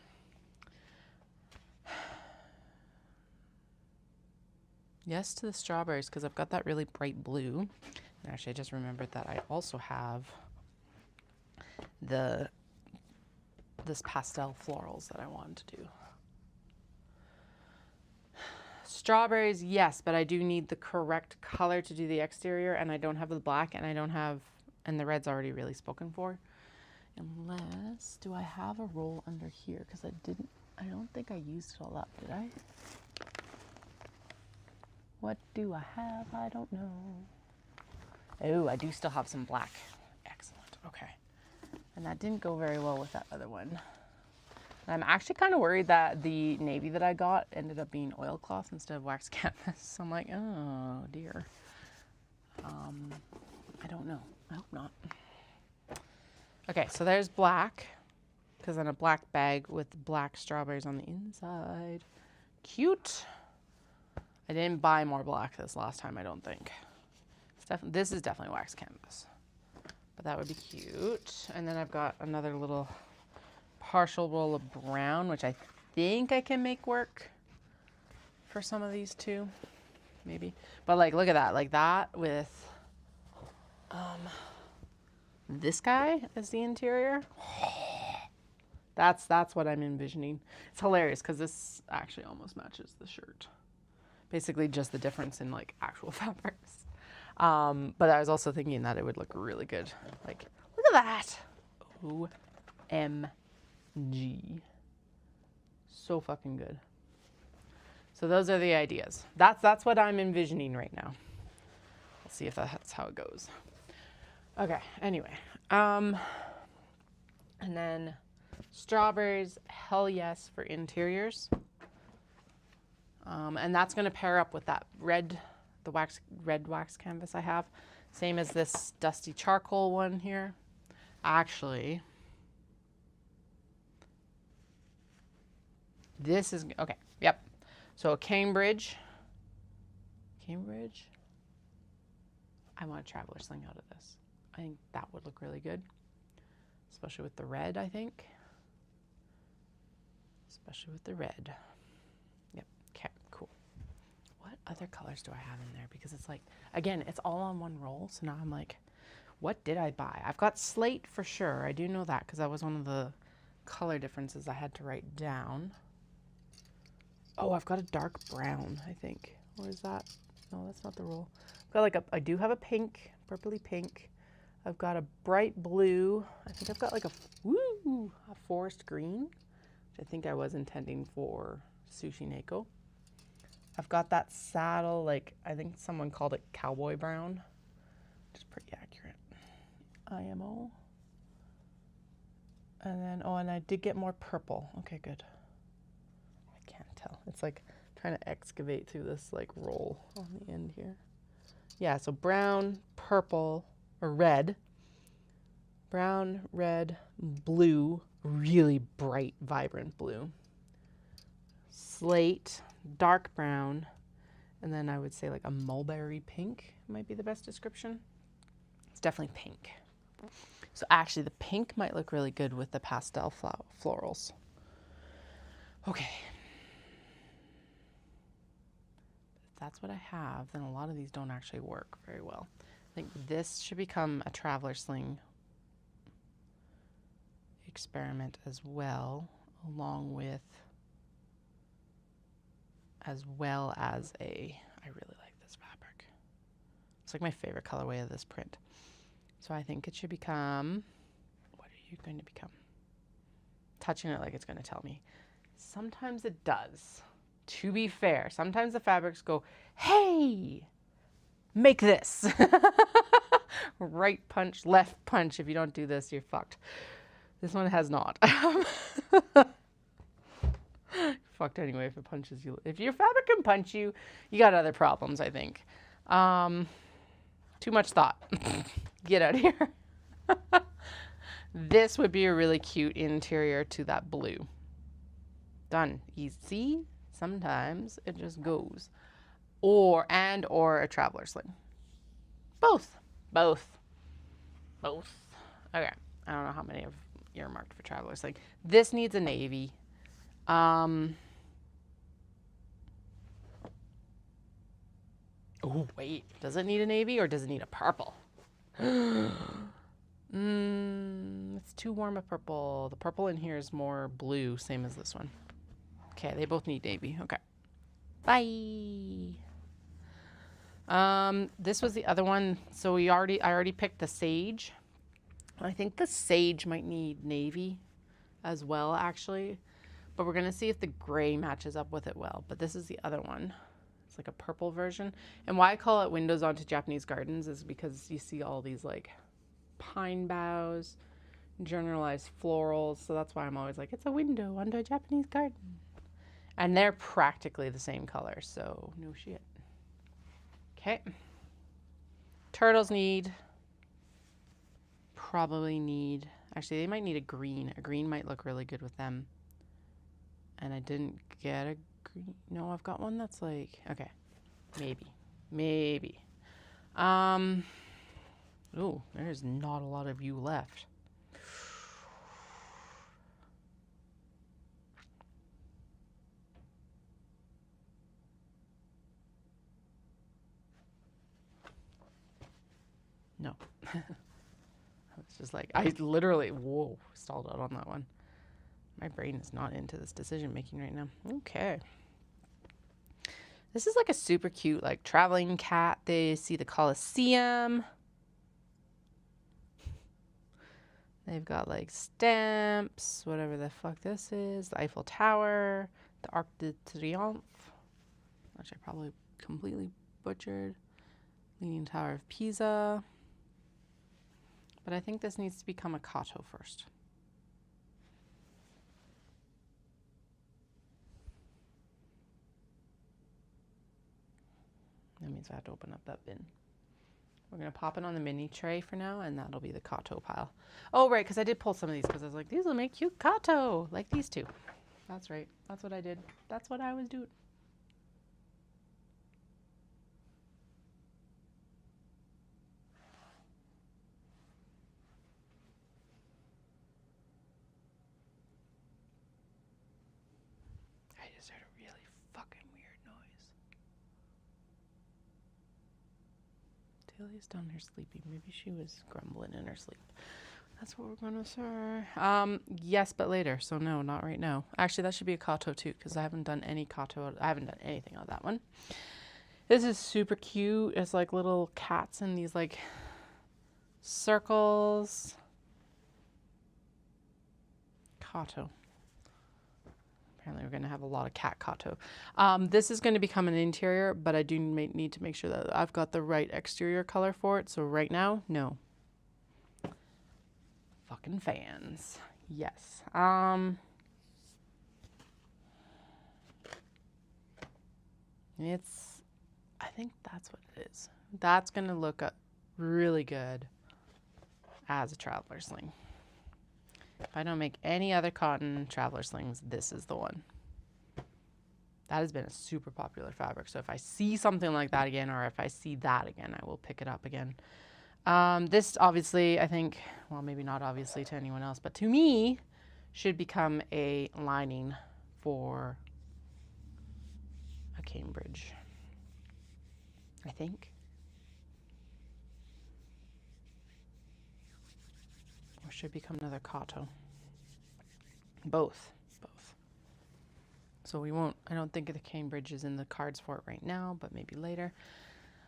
Yes to the strawberries because I've got that really bright blue. And actually, I just remembered that I also have this pastel florals that I wanted to do. Strawberries, yes, but I do need the correct color to do the exterior, and I don't have the black, and and the red's already really spoken for. Unless, do I have a roll under here? Because I don't think I used it all up, did I? What do I have? I don't know. Oh, I do still have some black. Excellent, okay. And that didn't go very well with that other one. I'm actually kind of worried that the navy that I got ended up being oilcloth instead of wax canvas. So I'm like, oh dear. I don't know. I hope not. Okay, so there's black, because then a black bag with black strawberries on the inside. Cute. I didn't buy more black this last time, I don't think. This is definitely wax canvas, but that would be cute. And then I've got another little partial roll of brown, which I think I can make work for some of these too, maybe. But like, look at that, like that with this guy as the interior. That's what I'm envisioning. It's hilarious because this actually almost matches the shirt. Basically just the difference in like actual fabrics. But I was also thinking that it would look really good. Like, look at that. OMG. So fucking good. So those are the ideas. That's what I'm envisioning right now. We'll see if that's how it goes. Okay, anyway. And then strawberries, hell yes for interiors. And that's going to pair up with that red wax canvas I have. Same as this dusty charcoal one here. Actually, this is, okay, yep. So Cambridge. I want a traveler sling out of this. I think that would look really good. especially with the red, I think. Especially with the red. Yep. Okay, cool. What other colors do I have in there? Because it's like, again, it's all on one roll. So now I'm like, what did I buy? I've got slate for sure. I do know that because that was one of the color differences I had to write down. Oh, I've got a dark brown, I think. Or is that? No, that's not the roll. I've got like I do have a pink, purpley pink. I've got a bright blue. I think I've got like a forest green, which I think I was intending for Sushi Neko. I've got that saddle, like I think someone called it cowboy brown, which is pretty accurate. IMO. And then, oh, and I did get more purple. Okay, good. I can't tell. It's like trying to excavate through this like roll on the end here. Yeah, so brown, purple, or red. Brown, red, blue, really bright, vibrant blue. Slate, dark brown, and then I would say like a mulberry pink might be the best description. It's definitely pink. So actually the pink might look really good with the pastel florals. Okay. If that's what I have, then a lot of these don't actually work very well. I think this should become a traveler sling experiment as well, along with as a, I really like this fabric. It's like my favorite colorway of this print. So I think it should become, what are you going to become? Touching it like it's going to tell me. Sometimes it does. To be fair, sometimes the fabrics go, hey, make this. Right punch, left punch. If you don't do this, you're fucked. This one has not. Fucked anyway if it punches you. If your fabric can punch you, you got other problems, I think. Too much thought. Get out of here. This would be a really cute interior to that blue. Done. Easy. Sometimes it just goes. Or a traveler sling. Both. Okay. I don't know how many I've earmarked for traveler sling. This needs a navy. Oh, wait. Does it need a navy or does it need a purple? It's too warm a purple. The purple in here is more blue, same as this one. Okay, they both need navy. Okay. Bye. This was the other one. So I already picked the sage. I think the sage might need navy as well, actually. But we're going to see if the gray matches up with it well. But this is the other one. It's like a purple version. And why I call it Windows Onto Japanese Gardens is because you see all these like pine boughs, generalized florals. So that's why I'm always like, it's a window onto a Japanese garden. And they're practically the same color. So no shit. Okay. Turtles probably need, actually they might need a green. A green might look really good with them. And I didn't get a green. No, I've got one that's like, okay, maybe. Ooh, there's not a lot of you left. No. It's just like, I literally, whoa, stalled out on that one. My brain is not into this decision making right now. Okay. This is like a super cute, like traveling cat. They see the Colosseum. They've got like stamps, whatever the fuck this is. The Eiffel Tower, the Arc de Triomphe, which I probably completely butchered. Leaning Tower of Pisa. But I think this needs to become a Kato first. That means I have to open up that bin. We're going to pop it on the mini tray for now, and that'll be the Kato pile. Oh, right, because I did pull some of these because I was like, these will make cute Kato, like these two. That's right. That's what I did. That's what I was doing. Dahlia's down here sleeping. Maybe she was grumbling in her sleep. That's what we're gonna say. Yes, but later. So no, not right now. Actually, that should be a kato too, because I haven't done any kato. I haven't done anything on that one. This is super cute. It's like little cats in these like circles. Kato. Apparently we're going to have a lot of cat kato. This is going to become an interior, but I do need to make sure that I've got the right exterior color for it. So right now, no. Fucking fans. Yes. I think that's what it is. That's going to look really good as a traveler sling. If I don't make any other cotton traveler slings, this is the one. That has been a super popular fabric. So if I see something like that again, or if I see that again, I will pick it up again. This obviously, I think, well, maybe not obviously to anyone else, but to me, should become a lining for a Cambridge, I think. Or should become another kato. Both. So we won't, I don't think the Cambridge is in the cards for it right now, but maybe later.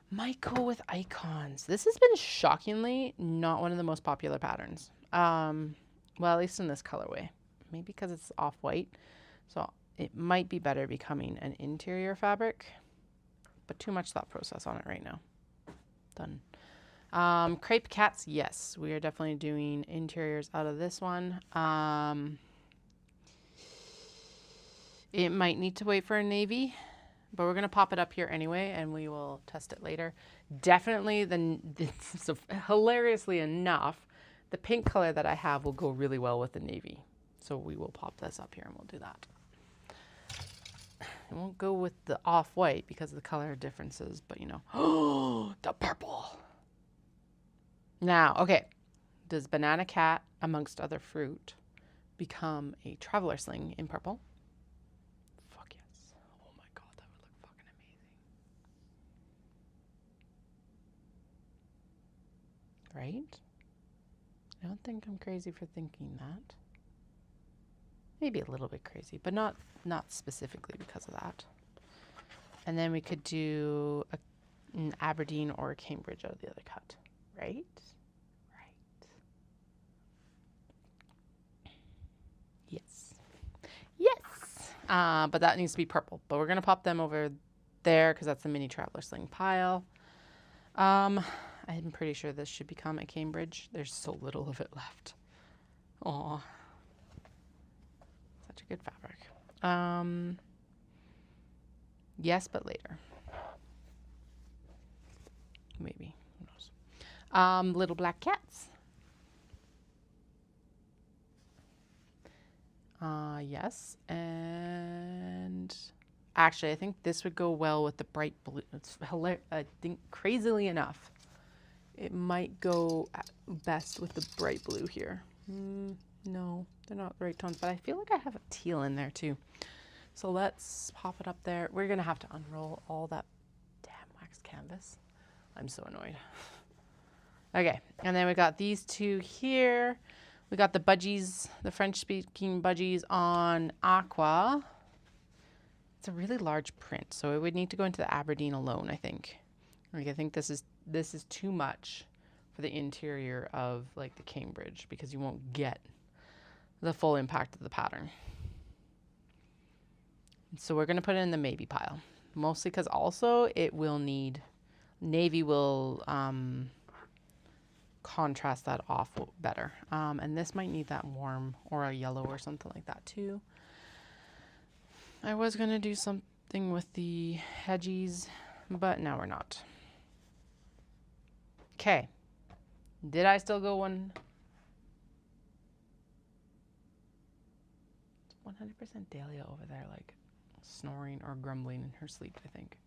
Might go with icons. This has been shockingly not one of the most popular patterns. Well, at least in this colorway. Maybe because it's off-white. So it might be better becoming an interior fabric, but too much thought process on it right now. Done. Crepe cats, yes. We are definitely doing interiors out of this one. It might need to wait for a navy, but we're going to pop it up here anyway, and we will test it later. Definitely, so hilariously enough, the pink color that I have will go really well with the navy. So we will pop this up here and we'll do that. It won't go with the off-white because of the color differences, but you know. Oh, the purple. Now, okay. Does banana cat, amongst other fruit, become a traveler sling in purple? Fuck yes. Oh my god, that would look fucking amazing. Right? I don't think I'm crazy for thinking that. Maybe a little bit crazy, but not specifically because of that. And then we could do an Aberdeen or a Cambridge out of the other cut, right? Right. Yes. Yes. But that needs to be purple. But we're going to pop them over there because that's the mini traveler sling pile. I'm pretty sure this should become a Cambridge. There's so little of it left. Aw. Such a good fabric. Yes, but later. Maybe. Who knows? Little black cats. Yes. And actually, I think this would go well with the bright blue. It's hilarious. I think crazily enough, it might go best with the bright blue here. No, they're not the right tones, but I feel like I have a teal in there too. So let's pop it up there. We're gonna have to unroll all that damn wax canvas. I'm so annoyed. Okay, and then we got these two here. We got the budgies, the French-speaking budgies on aqua. It's a really large print, so it would need to go into the Aberdeen alone, I think. Like, I think this is too much for the interior of like the Cambridge because you won't get the full impact of the pattern. So we're going to put it in the maybe pile, mostly because also it will need, navy will contrast that off better. And this might need that warm or a yellow or something like that too. I was going to do something with the hedgies, but now we're not. Okay. Did I still go one? 100% Dahlia over there, like snoring or grumbling in her sleep, I think.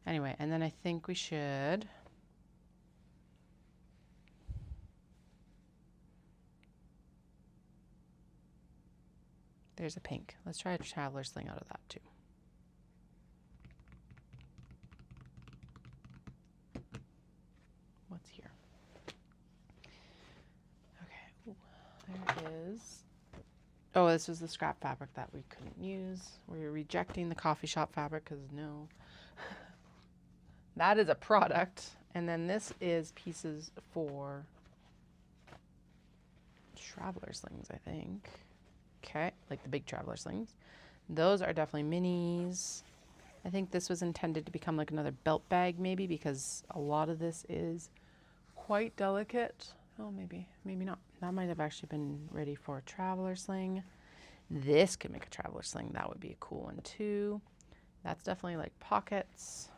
Anyway, and then I think we should. There's a pink. Let's try a traveler sling out of that too. is, oh, this was the scrap fabric that we couldn't use. We're rejecting the coffee shop fabric because no. That is a product. And then this is pieces for traveler slings, I think. Okay, like the big traveler slings. Those are definitely minis. I think this was intended to become like another belt bag maybe, because a lot of this is quite delicate. Oh, maybe not. That might have actually been ready for a traveler sling. This could make a traveler sling. That would be a cool one too. That's definitely like pockets.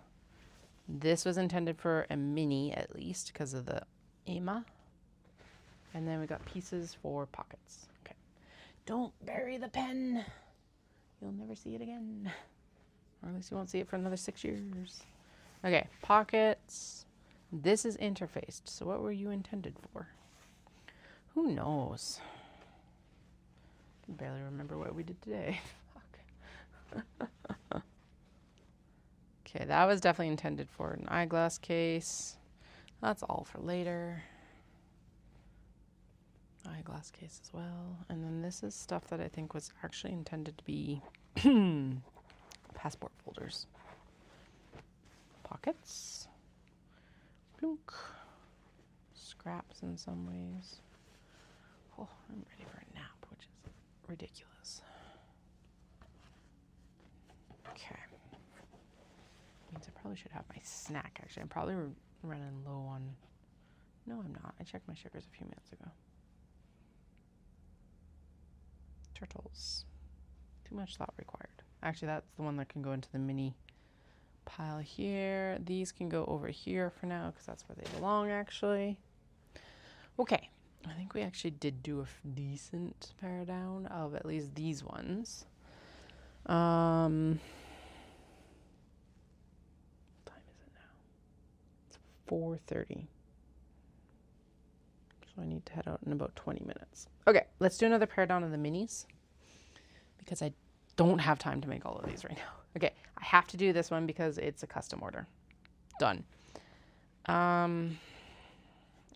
This was intended for a mini at least because of the EMA. And then we got pieces for pockets. Okay. Don't bury the pen. You'll never see it again. Or at least you won't see it for another 6 years. Okay, pockets. This is interfaced. So what were you intended for? Who knows? I can barely remember what we did today. Fuck. Okay, that was definitely intended for an eyeglass case. That's all for later. Eyeglass case as well. And then this is stuff that I think was actually intended to be passport folders. Pockets. Plunk. Scraps in some ways. Oh, I'm ready for a nap, which is ridiculous. Okay. Means I probably should have my snack, actually. I'm probably running low on... No, I'm not. I checked my sugars a few minutes ago. Turtles. Too much thought required. Actually, that's the one that can go into the mini pile here. These can go over here for now because that's where they belong, actually. Okay. I think we actually did do a decent pare down of at least these ones. What time is it now? It's 4:30. So I need to head out in about 20 minutes. Okay, let's do another pare down of the minis because I don't have time to make all of these right now. Okay, I have to do this one because it's a custom order. Done.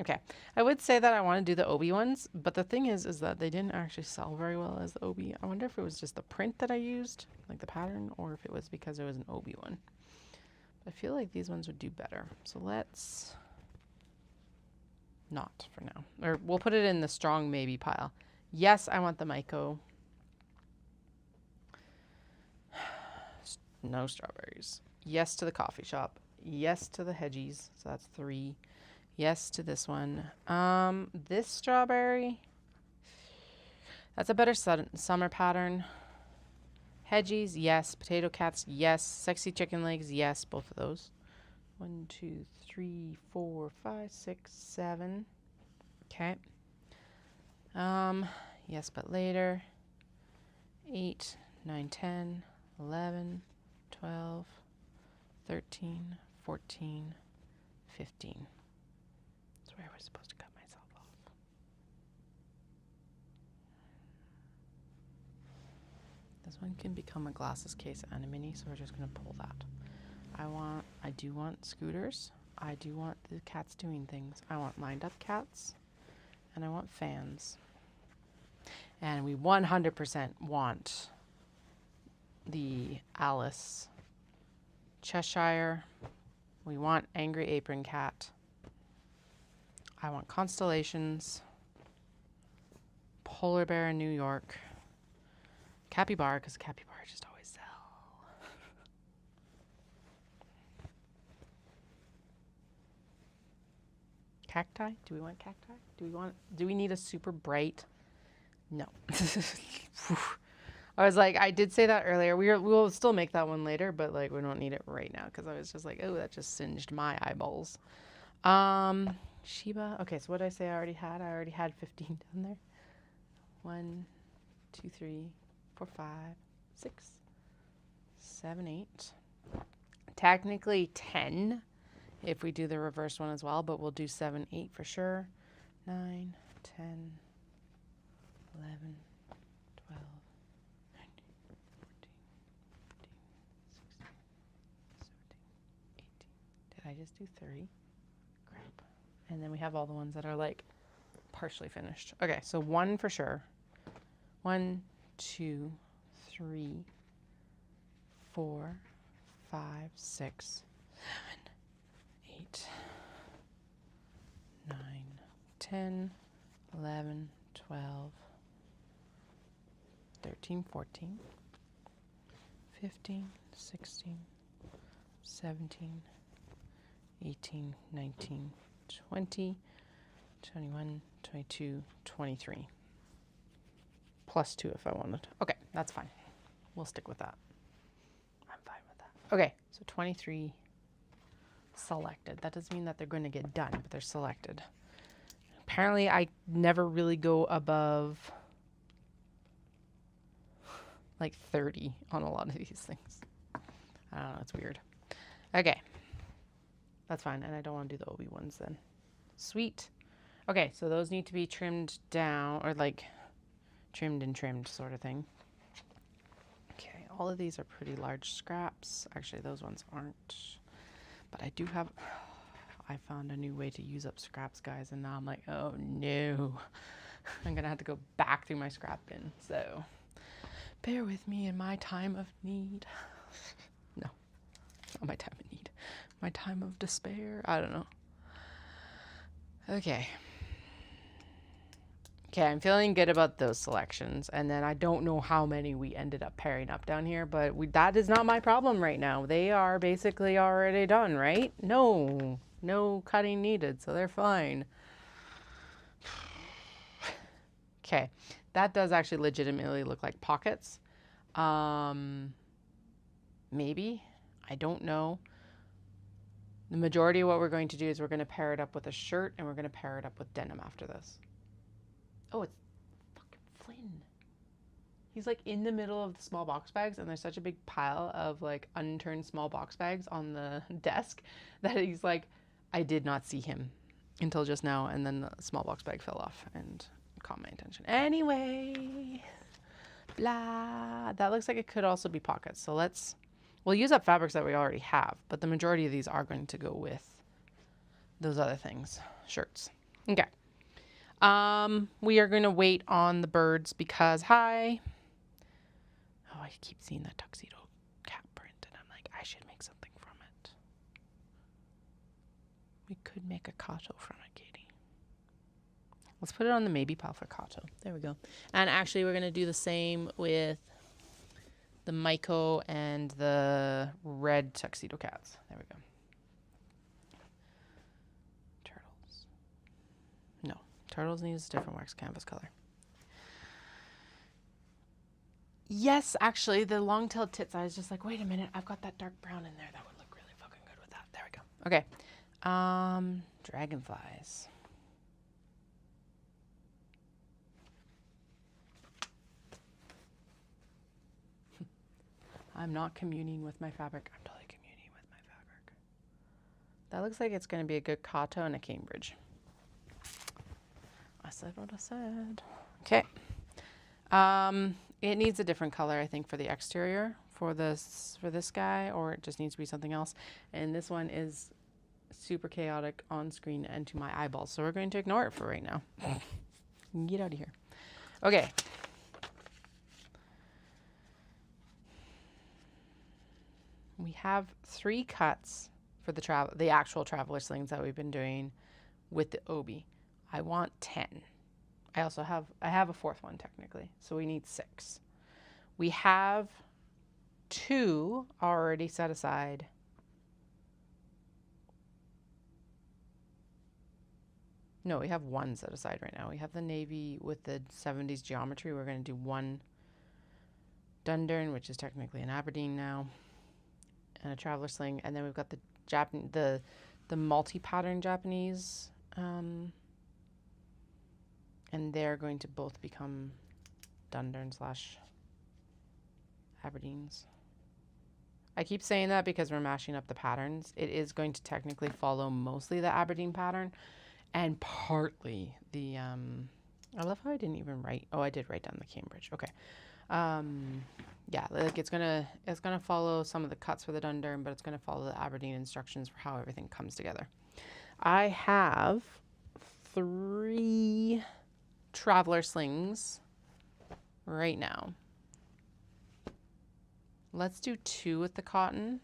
Okay, I would say that I want to do the Obi ones, but the thing is that they didn't actually sell very well as the Obi. I wonder if it was just the print that I used, like the pattern, or if it was because it was an Obi one. I feel like these ones would do better. So let's not for now. Or we'll put it in the strong maybe pile. Yes, I want the Myco. No strawberries. Yes to the coffee shop. Yes to the Hedgies. So that's 3. Yes to this one. This strawberry, that's a better summer pattern. Hedgies, yes. Potato cats, yes. Sexy chicken legs, yes. Both of those. 1, 2, 3, 4, 5, 6, 7. Okay. Yes, but later. 8, 9, 10, 11, 12, 13, 14, 15. That's where I was supposed to cut myself off. This one can become a glasses case and a mini, so we're just going to pull that. I do want scooters. I do want the cats doing things. I want lined up cats, and I want fans. And we 100% want the Alice Cheshire. We want Angry Apron Cat. I want Constellations, Polar Bear in New York, Capybara, because Capybara just always sell. Cacti? Do we want cacti? Do we need a super bright? No. I was like, I did say that earlier. We'll still make that one later, but like we don't need it right now because I was just like, oh, that just singed my eyeballs. Shiba. Okay, so what did I say I already had? I already had 15 down there. 1, 2, 3, 4, 5, 6, 7, 8. Technically 10 if we do the reverse one as well, but we'll do 7, 8 for sure. 9, 10, 11, 12, 13, 14, 15, 16, 17, 18. Did I just do 30? Crap. And then we have all the ones that are like partially finished. Okay, so 1 for sure. 1, 2, 3, 4, 5, 6, 7, 8, 9, 10, 11, 12, 13, 14, 15, 16, 17, 18, 19, 20, 21, 22, 23. Plus 2 if I wanted. Okay, that's fine. We'll stick with that. I'm fine with that. Okay, so 23 selected. That doesn't mean that they're going to get done, but they're selected. Apparently, I never really go above like 30 on a lot of these things. I don't know, it's weird. Okay, that's fine, and I don't want to do the OB ones then. Sweet. Okay, so those need to be trimmed down, or like trimmed and trimmed sort of thing. Okay, all of these are pretty large scraps. Actually, those ones aren't. But I do have, I found a new way to use up scraps, guys, and now I'm like, oh no. I'm gonna have to go back through my scrap bin, so bear with me in my time of need. No, not my time of need. My time of despair. I don't know. Okay. Okay, I'm feeling good about those selections. And then I don't know how many we ended up pairing up down here, but that is not my problem right now. They are basically already done, right? No cutting needed, so they're fine. Okay, that does actually legitimately look like pockets. Maybe, I don't know. The majority of what we're going to do is we're going to pair it up with a shirt, and we're going to pair it up with denim after this. Oh, it's fucking Flynn. He's like in the middle of the small box bags, and there's such a big pile of like unturned small box bags on the desk that he's like, I did not see him until just now, and then the small box bag fell off and caught my attention. Anyway, blah. That looks like it could also be pockets. So we'll use up fabrics that we already have, but the majority of these are going to go with those other things, shirts. Okay. We are going to wait on the birds because, I keep seeing that tuxedo cap print, and I'm like, I should make something from it. We could make a kato from it, Katie. Let's put it on the maybe pile for kato. There we go. And actually, we're going to do the same with the Maiko and the red tuxedo cats. There we go. Turtles. No. Turtles needs a different wax canvas color. Yes, actually, the long-tailed tits, I was just like, wait a minute, I've got that dark brown in there. That would look really fucking good with that. There we go. Okay. Dragonflies. I'm not communing with my fabric. I'm totally communing with my fabric. That looks like it's going to be a good kato and a Cambridge. I said what I said. Okay. It needs a different color, I think, for the exterior for this guy, or it just needs to be something else. And this one is super chaotic on screen and to my eyeballs, so we're going to ignore it for right now. Get out of here. Okay. We have 3 cuts for the actual traveler slings that we've been doing with the obi. I want 10. I have a 4th one technically, so we need 6. We have 2 already set aside. No, we have 1 set aside right now. We have the navy with the 70s geometry. We're going to do 1 Dundurn, which is technically an Aberdeen now, and a traveler sling, and then we've got the multi-pattern Japanese. And they're going to both become Dundurn / Aberdeens. I keep saying that because we're mashing up the patterns. It is going to technically follow mostly the Aberdeen pattern and partly the, I love how I didn't even write, I did write down the Cambridge. Okay. Yeah, like it's gonna follow some of the cuts for the Dundurn, but it's gonna follow the Aberdeen instructions for how everything comes together. I have 3 traveler slings right now. Let's do 2 with the cotton,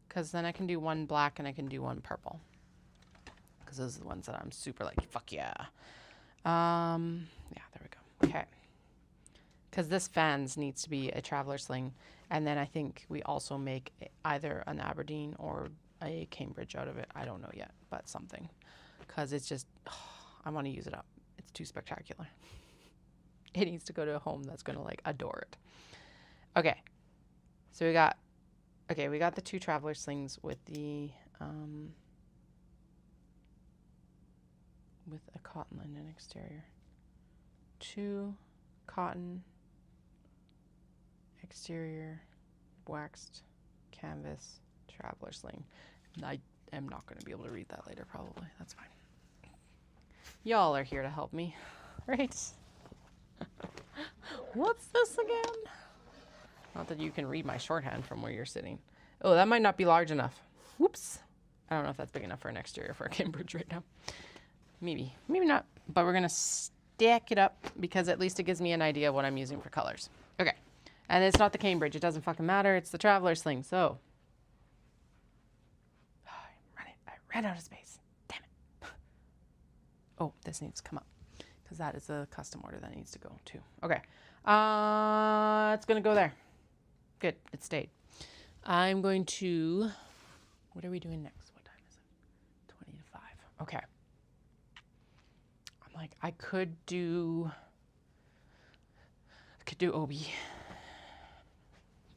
because then I can do 1 black and I can do 1 purple, because those are the ones that I'm super like, fuck yeah. Yeah, there we go. Okay. Because this fans needs to be a traveler sling, and then I think we also make either an Aberdeen or a Cambridge out of it. I don't know yet, but something, because it's just, I want to use it up. It's too spectacular. It needs to go to a home that's going to like adore it. Okay. So we got the 2 traveler slings with the, with a cotton linen exterior. 2 cotton exterior waxed canvas traveler sling. I am not going to be able to read that later probably. That's fine. Y'all are here to help me, right? What's this again? Not that you can read my shorthand from where you're sitting. Oh, that might not be large enough. Whoops. I don't know if that's big enough for an exterior for a Cambridge right now. Maybe not. But we're going to stack it up because at least it gives me an idea of what I'm using for colors. Okay. And it's not the Cambridge. It doesn't fucking matter. It's the traveler sling. So. I ran out of space. Damn it. Oh, this needs to come up, because that is a custom order that needs to go too. Okay. It's going to go there. Good. It stayed. I'm going to, what are we doing next? What time is it? 20 to 5. Okay. I'm like, I could do Obi.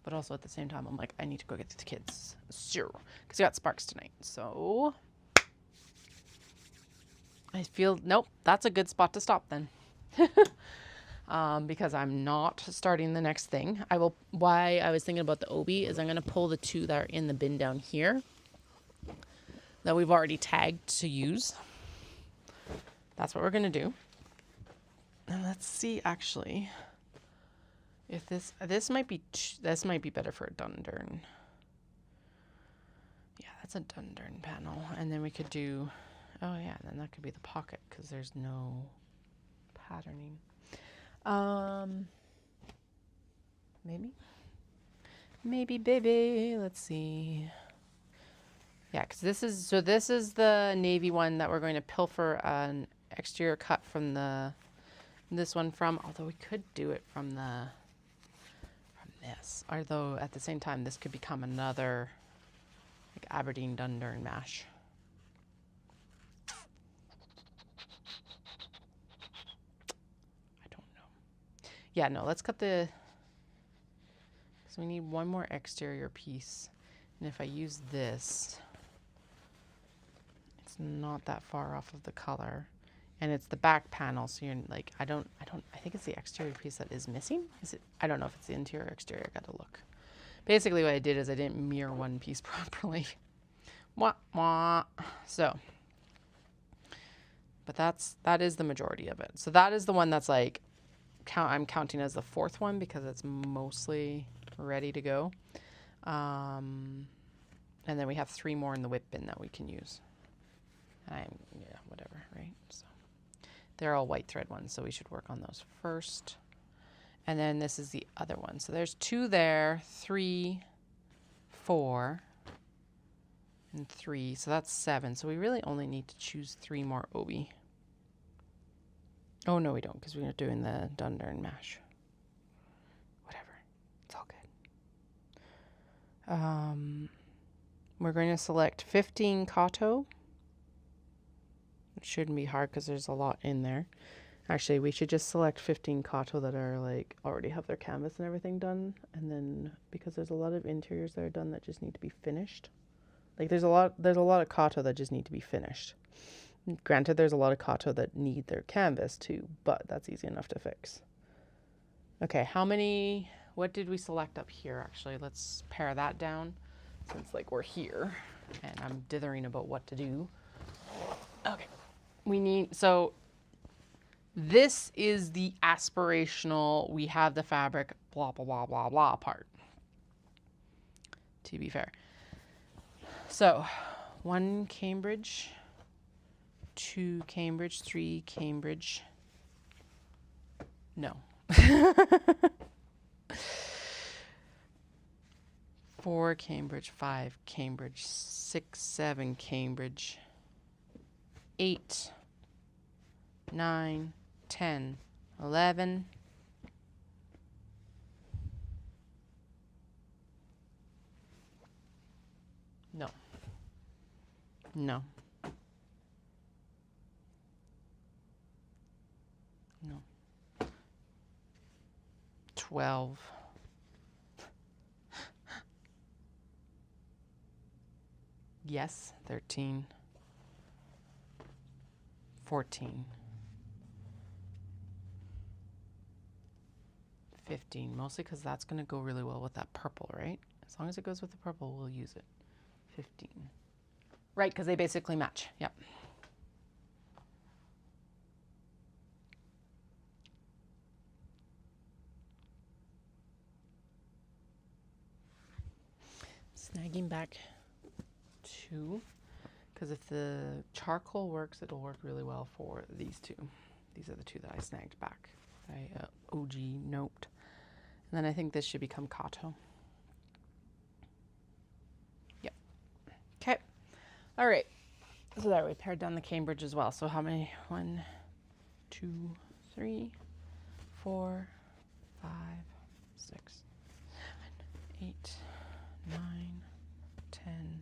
But also at the same time, I'm like, I need to go get the kids. Sure. Because we got Sparks tonight. So I feel, nope, that's a good spot to stop then. Because I'm not starting the next thing. Why I was thinking about the Obi is I'm going to pull the 2 that are in the bin down here that we've already tagged to use. That's what we're going to do. And let's see, actually, if this might be better for a Dundurn. Yeah, that's a Dundurn panel. And then we could do, oh yeah, then that could be the pocket because there's no patterning. Maybe, baby. Let's see. Yeah, because this is the navy one that we're going to pilfer an exterior cut from this one from. Although we could do it from this. Although at the same time, this could become another like Aberdeen Dundurn mash. Yeah, no, let's cut so we need 1 more exterior piece. And if I use this, it's not that far off of the color. And it's the back panel, so you're like, I think it's the exterior piece that is missing. I don't know if it's the interior or exterior, I gotta look. Basically what I did is I didn't mirror one piece properly. Wah, wah. So, but that is the majority of it. So that is the one that's like, I'm counting as the 4th one because it's mostly ready to go. And then we have 3 more in the whip bin that we can use. Yeah, whatever, right? So they're all white thread ones, so we should work on those first. And then this is the other one. So there's 2 there, 3, 4, and 3. So that's 7. So we really only need to choose 3 more Obi. Oh, no, we don't, because we're doing the Dundurn mash. Whatever. It's all good. We're going to select 15 Kato. It shouldn't be hard because there's a lot in there. Actually, we should just select 15 Kato that are like already have their canvas and everything done. And then because there's a lot of interiors that are done that just need to be finished. Like there's a lot of Kato that just need to be finished. Granted, there's a lot of Kato that need their canvas too, but that's easy enough to fix. Okay, what did we select up here actually? Let's pare that down since like we're here and I'm dithering about what to do. Okay, so this is the aspirational, we have the fabric, blah, blah, blah, blah, blah part, to be fair. So 1 Cambridge 2 Cambridge, 3 Cambridge. No. 4 Cambridge, 5 Cambridge, 6, 7 Cambridge, 8, 9, 10, 11. No. No. No. 12. Yes, 13. 14. 15. Mostly because that's going to go really well with that purple, right? As long as it goes with the purple, we'll use it. 15. Right, because they basically match. Yep. Snagging back 2, because if the charcoal works, it'll work really well for these 2. These are the 2 that I snagged back. I OG noped. And then I think this should become Kato. Yep. Okay. All right. So there we pared down the Cambridge as well. So how many? 1, 2, 3, 4, 5, 6, 7, 8, 9, 10,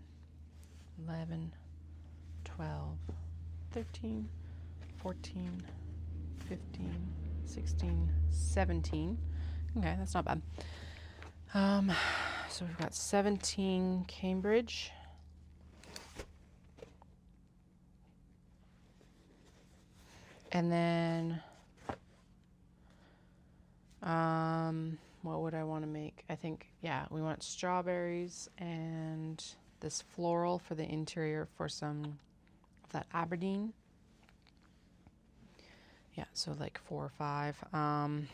11, 12, 13, 14, 15, 16, 17. Okay, that's not bad. So we've got 17 Cambridge. And then, what would I want to make? I think, yeah, we want strawberries and this floral for the interior for some of that Aberdeen. Yeah, so like 4 or 5. Okay,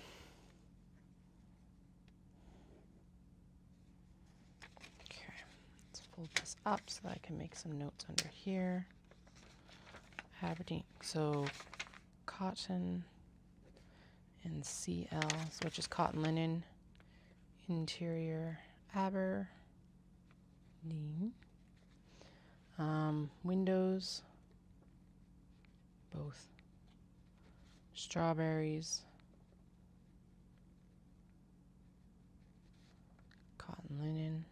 let's fold this up so that I can make some notes under here. Aberdeen, so cotton and CL, so which is cotton linen, interior Aberdeen, windows, both strawberries, cotton linen.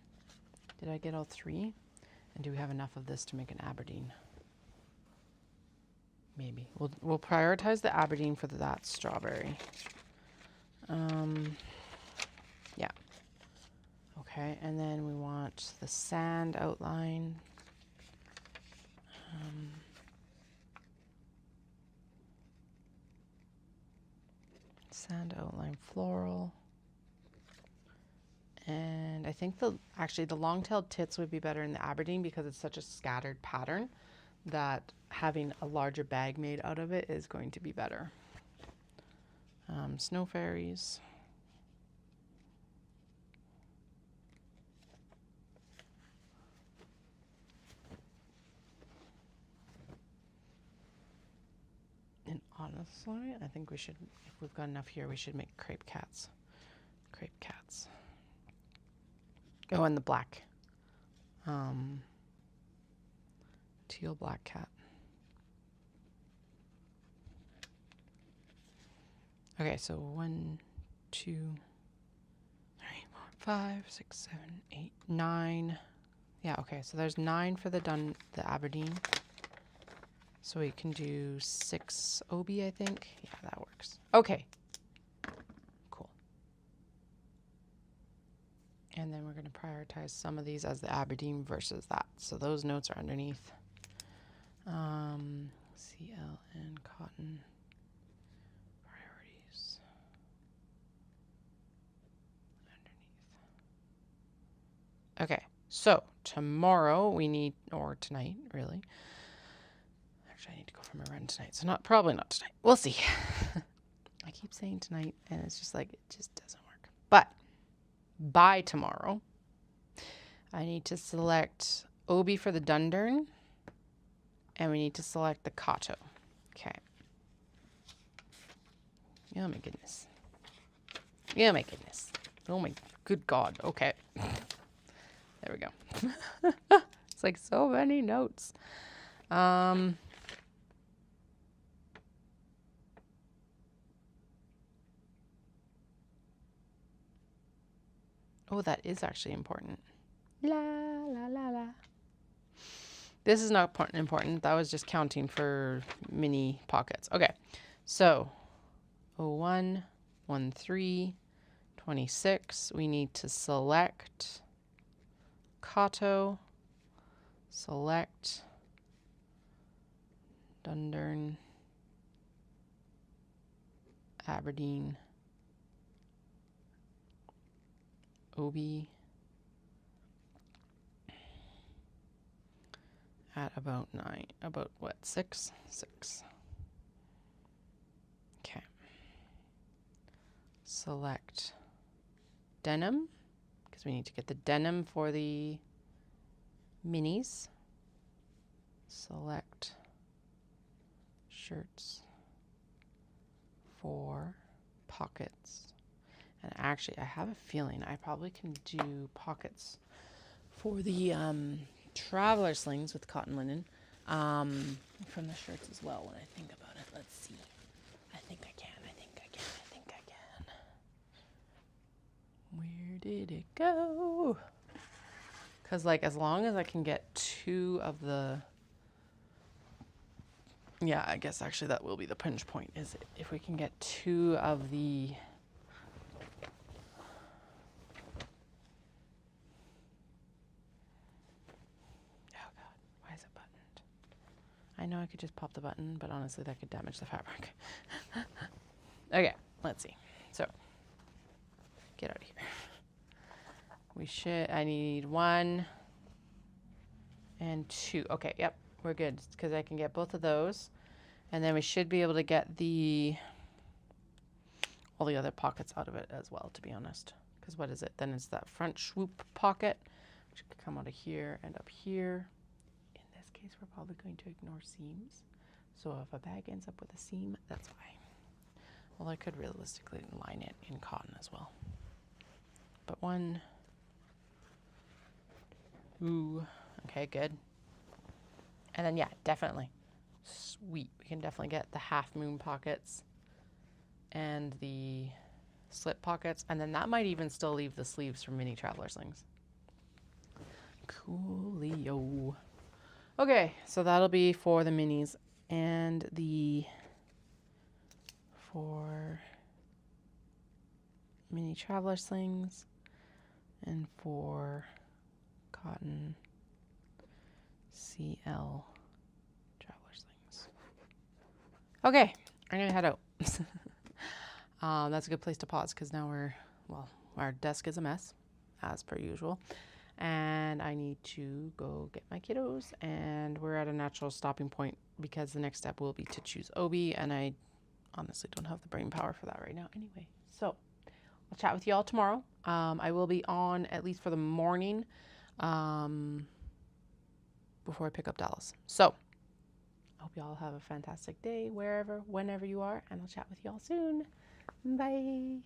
Did I get all 3? And do we have enough of this to make an Aberdeen? Maybe. We'll prioritize the Aberdeen for that strawberry. Yeah. Okay, and then we want the sand outline. Sand outline floral. And I think the long-tailed tits would be better in the Aberdeen because it's such a scattered pattern that having a larger bag made out of it is going to be better. Snow fairies. And honestly, I think we should, if we've got enough here, we should make crepe cats. Crepe cats. Oh, and the black. Teal black cat. Okay, so 1, 2, 3, 4, 5, 6, 7, 8, 9. Yeah, okay, so there's 9 for the Aberdeen. So we can do 6 OB, I think. Yeah, that works. Okay. Cool. And then we're going to prioritize some of these as the Aberdeen versus that. So those notes are underneath. CL and cotton priorities underneath. Okay, so tomorrow we need, or tonight really. Actually, I need to go for my run tonight, so probably not tonight. We'll see. I keep saying tonight, and it's just like, it just doesn't work. But by tomorrow, I need to select OB for the Dundurn And we need to select the Kato. Okay. Oh my goodness. Oh my goodness. Oh my good God. Okay. There we go. It's like so many notes. Oh, that is actually important. La, la, la, la. This is not important. That was just counting for mini pockets. Okay. So, 01, 13, 26. We need to select Kato, select Dundurn, Aberdeen, Obi, at about 9, about what, 6? 6. Okay. Select denim, because we need to get the denim for the minis. Select shirts for pockets. And actually, I have a feeling I probably can do pockets for the traveler slings with cotton linen from the shirts as well when I think about it. Let's see. I think I can. Where did it go? Because, like, as long as I can get 2 of the... Yeah, I guess actually that will be the pinch point, is if we can get 2 of the... Oh, God. Why is it buttoned? I know I could just pop the button, but honestly, that could damage the fabric. Okay, let's see. So, get out of here. I need 1 and 2. Okay, yep, we're good, because I can get both of those. And then we should be able to get all the other pockets out of it as well, to be honest. Because what is it? Then it's that front swoop pocket, which could come out of here and up here. In this case, we're probably going to ignore seams. So if a bag ends up with a seam, that's why. Well, I could realistically line it in cotton as well. But 1... Ooh, okay, good. And then, yeah, definitely. Sweet. We can definitely get the half moon pockets and the slip pockets. And then that might even still leave the sleeves for mini traveler slings. Coolio. Okay, so that'll be for the minis and for mini traveler slings and for cotton CL traveler slings. Okay, I'm gonna head out. That's a good place to pause because now our desk is a mess, as per usual. And I need to go get my kiddos, and we're at a natural stopping point because the next step will be to choose Obi, and I honestly don't have the brain power for that right now anyway. So I'll chat with you all tomorrow. I will be on at least for the morning before I pick up Dallas. So I hope you all have a fantastic day wherever, whenever you are, and I'll chat with you all soon. Bye.